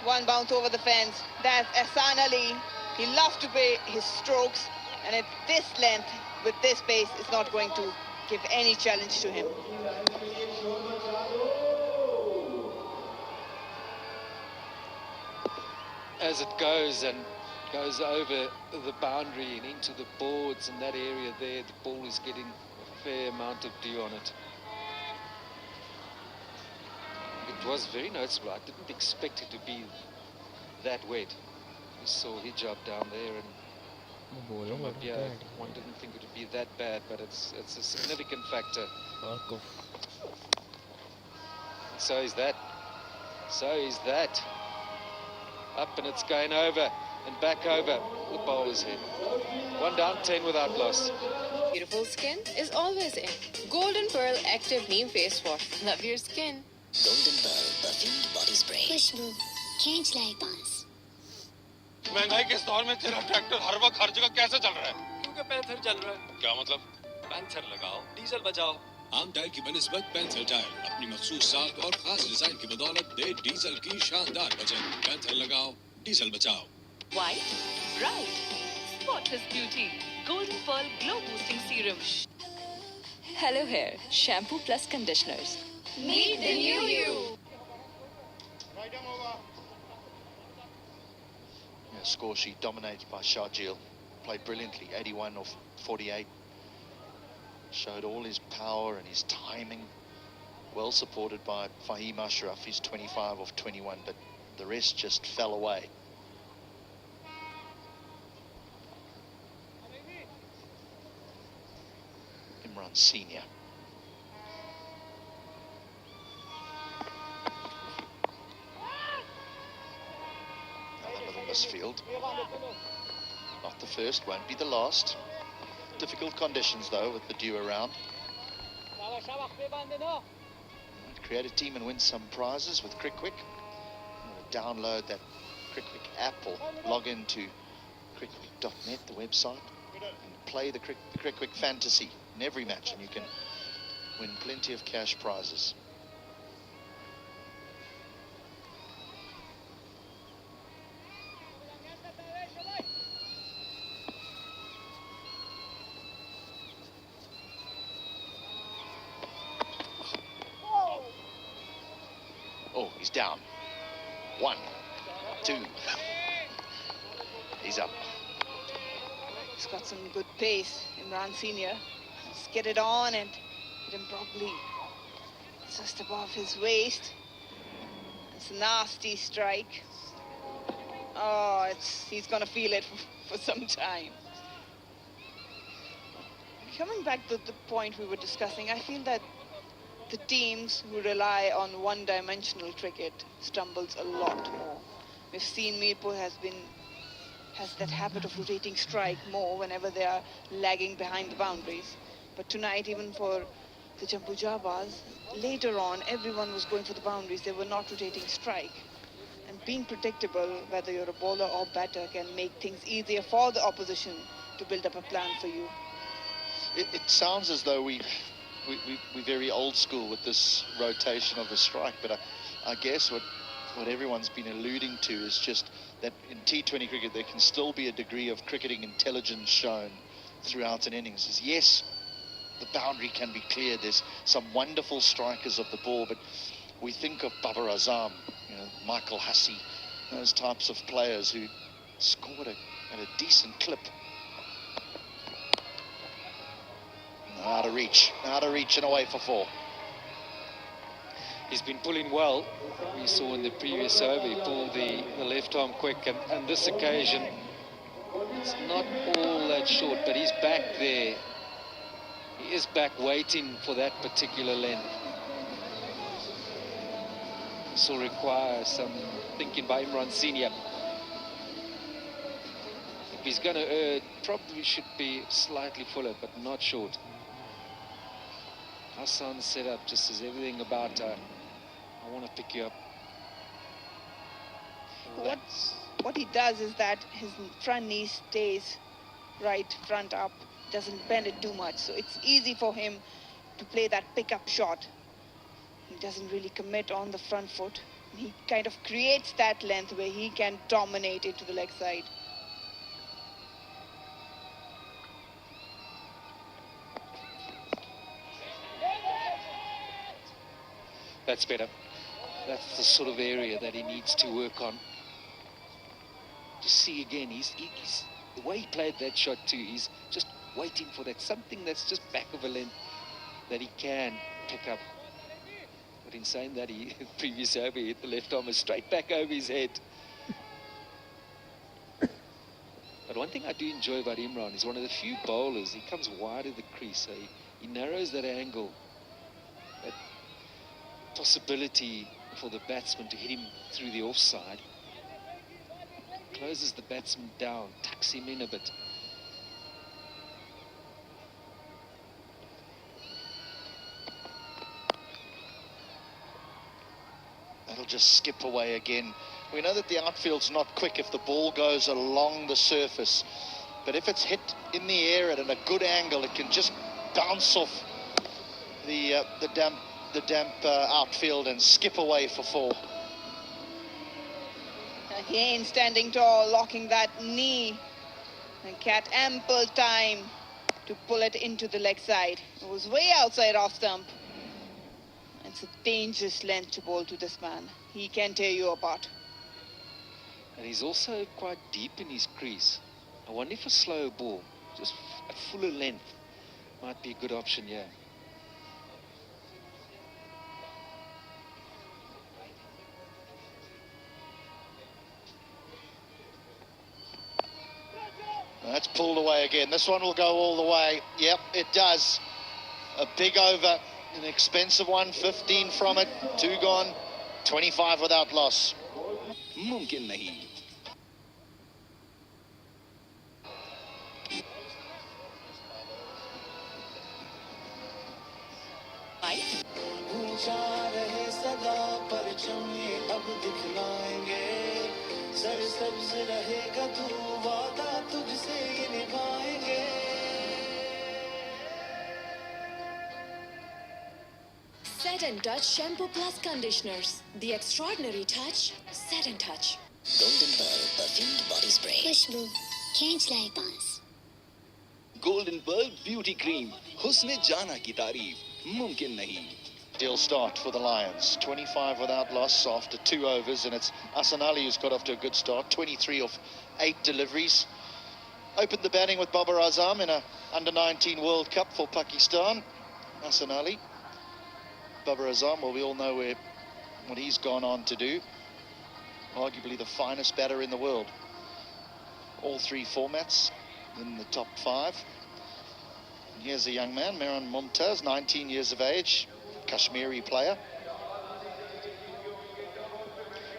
One bounce over the fence. That's Ahsan Ali. He loves to play his strokes, and at this length, with this pace, it's not going to give any challenge to him. As it goes and goes over the boundary and into the boards in that area there, the ball is getting a fair amount of dew on it. It was very noticeable. I didn't expect it to be that wet. We saw hijab down there, and from up here, one didn't think it would be that bad, but it's a significant factor. So is that. So is that. Up and it's going over and back over the bowler's head. 1 down, 10 without loss. Beautiful skin is always in. Golden Pearl Active Neem Face Wash. Love your skin. Golden Pearl perfumed body spray. खुशबू खींच लाए पास. महंगाई के इस दौर में तेरा tractor हर वक्त हर जगह कैसे चल रहा है? क्योंकि पैंथर चल रहा है. क्या मतलब? पैंथर लगाओ, डीजल बचाओ. आम टायर की बनिस्बत पैंथर टायर अपनी मखसूस साख और खास डिजाइन की बदौलत दे डीजल की शानदार बचत. पैंथर लगाओ, डीजल बचाओ. White, bright, spotless beauty. Golden Pearl Glow Boosting Serum. Hello Hair, shampoo plus conditioners. Meet the new you. Score sheet dominated by Sharjeel. Played brilliantly, 81 of 48. Showed all his power and his timing. Well supported by Fahim Ashraf, he's 25 of 21, but the rest just fell away. Imran Senior. Field. Not the first, won't be the last. Difficult conditions though with the dew around. Might create a team and win some prizes with Crickwick. Download that Crickwick app or log into crickwick.net, the website, and play the Crickwick Fantasy in every match, and you can win plenty of cash prizes. Oh, he's down. 1, 2. He's up. He's got some good pace, Imran Senior. Let's get it on and hit him properly. Just above his waist. It's a nasty strike. Oh, he's gonna feel it for some time. Coming back to the point we were discussing, I feel that the teams who rely on one-dimensional cricket stumbles a lot more. We've seen Mirpur has that habit of rotating strike more whenever they are lagging behind the boundaries. But tonight, even for the Jambu Jabas, later on, everyone was going for the boundaries. They were not rotating strike. And being predictable, whether you're a bowler or batter, can make things easier for the opposition to build up a plan for you. It sounds as though we're very old school with this rotation of the strike, but I guess what everyone's been alluding to is just that in T20 cricket there can still be a degree of cricketing intelligence shown throughout an innings. Is yes, the boundary can be cleared. There's some wonderful strikers of the ball, but we think of Babar Azam, Michael Hussey, those types of players who scored at a decent clip. Out of reach and away for 4. He's been pulling well. We saw in the previous over, he pulled the left arm quick, and this occasion It's not all that short, but he's back there. He is back waiting for that particular length. This will require some thinking by Imran Senior. If he's going to err, probably should be slightly fuller, but not short. Hassan's setup just says everything about I want to pick you up. What he does is that his front knee stays right front up, doesn't bend it too much, so it's easy for him to play that pickup shot. He doesn't really commit on the front foot. He kind of creates that length where he can dominate it to the leg side. That's better. That's the sort of area that he needs to work on. Just see again, he's the way he played that shot too, he's just waiting for that, something that's just back of a length that he can pick up. But in saying that, he previous over hit the left arm straight back over his head. But one thing I do enjoy about Imran is one of the few bowlers, he comes wide of the crease, so he narrows that angle, that possibility for the batsman to hit him through the offside. Closes the batsman down, tucks him in a bit. That'll just skip away again. We know that the outfield's not quick if the ball goes along the surface, but if it's hit in the air at a good angle, it can just bounce off the damp outfield and skip away for 4. Again, standing tall, locking that knee. And Cat ample time to pull it into the leg side. It was way outside off stump. It's a dangerous length to bowl to this man. He can tear you apart. And he's also quite deep in his crease. I wonder if a slow ball, just a fuller length, might be a good option here. That's pulled away again. This one will go all the way. Yep, it does. A big over, an expensive one, 15 from it, 2 gone, 25 without loss. मुमकिन नहीं. ऊंचा रहे सदा परचम ये अब दिखलाएंगे. सरसब्ज रहेगा तू वादा तुझसे ये निभाएंगे. Set and Touch Shampoo Plus Conditioners. The extraordinary touch, Set and Touch. Golden Pearl perfumed body spray. खुशबू खींच लाए पास. Golden Pearl Beauty Cream. हुस्न जाना की तारीफ मुमकिन नहीं. Deal start for the Lions. 25 without loss after 2 overs, and it's Hassan Ali who's got off to a good start. 23 of 8 deliveries. Opened the batting with Babar Azam in a under-19 World Cup for Pakistan. Hassan Ali. Babar Azam, well, we all know what he's gone on to do. Arguably the finest batter in the world. All 3 formats in the top 5. And here's a young man, Mehran Mumtaz, 19 years of age. Kashmiri player.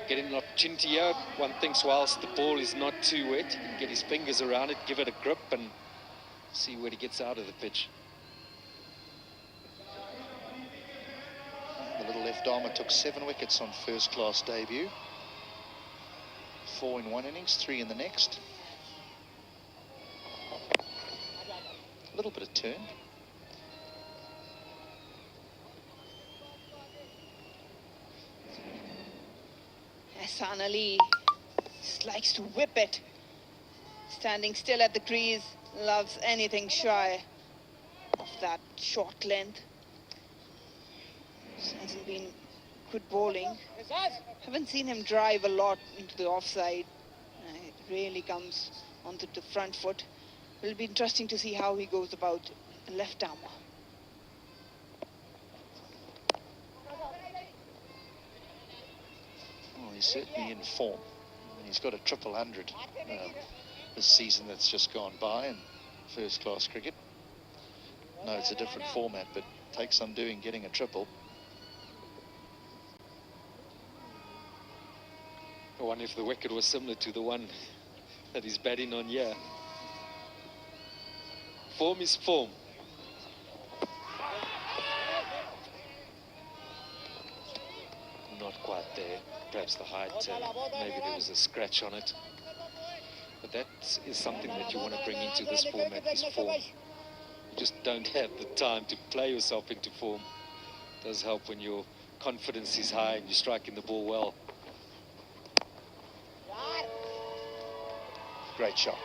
Getting an opportunity here. One thinks whilst the ball is not too wet, he can get his fingers around it, give it a grip and see where he gets out of the pitch. The little left armer took 7 wickets on first class debut. 4 in one innings, 3 in the next. A little bit of turn. Hassan Ali just likes to whip it. Standing still at the crease, loves anything shy of that short length. This hasn't been good bowling. Haven't seen him drive a lot into the offside. It really comes onto the front foot. It'll be interesting to see how he goes about left arm. Well, he's certainly in form. He's got a 100. this season that's just gone by in first-class cricket. No, it's a different format, but takes some doing getting a triple. I wonder if the wicket was similar to the one that he's batting on here. Form is form. Not quite there. Perhaps the height, maybe there was a scratch on it. But that is something that you want to bring into this format, is form. You just don't have the time to play yourself into form. It does help when your confidence is high and you're striking the ball well. Great shot.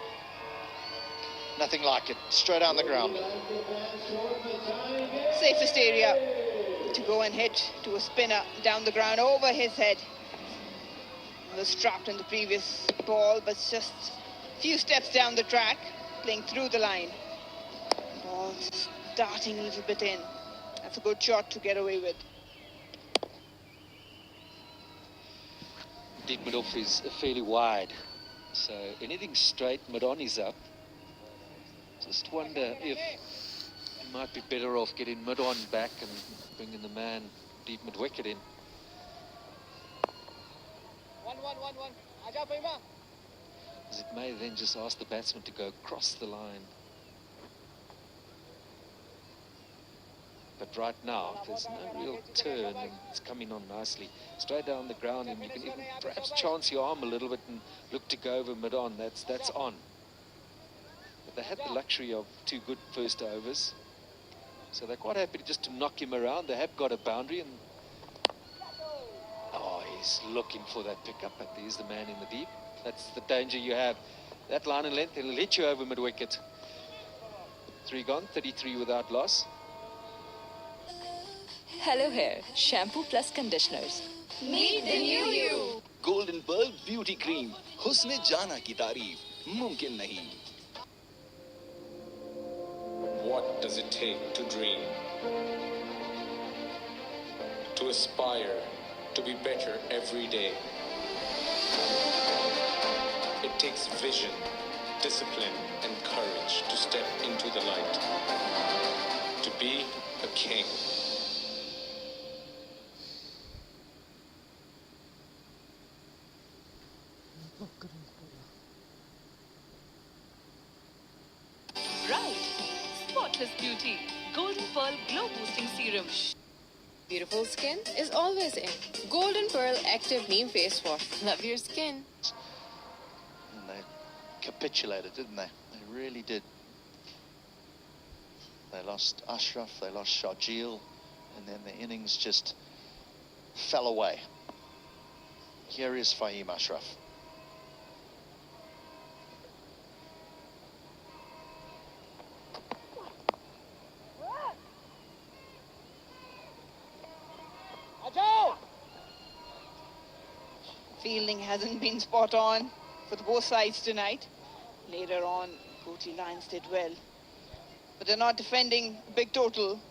Nothing like it. Straight down the ground. Safest area to go and hit to a spinner down the ground over his head. He was trapped in the previous ball, but just a few steps down the track, playing through the line. Ball starting a little bit in. That's a good shot to get away with. Deep mid-off is fairly wide, so anything straight, mid-on is up. Just wonder if you might be better off getting mid-on back and bringing the man deep mid-wicket in. As it may then just ask the batsman to go across the line. But right now, there's no real turn and it's coming on nicely. Straight down the ground, and you can even perhaps chance your arm a little bit and look to go over mid-on. That's on. But they had the luxury of 2 good first overs. So they're quite happy just to knock him around. They have got a boundary, and oh, he's looking for that pickup, but there's the man in the deep. That's the danger you have. That line and length, it'll hit you over mid-wicket. 3 gone, 33 without loss. Hello Hair, shampoo plus conditioners. Meet the new you. Golden Pearl Beauty Cream. Husne jana ki tareef. Mumkin nahi. What does it take to dream? To aspire to be better every day. It takes vision, discipline, and courage to step into the light. To be a king. Right. Spotless beauty. Golden Pearl Glow Boosting Serum. Beautiful skin is always in. Golden Pearl Active Neem Face Wash. Love your skin. And they capitulated, didn't they? They really did. They lost Ashraf, they lost Sharjeel, and then the innings just fell away. Here is Fahim Ashraf. Fielding hasn't been spot on for both sides tonight. Later on, Koti Lions did well. But they're not defending big total.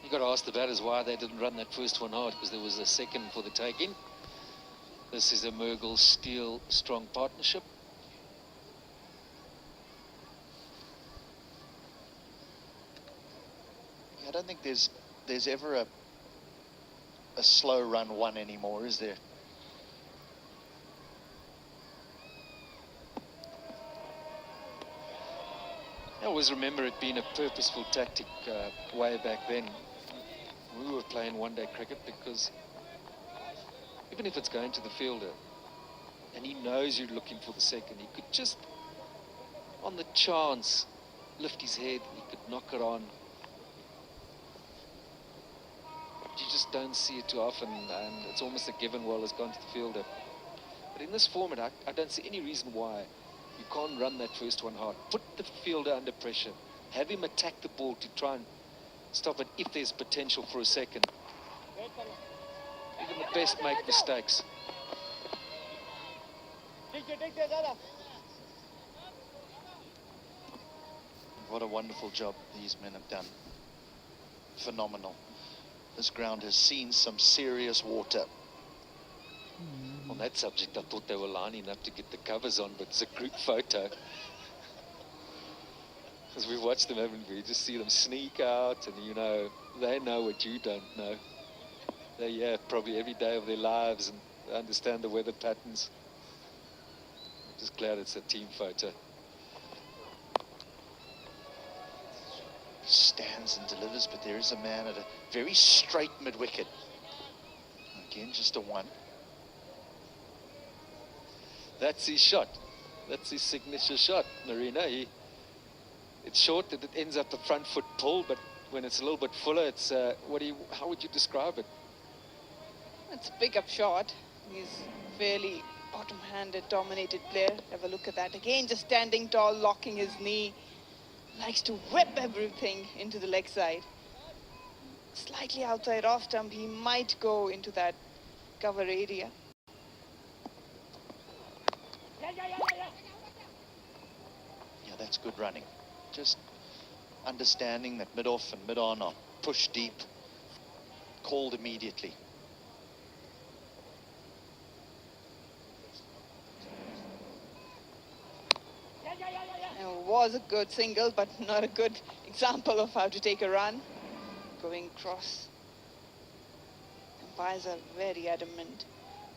You got to ask the batters why they didn't run that first one hard, because there was a second for the taking. This is a Mergel-Steele strong partnership. I don't think there's ever a slow run one anymore, is there? I always remember it being a purposeful tactic way back then. We were playing one-day cricket, because even if it's going to the fielder and he knows you're looking for the second, he could just, on the chance, lift his head, he could knock it on. You just don't see it too often, and it's almost a given well has gone to the fielder. But in this format, I don't see any reason why you can't run that first one hard. Put the fielder under pressure. Have him attack the ball to try and stop it if there's potential for a second. Even the best make mistakes. What a wonderful job these men have done. Phenomenal. This ground has seen some serious water. Well, on that subject, I thought they were lining up to get the covers on, but it's a group photo. Because we watched them, haven't we? You just see them sneak out, and you know, they know what you don't know. They're here probably every day of their lives, and they understand the weather patterns. I'm just glad it's a team photo. Stands and delivers, but there is a man at a very straight mid-wicket. Again, just a one. That's his shot. That's his signature shot, Marina. It's short, it ends up the front foot pull, but when it's a little bit fuller, it's how would you describe it? It's a pick-up shot. He's fairly bottom-handed, dominated player. Have a look at that. Again, just standing tall, locking his knee. Likes to whip everything into the leg side. Slightly outside off stump, he might go into that cover area. Yeah, that's good running. Just understanding that mid-off and mid-on are pushed deep, called immediately. It was a good single, but not a good example of how to take a run. Going cross. Umpires are very adamant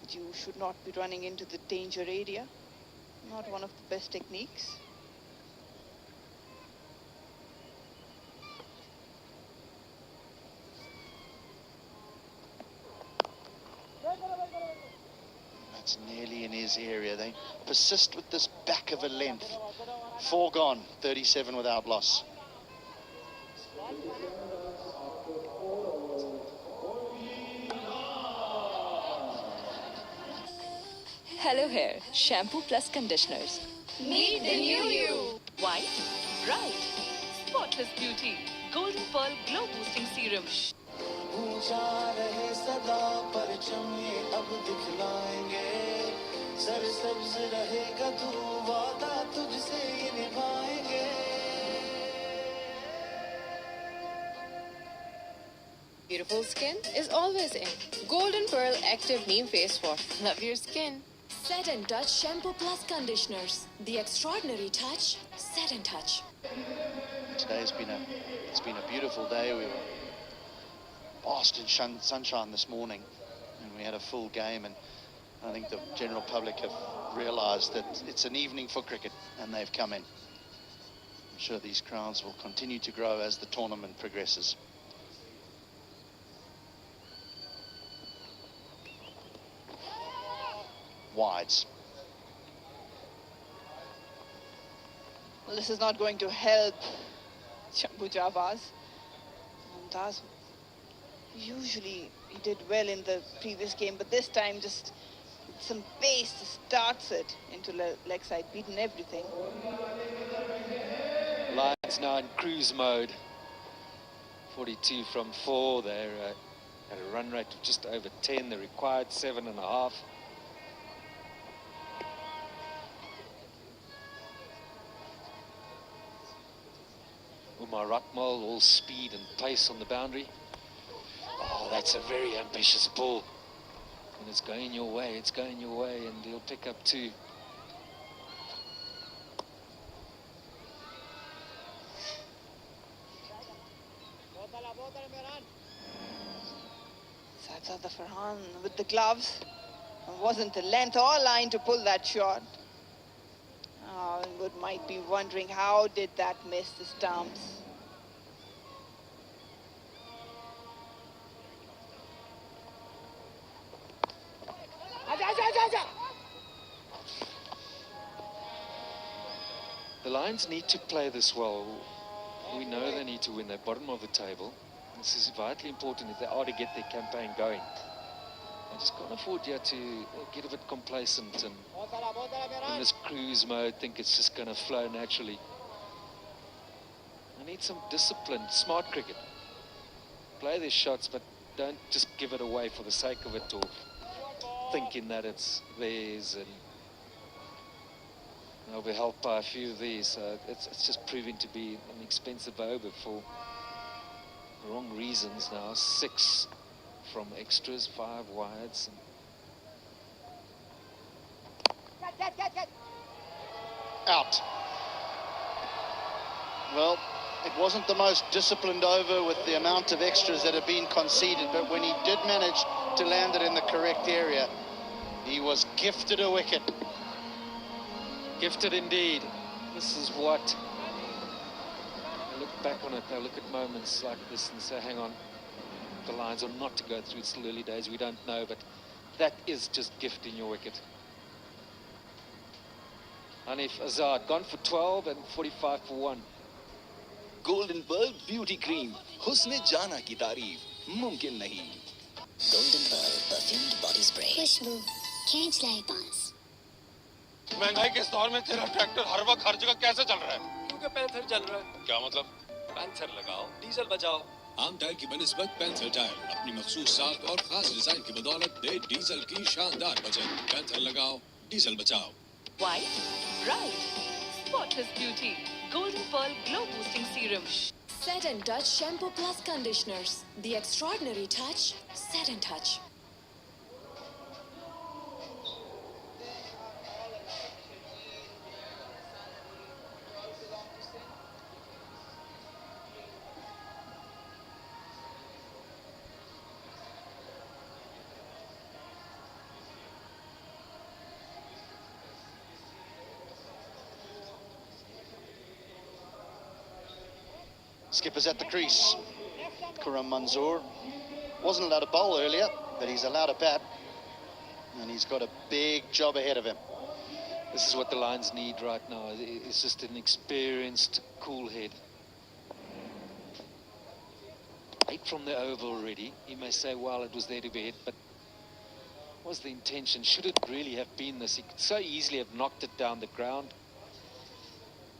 that you should not be running into the danger area. Not one of the best techniques. That's nearly in his area. They persist with this back of a length. 4 gone, 37 without loss. Hello Hair, shampoo plus conditioners. Meet the new you. White, bright, spotless beauty. Golden Pearl Glow Boosting Serum. ऊंचा रहे सदा परचम ये अब दिखलाएंगे सरसब्ज रहेगा तू वादा तुझसे ये निभाएंगे Beautiful skin is always in. Golden Pearl Active Neem Face Wash. Love your skin. Set and Touch Shampoo Plus Conditioners. The extraordinary touch, Set and Touch. Today's it's been a beautiful day. We were basked in sunshine this morning, and we had a full game, and I think the general public have realised that it's an evening for cricket, and they've come in. I'm sure these crowds will continue to grow as the tournament progresses. Wides. Well, this is not going to help Chambu Jabaz. Mumtaz, usually he did well in the previous game, but this time just some pace starts it into leg side, beaten everything. Lions now in cruise mode. 42 from 4. They're at a run rate of just over 10. They required 7.5. Umar Rakmal, all speed and pace on the boundary. Oh, that's a very ambitious ball. And it's going your way, and he'll pick up 2. Sajjad Farhan with the gloves. Wasn't the length or line to pull that shot. Wood might be wondering how did that miss the stumps. The Lions need to play this well. We know they need to win. They're bottom of the table. This is vitally important if they are to get their campaign going. I just can't afford here to get a bit complacent and in this cruise mode think it's just going to flow naturally. I need some discipline, smart cricket. Play their shots, but don't just give it away for the sake of it or thinking that it's theirs, and they'll be helped by a few of these. It's just proving to be an expensive over for the wrong reasons now. 6 from extras, 5 wides. out. Well, it wasn't the most disciplined over with the amount of extras that had been conceded, but when he did manage to land it in the correct area, he was gifted a wicket. Gifted indeed. This is what I look back on it. I look at moments like this and say, hang on, the lines are not to go through. It's still early days, we don't know, but that is just gifting your wicket. Hanif Azad gone for 12 and 45 for 1. Golden Pearl Beauty Cream. Husne jana ki tareef mumkin nahi. Golden Pearl perfumed body spray. खुशबू खींच लाई पास. महंगाई के इस दौर में तेरा tractor हर वक्त हर जगह कैसे चल रहा है? क्योंकि पैंथर चल रहा है. क्या मतलब? पैंथर लगाओ, डीजल बचाओ. आम टायर की बनिस्बत पैंथर टायर अपनी मखसूस साख और खास डिजाइन की बदौलत दे डीजल की शानदार बचत. पैंथर लगाओ, डीजल बचाओ. White, bright, spotless beauty. Golden Pearl Glow Boosting Serum. Set and Touch Shampoo Plus Conditioners. The extraordinary touch, Set and Touch. Skipper's at the crease. Kuram Manzoor wasn't allowed to bowl earlier, but he's allowed a bat, and he's got a big job ahead of him. This is what the Lions need right now. It's just an experienced, cool head. 8 from the over already. You may say, well, it was there to be hit, but what was the intention? Should it really have been this? He could so easily have knocked it down the ground,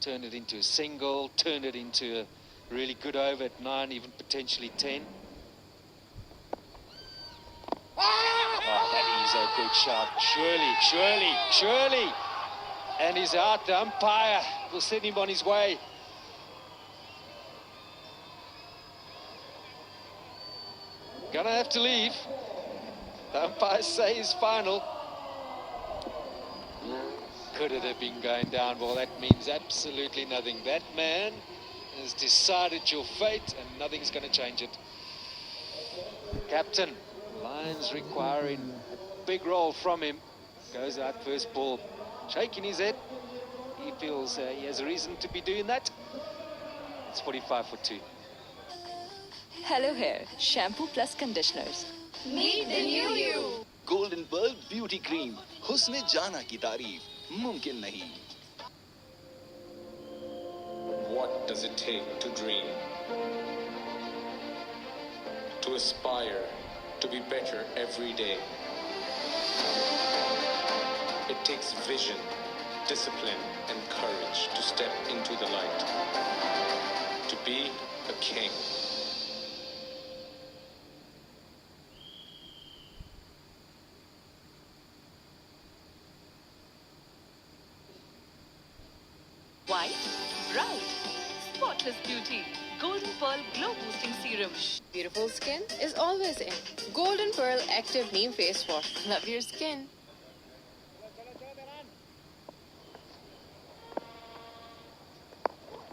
turned it into a single, turned it into a really good over at 9, even potentially 10. Oh, that is a good shot. Surely. And he's out. The umpire will send him on his way. Gonna have to leave. The umpires say he's final. Could it have been going down? Well, that means absolutely nothing. That man has decided your fate and nothing's going to change it. Captain, Lions requiring a big role from him. Goes out first ball, shaking his head. He feels he has a reason to be doing that. It's 45 for 2. Hello Hair, Shampoo Plus Conditioners. Meet the new you. Golden Pearl Beauty Cream. Husne jana ki tareef mumkin nahi. What does it take to dream? To aspire, to be better every day. It takes vision, discipline, and courage to step into the light. To be a king. White, bright, spotless beauty. Golden Pearl Glow Boosting Serum. Beautiful skin is always in. Golden Pearl Active Neem Face Wash. Love your skin.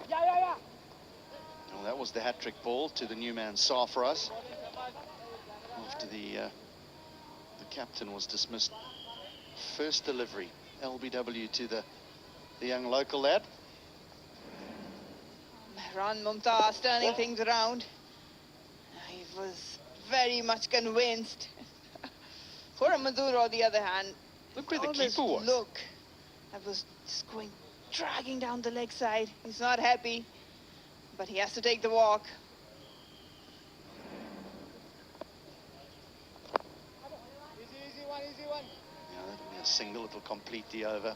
Well, that was the hat-trick ball to the new man Sarfaraz. After the captain was dismissed. First delivery, LBW to the young local lad. Ran Mumtaz turning things around. He was very much convinced. Khurram Manzoor, on the other hand, look where the keeper was. Look, that was just going, dragging down the leg side. He's not happy, but he has to take the walk. Yeah, that'll be a single. It'll complete the over.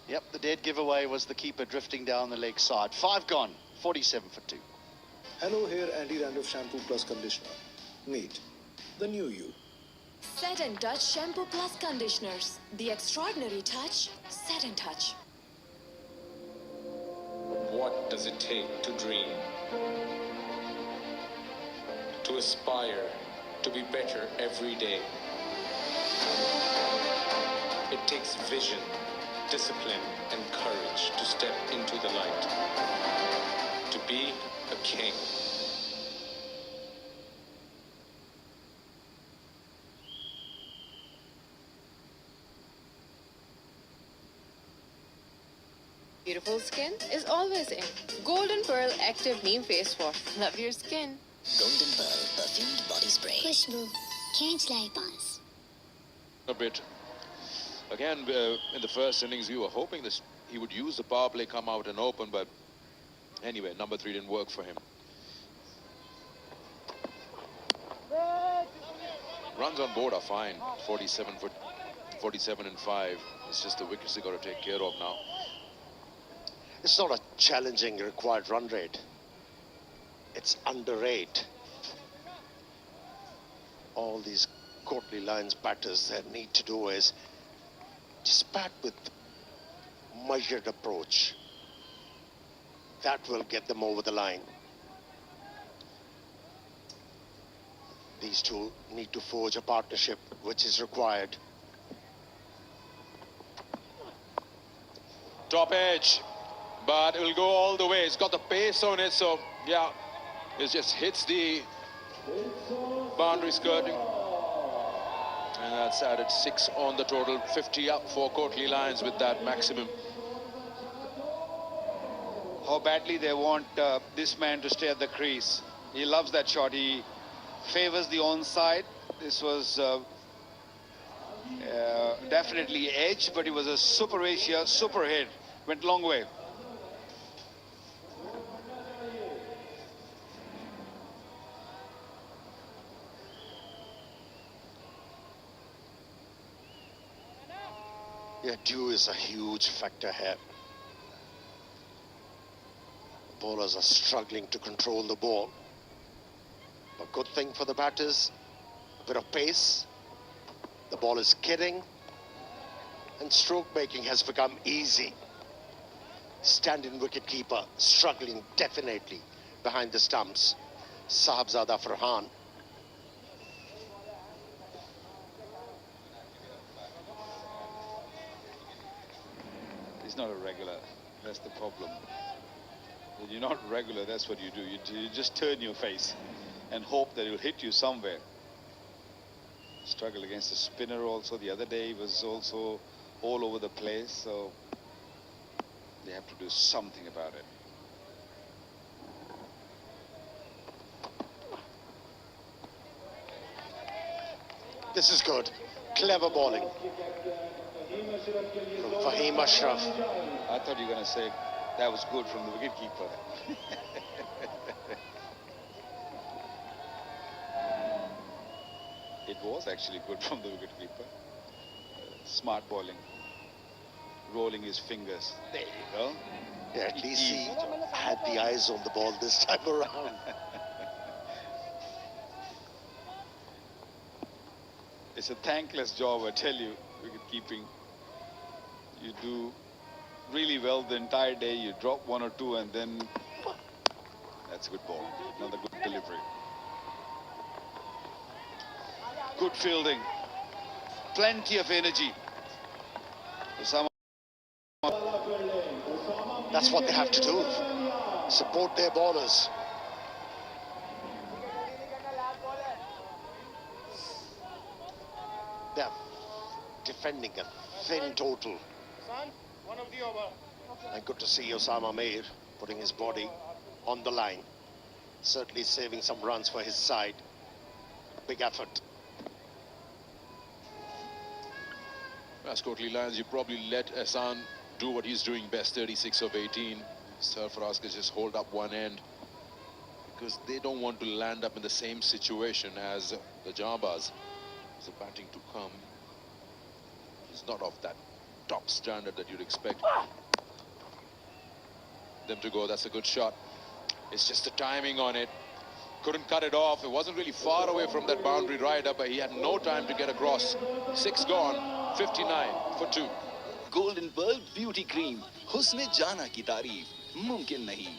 Yep, the dead giveaway was the keeper drifting down the leg side. 5 gone, 47 for 2. Hello Hair Anti-Dandruff Shampoo Plus Conditioner. Meet the new you. Set and Touch Shampoo Plus Conditioners. The extraordinary touch, Set and Touch. What does it take to dream? To aspire, to be better every day. It takes vision, discipline, and courage to step into the light. To be a king. Beautiful skin is always in. Golden Pearl Active Neem Face Wash. Love your skin. Golden Pearl perfumed body spray. Khushboo, can't like pass. A bit. Again, in the first innings, we were hoping this he would use the power play, come out and open, but anyway, number 3 didn't work for him. Runs on board are fine. 47 and 5. It's just the wickets they got to take care of now. It's not a challenging required run rate. It's under 8. All these Courtly Lions batters, their need to do is just bat with measured approach. That will get them over the line. These two need to forge a partnership, which is required. Top edge, but it will go all the way. It's got the pace on it, so yeah, it just hits the boundary skirting. And that's added 6 on the total. 50 up for Courtly Lions with that maximum. How badly they want this man to stay at the crease. He loves that shot. He favors the onside. This was definitely edge, but it was a super Asia, super hit. Went long way. Yeah, dew is a huge factor here. Bowlers are struggling to control the ball. A good thing for the batters, a bit of pace. The ball is skidding, and stroke making has become easy. Stand-in wicketkeeper struggling definitely behind the stumps. Sahabzada Farhan. He's not a regular. That's the problem. When you're not regular, that's what you do. You just turn your face and hope that it'll hit you somewhere. Struggle against the spinner also. The other day he was also all over the place, so they have to do something about it. This is good. Clever bowling from Fahim Ashraf. I thought you were going to say that was good from the wicketkeeper. It was actually good from the wicketkeeper. Smart bowling. Rolling his fingers. There you go. Yeah, at least he had the eyes on the ball this time around. It's a thankless job, I tell you, wicket keeping. You do really well the entire day, you drop 1 or 2 and then that's a good ball. Another good delivery. Good fielding. Plenty of energy. That's what they have to do. Support their bowlers. They're defending a thin total. And good to see Osama Mir putting his body on the line. Certainly saving some runs for his side. Big effort. As Courtly Lions, you probably let Ehsan do what he's doing best, 36 of 18. Sarfaraz can just hold up one end because they don't want to land up in the same situation as the Jabas. So batting to come is not of that top standard that you'd expect them to go. That's a good shot. It's just the timing on it. Couldn't cut it off. It wasn't really far away from that boundary rider, but he had no time to get across. 6 gone, 59 for 2. Golden Pearl Beauty Cream. हुस्न जाना की तारीफ मुमकिन नहीं.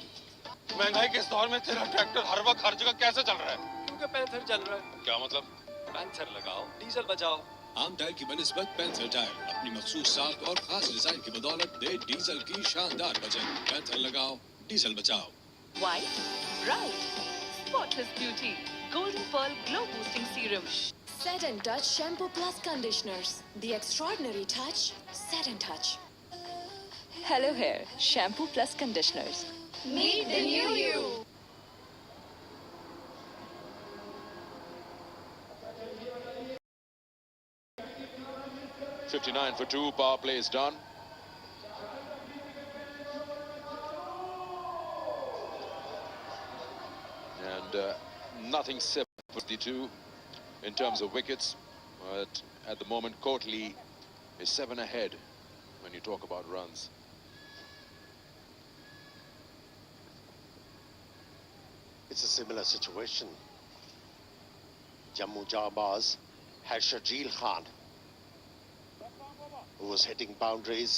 महंगाई के इस दौर में तेरा ट्रैक्टर हर वक्त हर जगह कैसे चल रहा है? क्योंकि पैंथर चल रहा है. क्या मतलब? पैंथर लगाओ, डीजल बचाओ. आम टायर की बनिस्बत पैंथर टायर अपनी मखसूस साख और खास डिजाइन की बदौलत दे डीजल की शानदार बचत। पैंथर लगाओ, डीजल बचाओ। White, bright, spotless beauty. Golden Pearl Glow Boosting Serum. Set and Touch Shampoo Plus Conditioners. The extraordinary touch. Set and Touch. Hello Hair Shampoo Plus Conditioners. Meet the new you. 59 for 2, power play is done. And nothing separates the two in terms of wickets. But at the moment, Courtly is 7 ahead when you talk about runs. It's a similar situation. Jammu Jawbaz had Shajil Khan, who was hitting boundaries,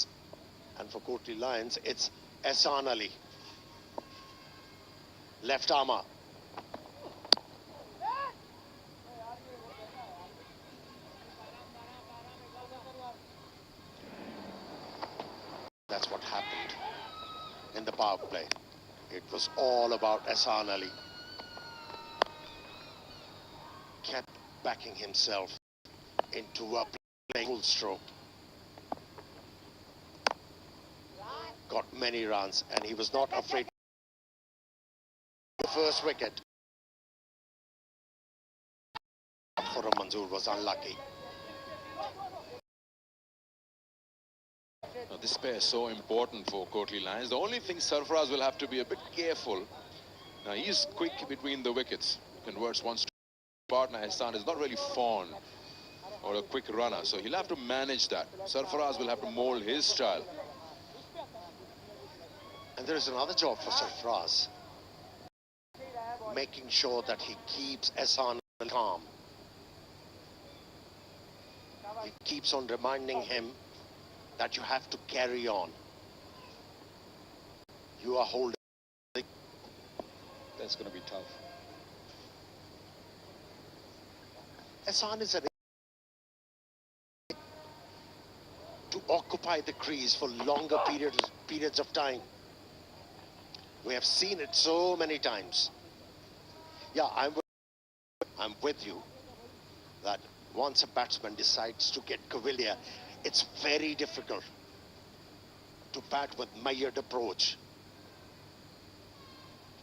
and for Courtly Lions, it's Ehsan Ali, left armour. That's what happened in the power play. It was all about Ehsan Ali. Kept backing himself into a playing full stroke. Got many runs, and he was not afraid. The first wicket for Manzoor was unlucky. Now, this pair is so important for Courtly Lions. The only thing Sarfaraz will have to be a bit careful. Now, he's quick between the wickets. Converts once to partner. Ehsan is not really fond or a quick runner, so he'll have to manage that. Sarfaraz will have to mold his style. And there is another job for Sarfaraz, making sure that he keeps Ehsan calm. He keeps on reminding him that you have to carry on. You are holding. That's going to be tough. Ehsan is to occupy the crease for longer periods of time. We have seen it so many times. Yeah, I'm with you that once a batsman decides to get Cavalier, it's very difficult to bat with measured approach.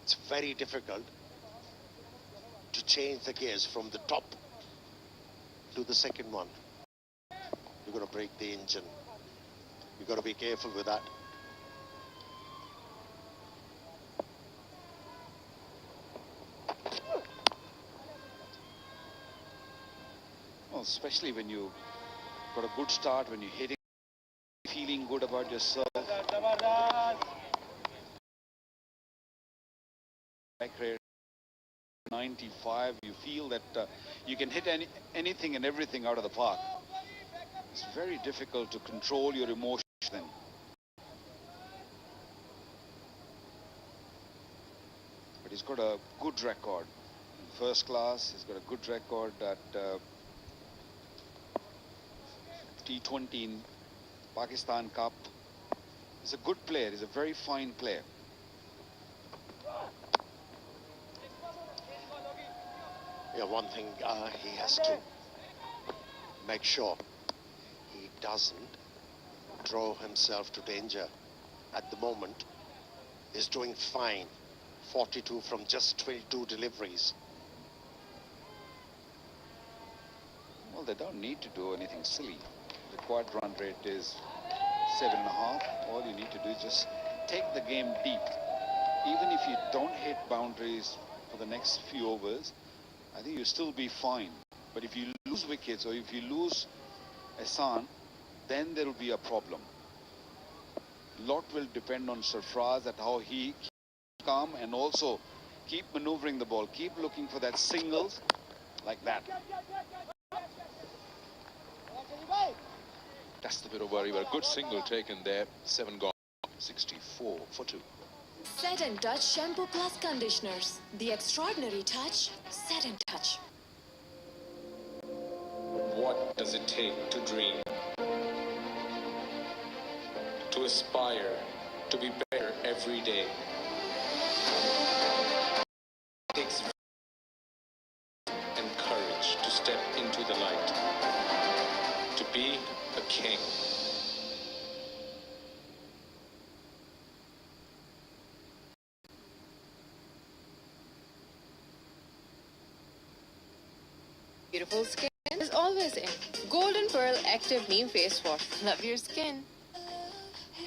It's very difficult to change the gears from the top to the second one. You're going to break the engine. You've got to be careful with that. Well, especially when you got a good start, when you're hitting, feeling good about yourself. Rate 95, you feel that you can hit anything and everything out of the park. It's very difficult to control your emotions then. But he's got a good record in first class. He's got a good record at T20 in Pakistan Cup. He's a good player. He's a very fine player. Yeah, one thing he has to make sure he doesn't throw himself to danger. At the moment, he's doing fine. 42 from just 22 deliveries. Well, they don't need to do anything silly. The required run rate is 7.5. All you need to do is just take the game deep. Even if you don't hit boundaries for the next few overs, I think you'll still be fine. But if you lose wickets or if you lose Ehsan, then there will be a problem. A lot will depend on Sarfaraz, at how he keeps calm and also keep maneuvering the ball. Keep looking for that singles like that. That's the bit of worry, but a good single taken there. 7 gone, 64 for 2. Set and Touch Shampoo Plus Conditioners. The extraordinary touch. Set and Touch. What What does it take to dream? To aspire, to be better every day. It takes and courage to step into the light. To be a king. Beautiful skin is always in. Golden Pearl Active Neem Face Wash. Love your skin.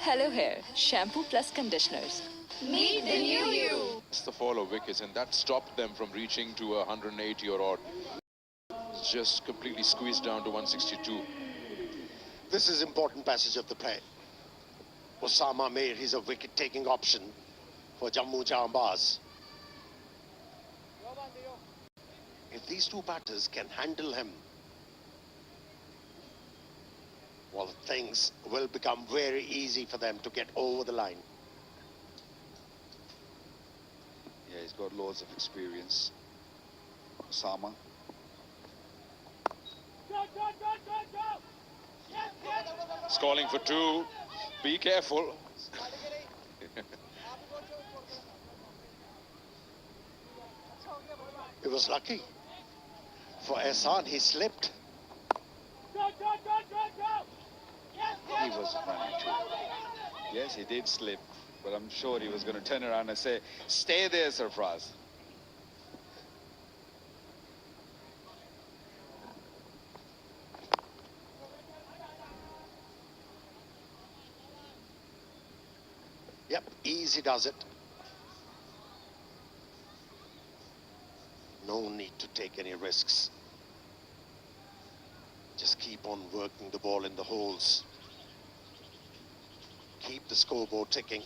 Hello Hair, shampoo plus conditioners. Meet the new you. It's the fall of wickets, and that stopped them from reaching to 180 or odd. Just completely squeezed down to 162. This is important passage of the play. Osama Mir is a wicket-taking option for Jammu Jambaz. If these two batters can handle him, well, things will become very easy for them to get over the line. Yeah, he's got loads of experience. Osama. He's calling for two. Be careful. He was lucky. For Ehsan, he slipped. He was running too. Yes, he did slip, but I'm sure he was going to turn around and say, "Stay there, Sarfraz." Yep, easy does it. No need to take any risks. Just keep on working the ball in the holes. Keep the scoreboard ticking.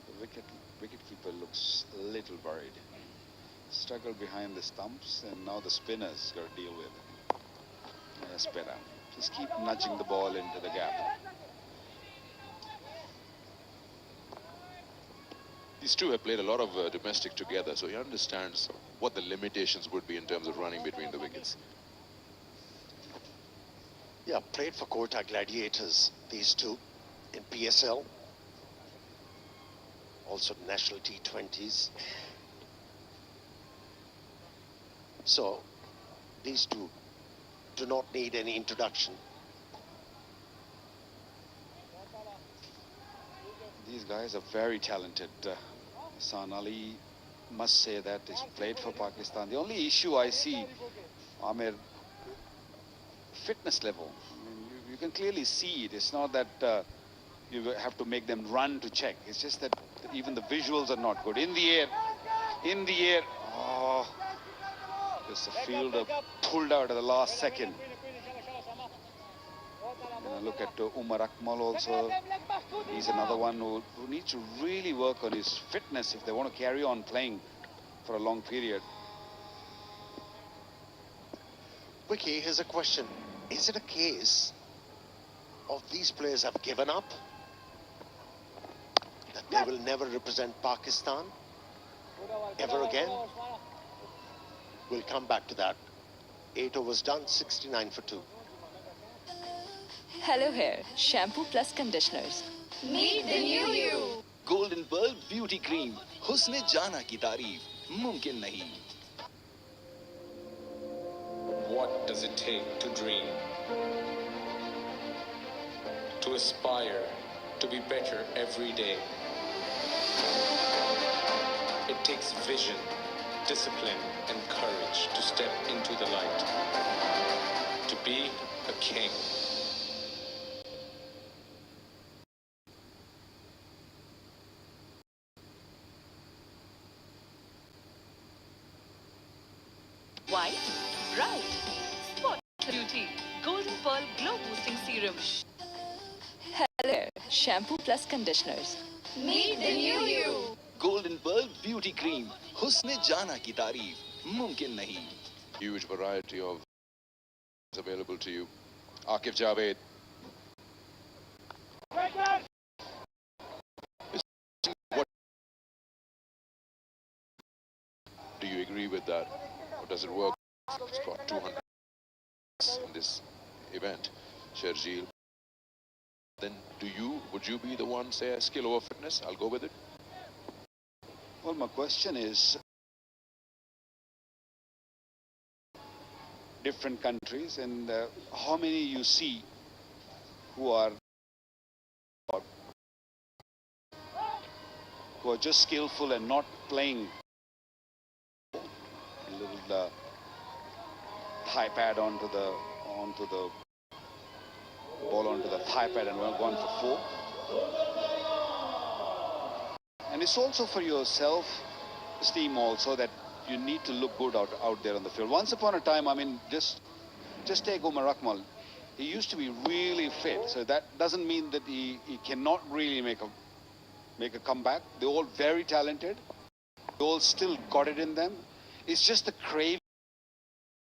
The wicketkeeper looks a little worried. Struggled behind the stumps, and now the spinner's got to deal with it. That's better. Just keep nudging the ball into the gap. These two have played a lot of domestic together, so he understands what the limitations would be in terms of running between the wickets. Yeah, played for Kota Gladiators, these two, in PSL. Also national T20s. So, these two do not need any introduction. These guys are very talented. Ehsan Ali, must say that, he's played for Pakistan. The only issue I see, Amir, fitness level. I mean, you can clearly see it. It's not that you have to make them run to check. It's just that even the visuals are not good. In the air. Oh, just the fielder pulled out at the last second. Look at Umar Akmal also. He's another one who needs to really work on his fitness if they want to carry on playing for a long period. Vicky, here's a question. Is it a case of these players have given up? That they will never represent Pakistan ever again? We'll come back to that. 8 overs done, 69 for 2. Hello Hair, shampoo plus conditioners. Meet the new you. Golden Pearl Beauty Cream. Husne jana ki tareef mumkin nahi. What does it take to dream? To aspire, to be better every day. It takes vision, discipline, and courage to step into the light. To be a king. White, bright, spot beauty, Golden Pearl Glow Boosting Serum. Hello Hair, shampoo plus conditioners. Meet the new you. Golden Pearl Beauty Cream. Husne jana ki tareef mumkin nahi. Huge variety of available to you. Akif Javed. What do you agree? agree with that? Or does it work? He's got 200 in this event, Sherjeel. Then would you be the one say skill over fitness? I'll go with it. Well, my question is, different countries, and how many you see who are just skillful and not playing a little thigh pad onto the ball onto the thigh pad and gone for 4. And it's also for your self-esteem also, that you need to look good out there on the field. Once upon a time, I mean, just take Umar Akmal. He used to be really fit, so that doesn't mean that he cannot really make a comeback. They're all very talented. They all still got it in them. It's just the craving,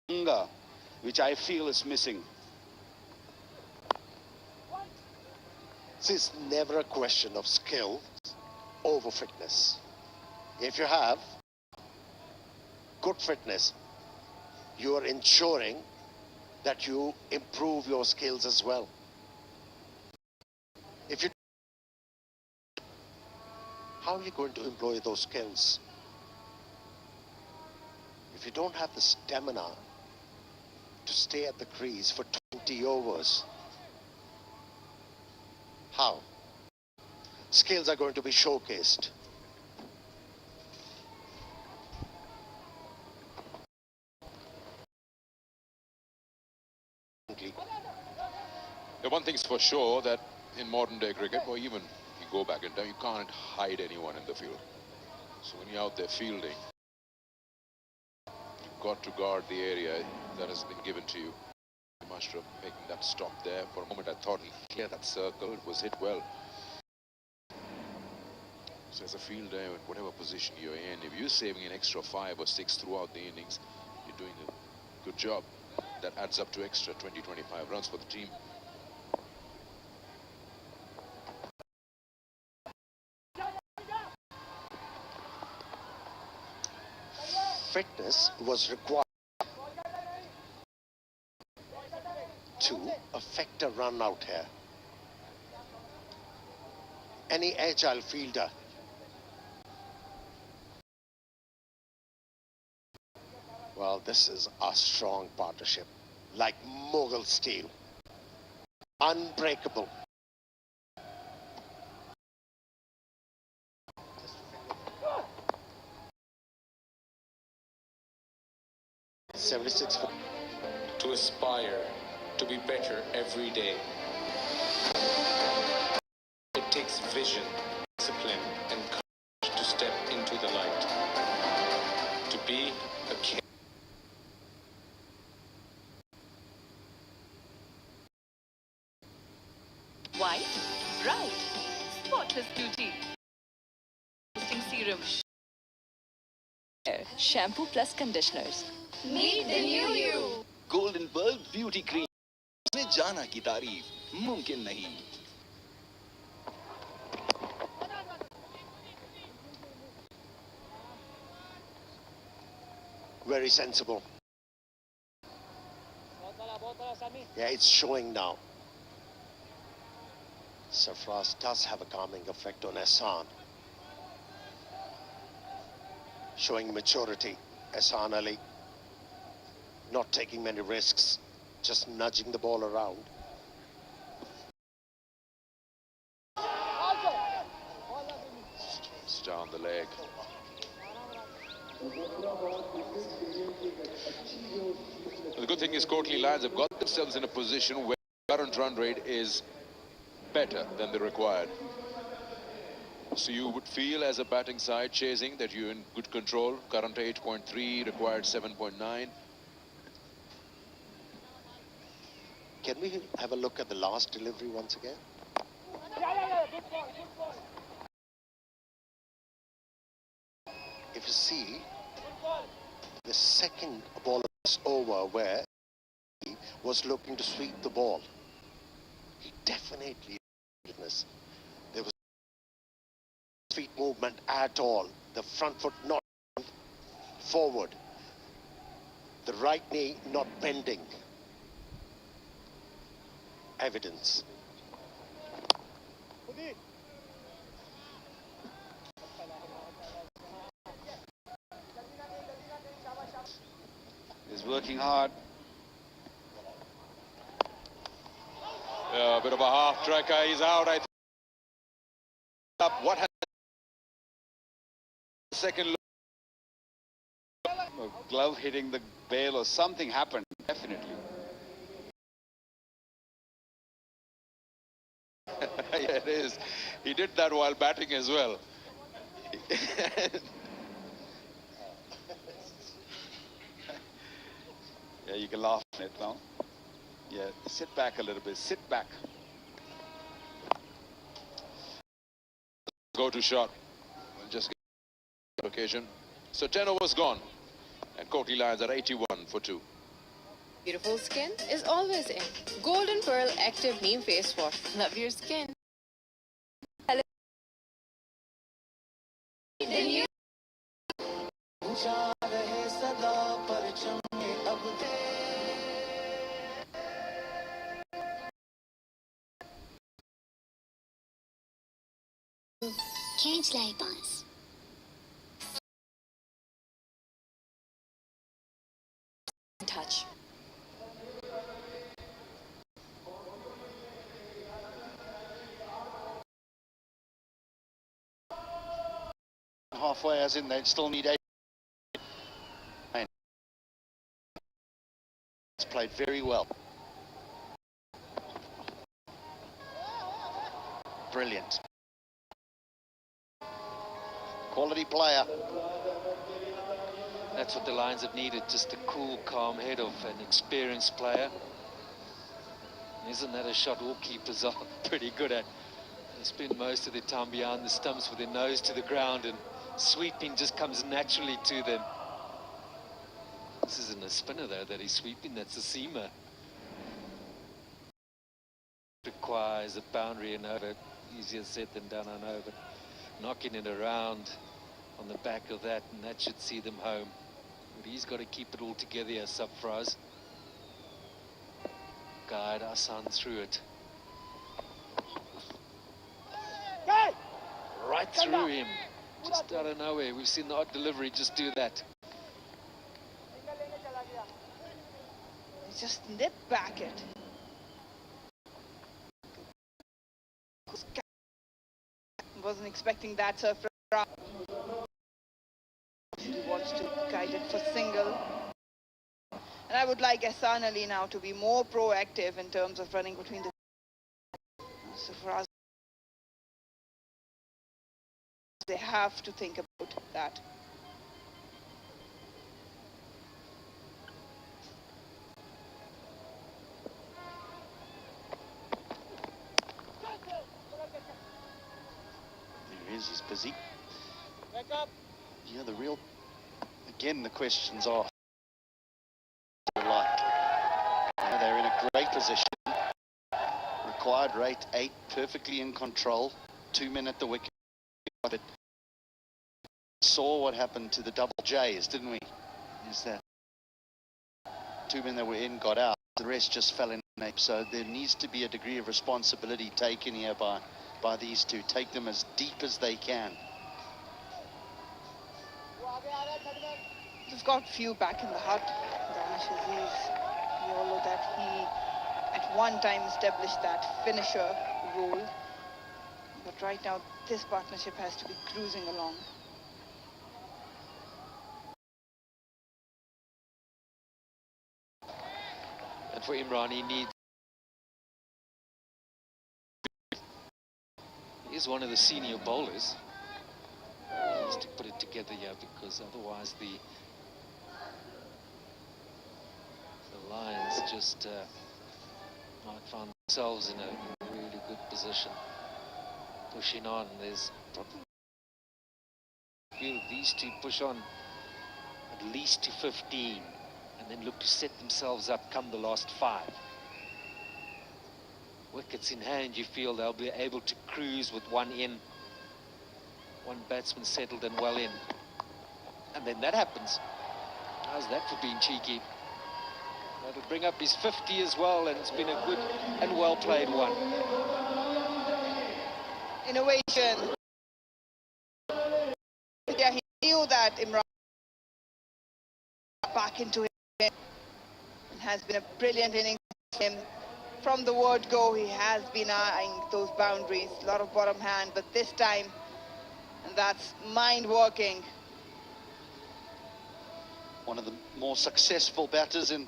hunger, which I feel is missing. See, it's never a question of skill over fitness. If you have good fitness, you are ensuring that you improve your skills as well. If you, how are you going to employ those skills? If you don't have the stamina to stay at the crease for 20 overs, how? Skills are going to be showcased. The one thing's for sure, that in modern day cricket, or even you go back in time, you can't hide anyone in the field. So when you're out there fielding, you've got to guard the area that has been given to you. Master making that stop there. For a moment I thought he'd clear that circle. It was hit well. So as a fielder, in whatever position you're in, if you're saving an extra 5 or 6 throughout the innings, you're doing a good job. That adds up to extra 20-25 runs for the team. Fitness was required to affect a run out here. Any agile fielder well, this is a strong partnership, like Mughal steel, unbreakable. .76 to aspire to be better every day. It takes vision, discipline, and courage to step into the light. To be a king. White, bright, spotless beauty. Boosting serum. Shampoo plus conditioners. Meet the new you. Golden Pearl Beauty Cream. उसने जाना की तारीफ मुमकिन नहीं. Very sensible. Yeah, it's showing now. Sarfraz does have a calming effect on Ehsan. Showing maturity. Ehsan Ali not taking many risks, just nudging the ball around. It's down the leg. The good thing is Courtly Lions have got themselves in a position where current run rate is better than the required. So you would feel as a batting side chasing that you're in good control. Current 8.3, required 7.9. Can we have a look at the last delivery once again? If you see, the second ball was over where he was looking to sweep the ball. He definitely there was no feet movement at all. The front foot not forward. The right knee not bending. Evidence. He's working hard. Yeah, a bit of a half tracker. He's out, I think. What has the second look? A glove hitting the bail or something happened, definitely. Yeah, it is. He did that while batting as well. Yeah, you can laugh at it now. Yeah, sit back a little bit. Sit back. Go to shot. We'll just get occasion. So 10 overs gone. And Courtly Lions are 81 for 2. Beautiful skin is always in. Golden Pearl Active Neem Face Wash. Love your skin. Hello. The new Can't like us. Touch. Halfway, as in they still need 8. It's played very well. Brilliant. Quality player. That's what the Lions have needed, just a cool, calm head of an experienced player. Isn't that a shot all keepers are pretty good at? They spend most of their time behind the stumps with their nose to the ground, and sweeping just comes naturally to them. This isn't a spinner though that he's sweeping, that's a seamer. Requires a boundary and over. Easier said than done, I know, but knocking it around on the back of that, and that should see them home. But he's got to keep it all together here, Subfraz. Guide Hassan through it. Right through him, just out of nowhere. We've seen the odd delivery just do that. Just nip back it. Wasn't expecting that surface. He wants to guide it for single. And I would like Ehsan Ali now to be more proactive in terms of running between the... So for us, they have to think about that. There he is, he's busy. Yeah, the real... Again, the questions are... like. Yeah, they're in a great position. Required rate 8, perfectly in control. 2 men at the wicket. But saw what happened to the double J's, didn't we? Is that 2 men that were in got out. The rest just fell in nape. So there needs to be a degree of responsibility taken here by these two. Take them as deep as they can. He's got few back in the hut. Danish Aziz. We all know that he at one time established that finisher role. But right now this partnership has to be cruising along. And for Imran, he needs... He is one of the senior bowlers. He needs to put it together here, because otherwise the Lions just might find themselves in a really good position. Pushing on, there's probably these two push on at least to 15 and then look to set themselves up come the last 5. Wickets in hand, you feel they'll be able to cruise with one in, one batsman settled and well in, and then that happens. How's that for being cheeky? That'll bring up his 50 as well, and it's been a good and well played one. Innovation. Yeah, he knew that Imran back into him. It has been a brilliant innings for him. From the word go, he has been eyeing those boundaries. A lot of bottom hand, but this time, that's mind working. One of the more successful batters in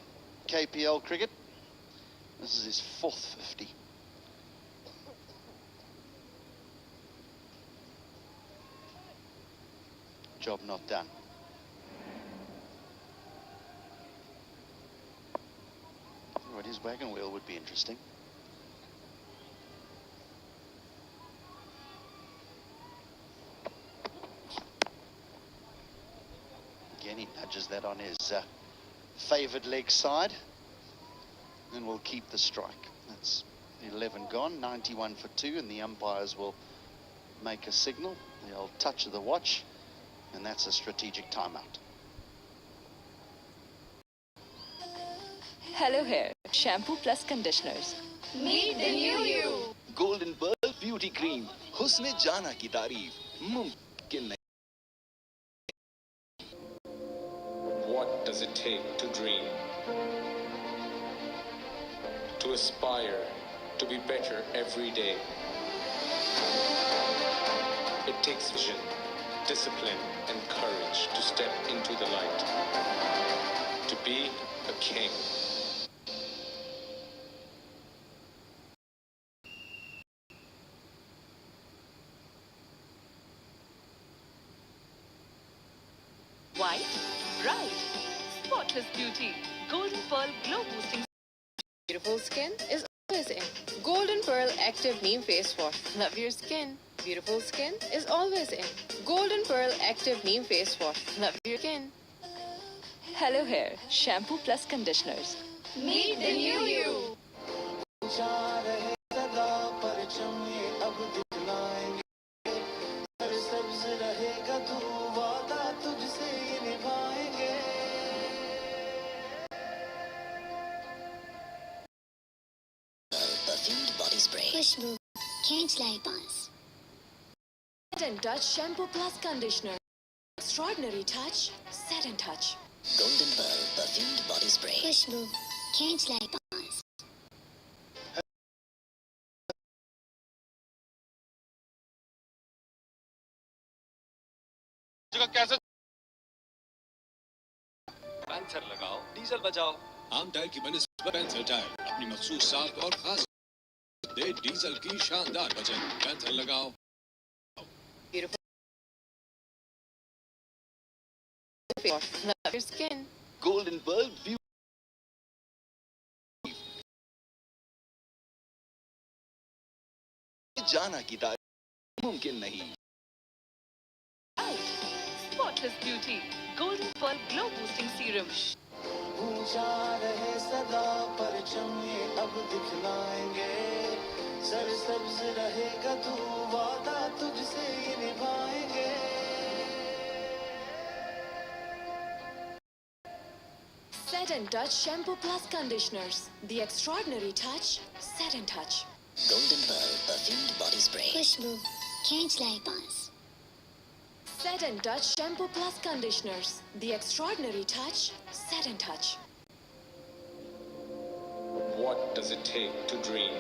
KPL cricket. This is his 4th 50. Job not done. Right, his wagon wheel would be interesting. Again, he nudges that on his favoured leg side, and will keep the strike. That's 11 gone, 91 for 2, and the umpires will make a signal. They'll touch of the watch, and that's a strategic timeout. Hello Hair, shampoo plus conditioners. Meet the new you. Golden Pearl Beauty Cream. Husne jana ki tareef. Mumkin nahi. What does it take to dream? To aspire to be better every day. It takes vision, discipline, and courage to step into the light. To be a king. White, bright, spotless beauty. Golden Pearl Glow Boosting. Beautiful skin is always in. Golden Pearl Active Neem Face Wash. Love your skin. Beautiful skin is always in. Golden Pearl Active Neem Face Wash. Love your skin. Hello Hair, shampoo plus conditioners. Meet the new you. Perfumed body spray. Khushbu. Can't like buzz. Set and Touch Shampoo Plus Conditioner. Extraordinary touch, set and touch. Golden Pearl Perfumed body spray. Khushbu. Can't like buzz. कैसे panther लगाओ, diesel बचाओ। आम tyre की बनिस्बत panther tyre अपनी मखसूस साख और खास दे डीजल की शानदार बचत। पैंथर लगाओ। Beautiful face wash. Love your skin. Golden Pearl Beauty. जाना की तारीफ मुमकिन नहीं. Spotless beauty. Golden Pearl Glow Boosting Serum. ऊंचा रहे सदा परचम ये अब दिखलाएंगे सरसब्ज रहेगा तू वादा तुझसे ये निभाएंगे Set and Touch Shampoo Plus Conditioners. The extraordinary touch, set and touch. Golden Pearl Perfumed body spray. Khushbu. Can't like buzz. Set and Touch Shampoo Plus Conditioners. The extraordinary touch, set and touch. What does it take to dream?